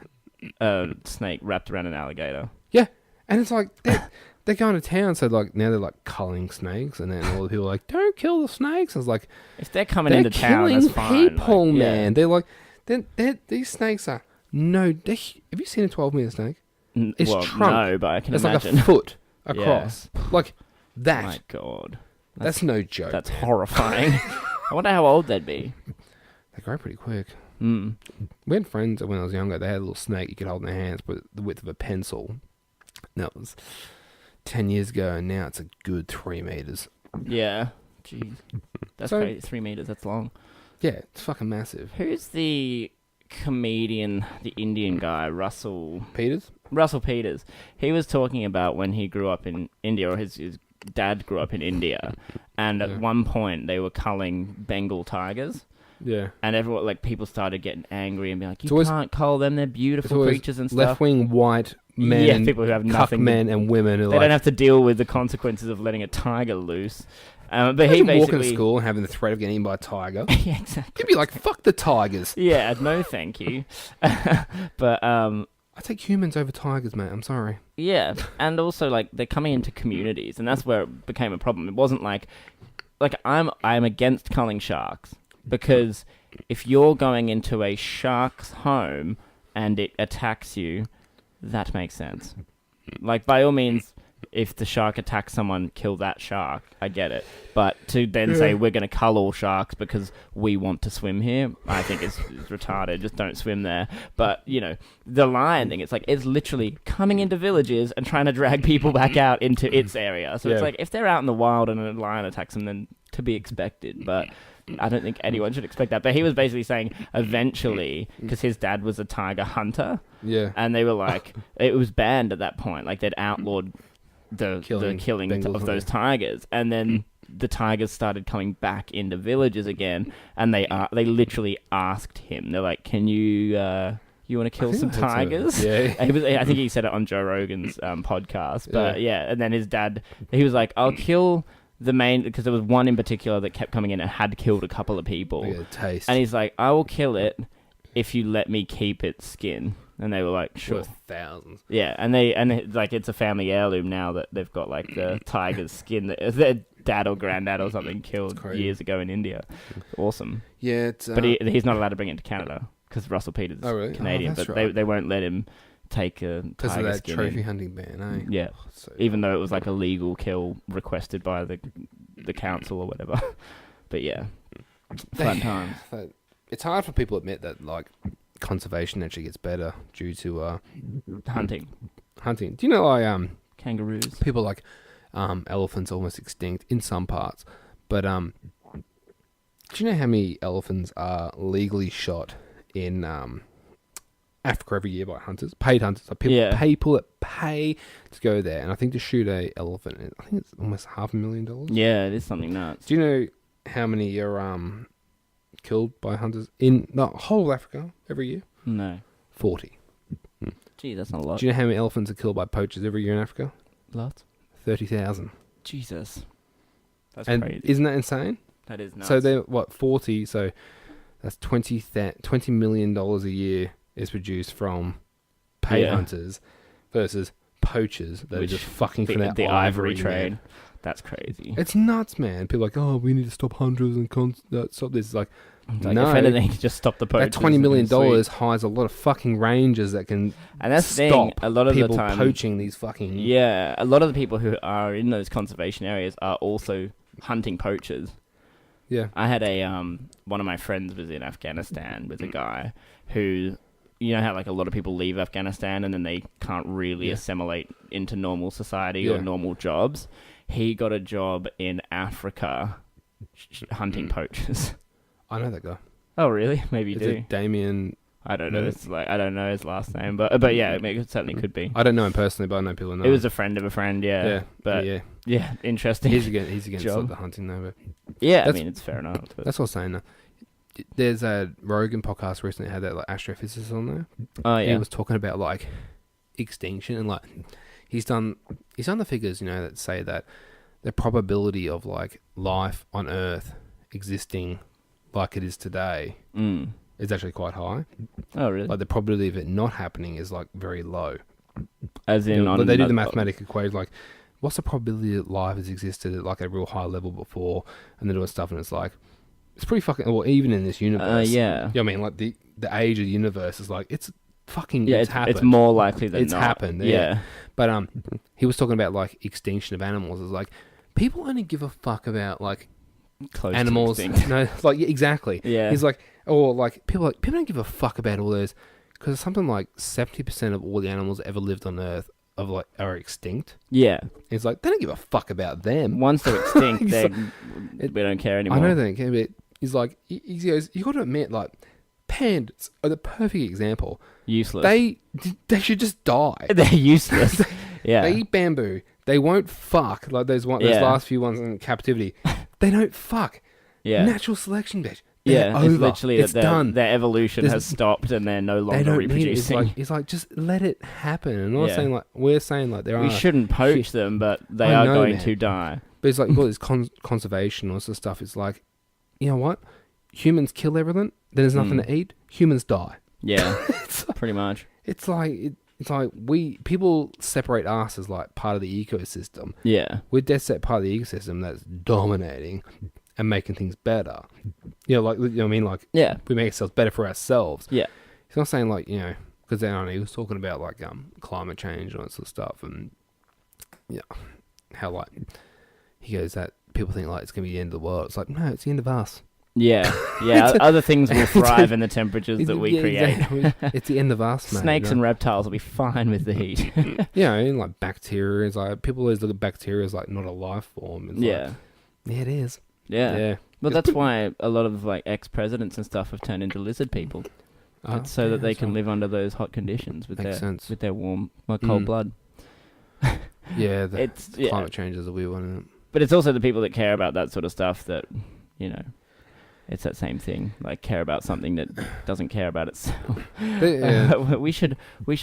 a snake wrapped around an alligator. Yeah, and it's like they're going to town, so like now they're like culling snakes, and then all the people are like, don't kill the snakes. I was like, If they're coming they're into town, killing that's fine. people, like, man. Yeah. They're like, these snakes are have you seen a 12-meter snake? It's Well, trunk. no, but I can It's imagine. like a foot across, like that. My God. That's no joke. That's horrifying. I wonder how old they'd be. They grow pretty quick. Mm. We had friends when I was younger. They had a little snake you could hold in their hands, but the width of a pencil. That was 10 years ago, and now it's a good 3 meters. Yeah. Jeez. That's So- crazy. 3 meters, that's long. Yeah, it's fucking massive. Who's the comedian, the Indian guy, Russell Peters? Peters? He was talking about when he grew up in India, or his dad grew up in India, and at Yeah. one point they were culling Bengal tigers, Yeah. and everyone, like, people started getting angry and being like, It's you always- can't cull them, they're beautiful always creatures and stuff. Left-wing white men, Yeah, people who have cuck nothing. men and women who They like, don't have to deal with the consequences of letting a tiger loose. But he imagine basically walking to school and having the threat of getting eaten by a tiger. yeah, exactly. You'd be like, fuck the tigers. Yeah, no, thank you. But I take humans over tigers, mate. I'm sorry. yeah, and also like they're coming into communities, and that's where it became a problem. It wasn't like I'm against culling sharks because if you're going into a shark's home and it attacks you, that makes sense. Like, by all means, if the shark attacks someone, kill that shark. I get it. But to then say we're going to cull all sharks because we want to swim here, I think it's retarded. Just don't swim there. But, you know, the lion thing, it's like it's literally coming into villages and trying to drag people back out into its area. So Yeah. it's like if they're out in the wild and a lion attacks them, then to be expected. But I don't think anyone should expect that. But he was basically saying eventually, because his dad was a tiger hunter, Yeah. and they were like, it was banned at that point. Like they'd outlawed the killing Bengals, of those yeah. tigers, and then the tigers started coming back into villages again, and they literally asked him. They're like, "Can you you want to kill some tigers?" Yeah. I think he said it on Joe Rogan's podcast. But yeah, and then his dad, he was like, "I'll kill the main," because there was one in particular that kept coming in and had killed a couple of people, They get a taste. and he's like, "I will kill it if you let me keep its skin." And they were like, "Sure." Worth thousands. Yeah, and like it's a family heirloom now that they've got like the tiger's skin. dad or granddad or something killed crazy. years ago in India. Awesome. Yeah, it's But he's not allowed to bring it to Canada because Russell Peters is really? Canadian, that's but right. they won't let him take a because of tiger that skin trophy in. hunting ban, eh? Yeah, So, even though it was like a legal kill requested by the council or whatever. But yeah, fun times. so it's hard for people to admit that like conservation actually gets better due to Hunting hunting. Do you know like kangaroos. people like elephants almost extinct in some parts, but do you know how many elephants are legally shot in Africa every year by hunters, paid hunters? Like people that pay to go there, and I think to shoot a elephant, I think it's almost $500,000. Yeah, it is something nuts. Do you know how many are killed by hunters in the whole of Africa every year? No. 40. Gee, that's not a lot. Do you know how many elephants are killed by poachers every year in Africa? Lots. 30,000. Jesus. That's And crazy. isn't that insane? That is nuts. So they're 40. So that's $20 million a year is produced from paid hunters versus poachers that are just fucking for that the ivory man. trade. That's crazy. It's nuts, man. People are like, oh, we need to stop hunters and stop this. It's like, Like, no, if anything, just stop the poachers. that $20 million Sweet. hires a lot of fucking rangers that can And that's the stop thing. A lot of people the time, poaching these fucking... yeah, a lot of the people who are in those conservation areas are also hunting poachers. Yeah. I had a one of my friends was in Afghanistan with a guy who, you know how like a lot of people leave Afghanistan and then they can't really assimilate into normal society or normal jobs. He got a job in Africa hunting poachers. I know that guy. Oh really? Maybe you Is do. it Damien? I don't know. It's like I don't know his last name, but yeah, it certainly could be. I don't know him personally, but I know people who know It was him. a friend of a friend, yeah. Yeah. But yeah, interesting. He's against job. like, the hunting though. But Yeah, I That's- mean it's fair enough. But that's what I was saying. There's a Rogan podcast recently had that like astrophysicist on there. oh He yeah, was talking about like extinction and like he's done the figures, you know, that say that the probability of like life on Earth existing like it is today is actually quite high. Oh really? Like the probability of it not happening is like very low. As in, But they do the mathematical equation like, what's the probability that life has existed at like a real high level before, and they're doing stuff, and it's like, it's pretty fucking, well, even in this universe. yeah. You know what I mean? Like the age of the universe is like, it's fucking, Yeah, it's happened. it's more likely than It's not. happened, yeah. But he was talking about like extinction of animals. It's like, people only give a fuck about like Close animals. to extinct. No, it's like, yeah, exactly. Yeah. He's like, or like people don't give a fuck about all those, because something like 70% of all the animals that ever lived on Earth are extinct. Yeah. It's like, they don't give a fuck about them. Once they're extinct, He's we don't care anymore. I know they don't care, but he's like, he goes, you got to admit, like, pandas are the perfect example. Useless. They should just die. They're useless. Yeah. They eat bamboo. They won't fuck like those last few ones in captivity. They don't fuck. Yeah. Natural selection, bitch. They're Yeah, over. it's literally It's that done. their evolution There's- has stopped and they're no They longer don't need it. reproducing. It's like just let it happen. And I'm not Yeah. saying like we're saying like there we are. shouldn't poach them, but they I are know, going man. to die. But it's like you've got this conservation or sort of stuff. It's like, you know what? Humans kill everything. Then there's nothing to eat. Humans die. Yeah, It's like, pretty much. it's like people separate us as like part of the ecosystem. Yeah. We're dead set part of the ecosystem that's dominating and making things better. You know, like, you know what I mean? Like, Yeah. we make ourselves better for ourselves. Yeah. He's not saying like, you know, because he was talking about like climate change and all that sort of stuff, and yeah, how like he goes that people think like it's gonna be the end of the world. It's like, no, it's the end of us. Yeah. Yeah. Other things will thrive in the temperatures that we Yeah, create. exactly. It's the end of us, mate. Snakes you and know? reptiles will be fine with the heat. Yeah, and like bacteria is like people always look at bacteria as like not a life form. It's Yeah. like, yeah, it is. Yeah. Yeah. Well, It's that's why a lot of like ex-presidents and stuff have turned into lizard people. It's so that they can live under those hot conditions with Makes sense. with their warm, cold blood. Yeah, the It's yeah. climate change is a weird one, isn't it? But it's also the people that care about that sort of stuff that, you know, it's that same thing. Like care about something that doesn't care about itself. Yeah. we should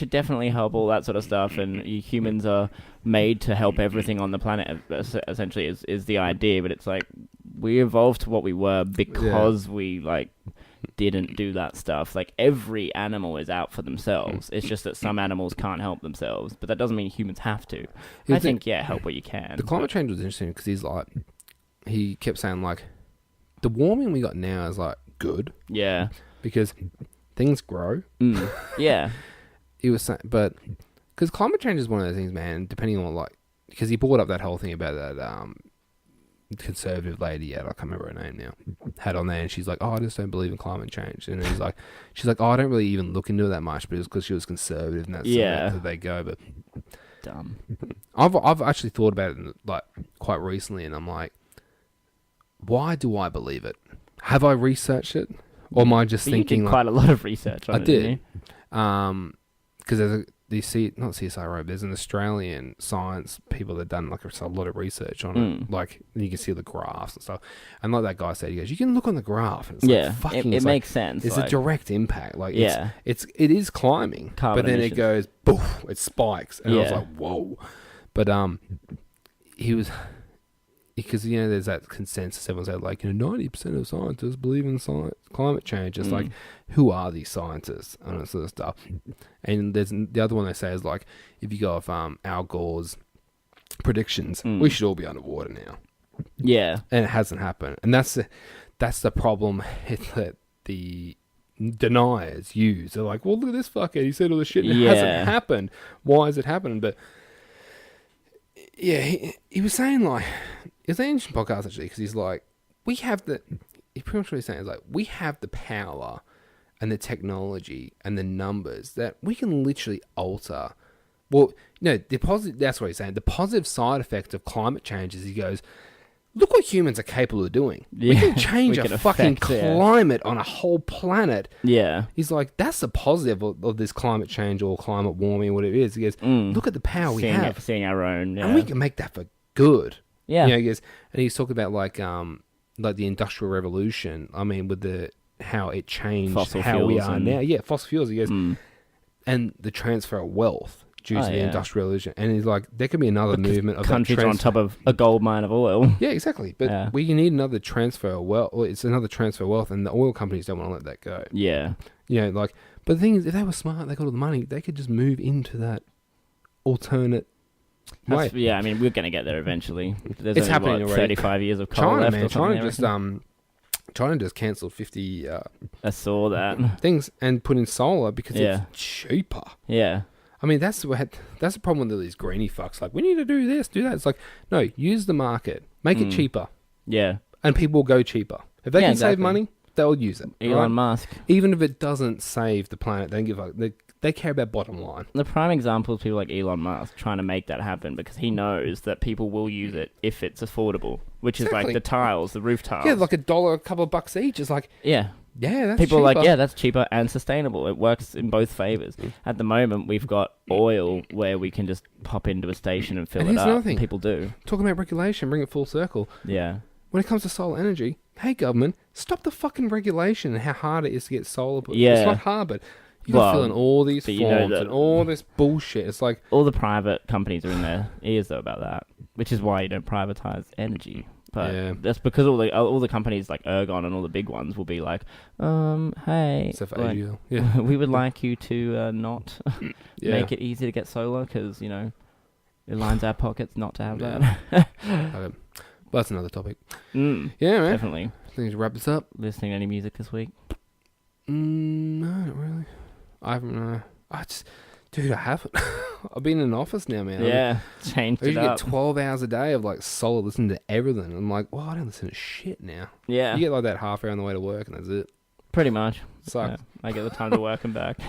definitely help all that sort of stuff. And humans are made to help everything on the planet. Essentially, is the idea. But it's like we evolved to what we were because we like didn't do that stuff. Like every animal is out for themselves. It's just that some animals can't help themselves. But that doesn't mean humans have to. I think help what you can. The climate change was interesting because he's like, he kept saying like, the warming we got now is like good Yeah. because things grow. Yeah. He was saying, but because climate change is one of those things, man. Depending on like, because he brought up that whole thing about that conservative lady, I can't remember her name now, had on there, and she's like, "Oh, I just don't believe in climate change." And he's like, she's like, "Oh, I don't really even look into it that much," but it's because she was conservative, and that's that they go. But Dumb. I've actually thought about it like quite recently, and I'm like, why do I believe it? Have I researched it, or am I just But thinking you did like, quite a lot of research on I it, didn't did. you? Because not CSIRO, there's an Australian science people that done like a lot of research on it. Like you can see the graphs and stuff. And like that guy said, he goes, "You can look on the graph." And it's like, fucking, it it's makes sense. It's like, a direct impact. Like Yeah. it is climbing, Carbon but then emissions. it goes, boof, it spikes, and I was Yeah. like, whoa. But he was. Because, there's that consensus. Everyone's had, 90% of scientists believe in climate change. It's like, who are these scientists? And that sort of stuff. And there's the other one they say is, if you go off Al Gore's predictions, we should all be underwater now. Yeah. And it hasn't happened. And that's the problem that the deniers use. They're like, well, look at this fucker. He said all this shit and it hasn't happened. Why is it happening? But, yeah, he was saying, it's an interesting podcast, actually, because he's like, he pretty much what he's saying is, we have the power and the technology and the numbers that we can literally alter. Well, that's what he's saying. The positive side effect of climate change is, he goes, look what humans are capable of doing. We can change a fucking climate on a whole planet. Yeah. He's like, that's the positive of this climate change or climate warming, whatever it is. He goes, look at the power we have. Seeing our own, And we can make that for good. Yeah. He goes, and he's talking about like the Industrial Revolution. I mean, with how it changed Fossil how we fuels are now. Yeah, fossil fuels. He goes, and the transfer of wealth due to the Industrial Revolution. And he's like, there could be another movement of countries on top of a gold mine of oil. Yeah, exactly. But we need another transfer of wealth. Well, it's another transfer of wealth, and the oil companies don't want to let that go. Yeah. But the thing is, if they were smart, they got all the money, they could just move into that alternate way. Yeah, I mean, we're going to get there eventually. There's It's only, happening already. 35 years of coal left or something. China just cancelled 50 I saw that. things and put in solar because it's cheaper. Yeah. I mean, that's the problem with all these greenie fucks. Like, we need to do this, do that. It's like, no, use the market, make it cheaper, Yeah. and people will go cheaper. If they can save money, they'll use it. Elon Musk. Even if it doesn't save the planet, they don't give a fuck. They care about bottom line. The prime example is people like Elon Musk trying to make that happen because he knows that people will use it if it's affordable, which is like the tiles, the roof tiles. Yeah, like $1, a couple of bucks each. It's like, yeah, that's people are cheaper. like, yeah, that's cheaper and sustainable. It works in both favors. At the moment, we've got oil where we can just pop into a station and fill And it here's up. another thing. People do. Talking about regulation, bring it full circle. Yeah. When it comes to solar energy, hey, government, stop the fucking regulation and how hard it is to get solar. Yeah. It's not hard, but you got to fill in all these forms and all this bullshit. It's like... all the private companies are in their ears, though, about that, which is why you don't privatize energy. But that's because all the companies like Ergon and all the big ones will be like, hey, Except for like, AGL. Yeah. we would like you to not make it easy to get solar because, it lines our pockets not to have that. Okay. But that's another topic. Yeah, man. Definitely. I think to wrap this up. Listening to any music this week? No, not really. I haven't. Dude, I haven't. I've been in an office now, man. Yeah, changed I it usually up. get 12 hours a day of like solid listening to everything. I'm like, well, I don't listen to shit now. Yeah. You get like that half hour on the way to work and that's it. Pretty much. Sucks. Yeah, I get the time to work and back.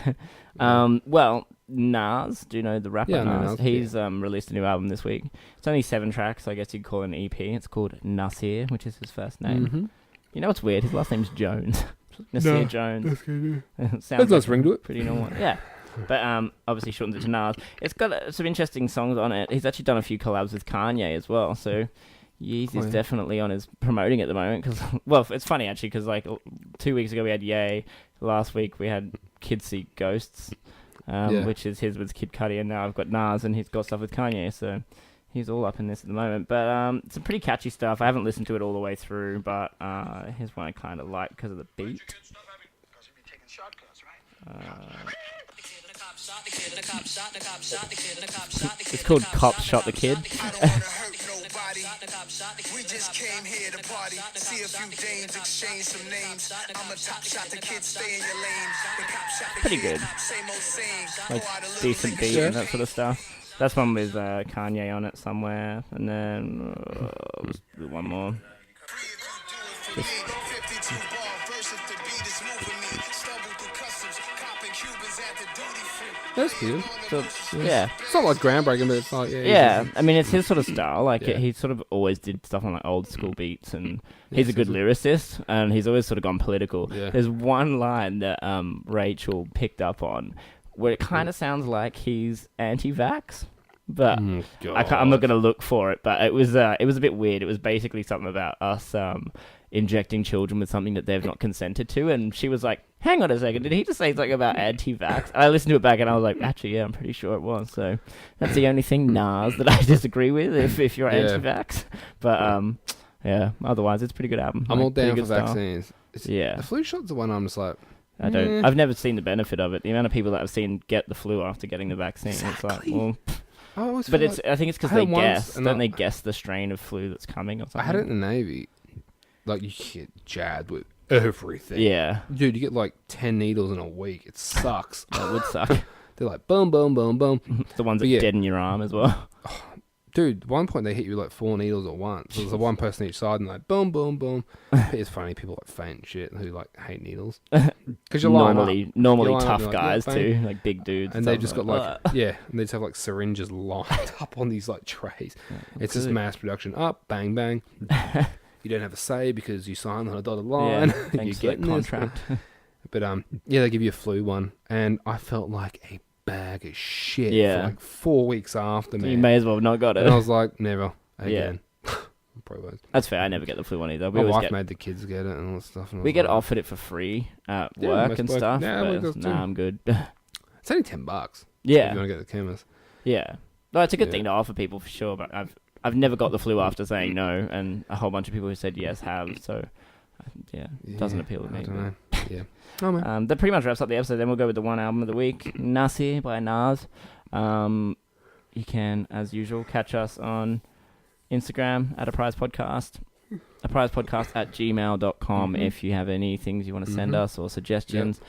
Well, Nas, do you know the rapper Yeah, I know Nas? Nas, He's released a new album this week. It's only 7 tracks, so I guess you'd call it an EP. It's called Nasir, which is his first name. Mm-hmm. You know what's weird? His last name's Jones. Nasir Jones. Sounds There's like no ring to it. pretty normal. Yeah. But obviously shortens it to Nas. It's got some interesting songs on it. He's actually done a few collabs with Kanye as well, so Yeezy's definitely on his promoting at the moment. Cause, well, it's funny actually because like 2 weeks ago we had Ye. Last week we had Kids See Ghosts, which is his with Kid Cudi, and now I've got Nas and he's got stuff with Kanye, so he's all up in this at the moment. But it's some pretty catchy stuff. I haven't listened to it all the way through, but here's one I kind of like because of the beat. It's called Cop Shot the Kid. body. We just came here to party. See a few dames, exchange some names. I'm a top shot, the kids stay in your lane. The cop shot the Pretty kid, good. same old same. Like Pour out a little decent liquor beat shit. and that sort of stuff. That's one with Kanye on it somewhere, and then one more. Just, 52 ball versus the beat is moving me. Stumble through customs, copping Cubans at the duty free. That's good. so, yeah. It's not like groundbreaking, but it's like Yeah, I mean, it's his sort of style. Like, Yeah. he sort of always did stuff on like old school beats, and he's a good lyricist, and he's always sort of gone political. Yeah. There's one line that Rachel picked up on where it kind of sounds like he's anti-vax, but I'm not going to look for it. But it was a bit weird. It was basically something about us injecting children with something that they've not consented to, and she was like, hang on a second, did he just say something about anti-vax? I listened to it back and I was like, actually, yeah, I'm pretty sure it was. So that's the only thing, Nas, that I disagree with if you're anti-vax. But yeah, otherwise it's a pretty good album. I'm like, all down for pretty good style. vaccines. Yeah. The flu shot's the one I'm just like, I don't. I've never seen the benefit of it. The amount of people that I've seen get the flu after getting the vaccine, it's like, well, I always but feel it's. like I think it's because I they had it once, guess. and Don't I- they guess the strain of flu that's coming or something? I had it in the Navy. Like, you get jabbed with everything. Yeah, Dude, you get like 10 needles in a week. It sucks. that would suck. They're like, boom, boom, boom, boom. The ones that But yeah. deaden your arm as well. Dude, at one point they hit you like 4 needles at once. So there's like one person each side and like, boom, boom, boom. It's funny, people like faint and shit who like hate needles. Because you're Normally You're lined up, tough you're like, yeah, guys bang. too, like big dudes. And they've just got like, "Ugh." yeah, and they just have like syringes lined up on these like trays. It's just good. mass production. Up, bang, bang. You don't have a say because you signed on a dotted line. Yeah, thanks for that this. contract. But yeah, they give you a flu one, and I felt like a bag of shit Yeah. for like 4 weeks after, man. You may as well have not got it. And I was like, never again. Probably won't. That's fair. I never get the flu one either. My wife made the kids get it and all that stuff. And I We was get like, offered it for free at Yeah, work most and work- stuff. yeah, but work does too. nah, I'm good. It's only $10. If Yeah, you want to go to the chemist. yeah. No, it's a good Yeah. thing to offer people for sure. But I've never got the flu after saying no, and a whole bunch of people who said yes have. So yeah, it doesn't appeal to me. I don't but- know. Yeah. Oh, man. That pretty much wraps up the episode. Then we'll go with the one album of the week, Nasi by Nas. You can, as usual, catch us on Instagram at Apprise Podcast, apprisepodcast@gmail.com. If you have any things you want to send us or suggestions,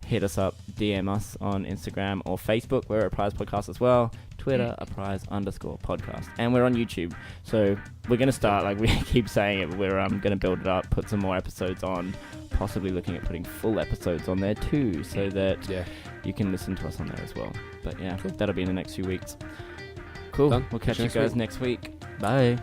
hit us up, DM us on Instagram or Facebook. We're Apprise Podcast as well. Twitter, Apprise_podcast. And we're on YouTube. So we're going to start, like we keep saying it, we're going to build it up, put some more episodes on, possibly looking at putting full episodes on there too, so that you can listen to us on there as well. But yeah, that'll be in the next few weeks. Cool. Done. We'll catch you Next guys week. next week. Bye.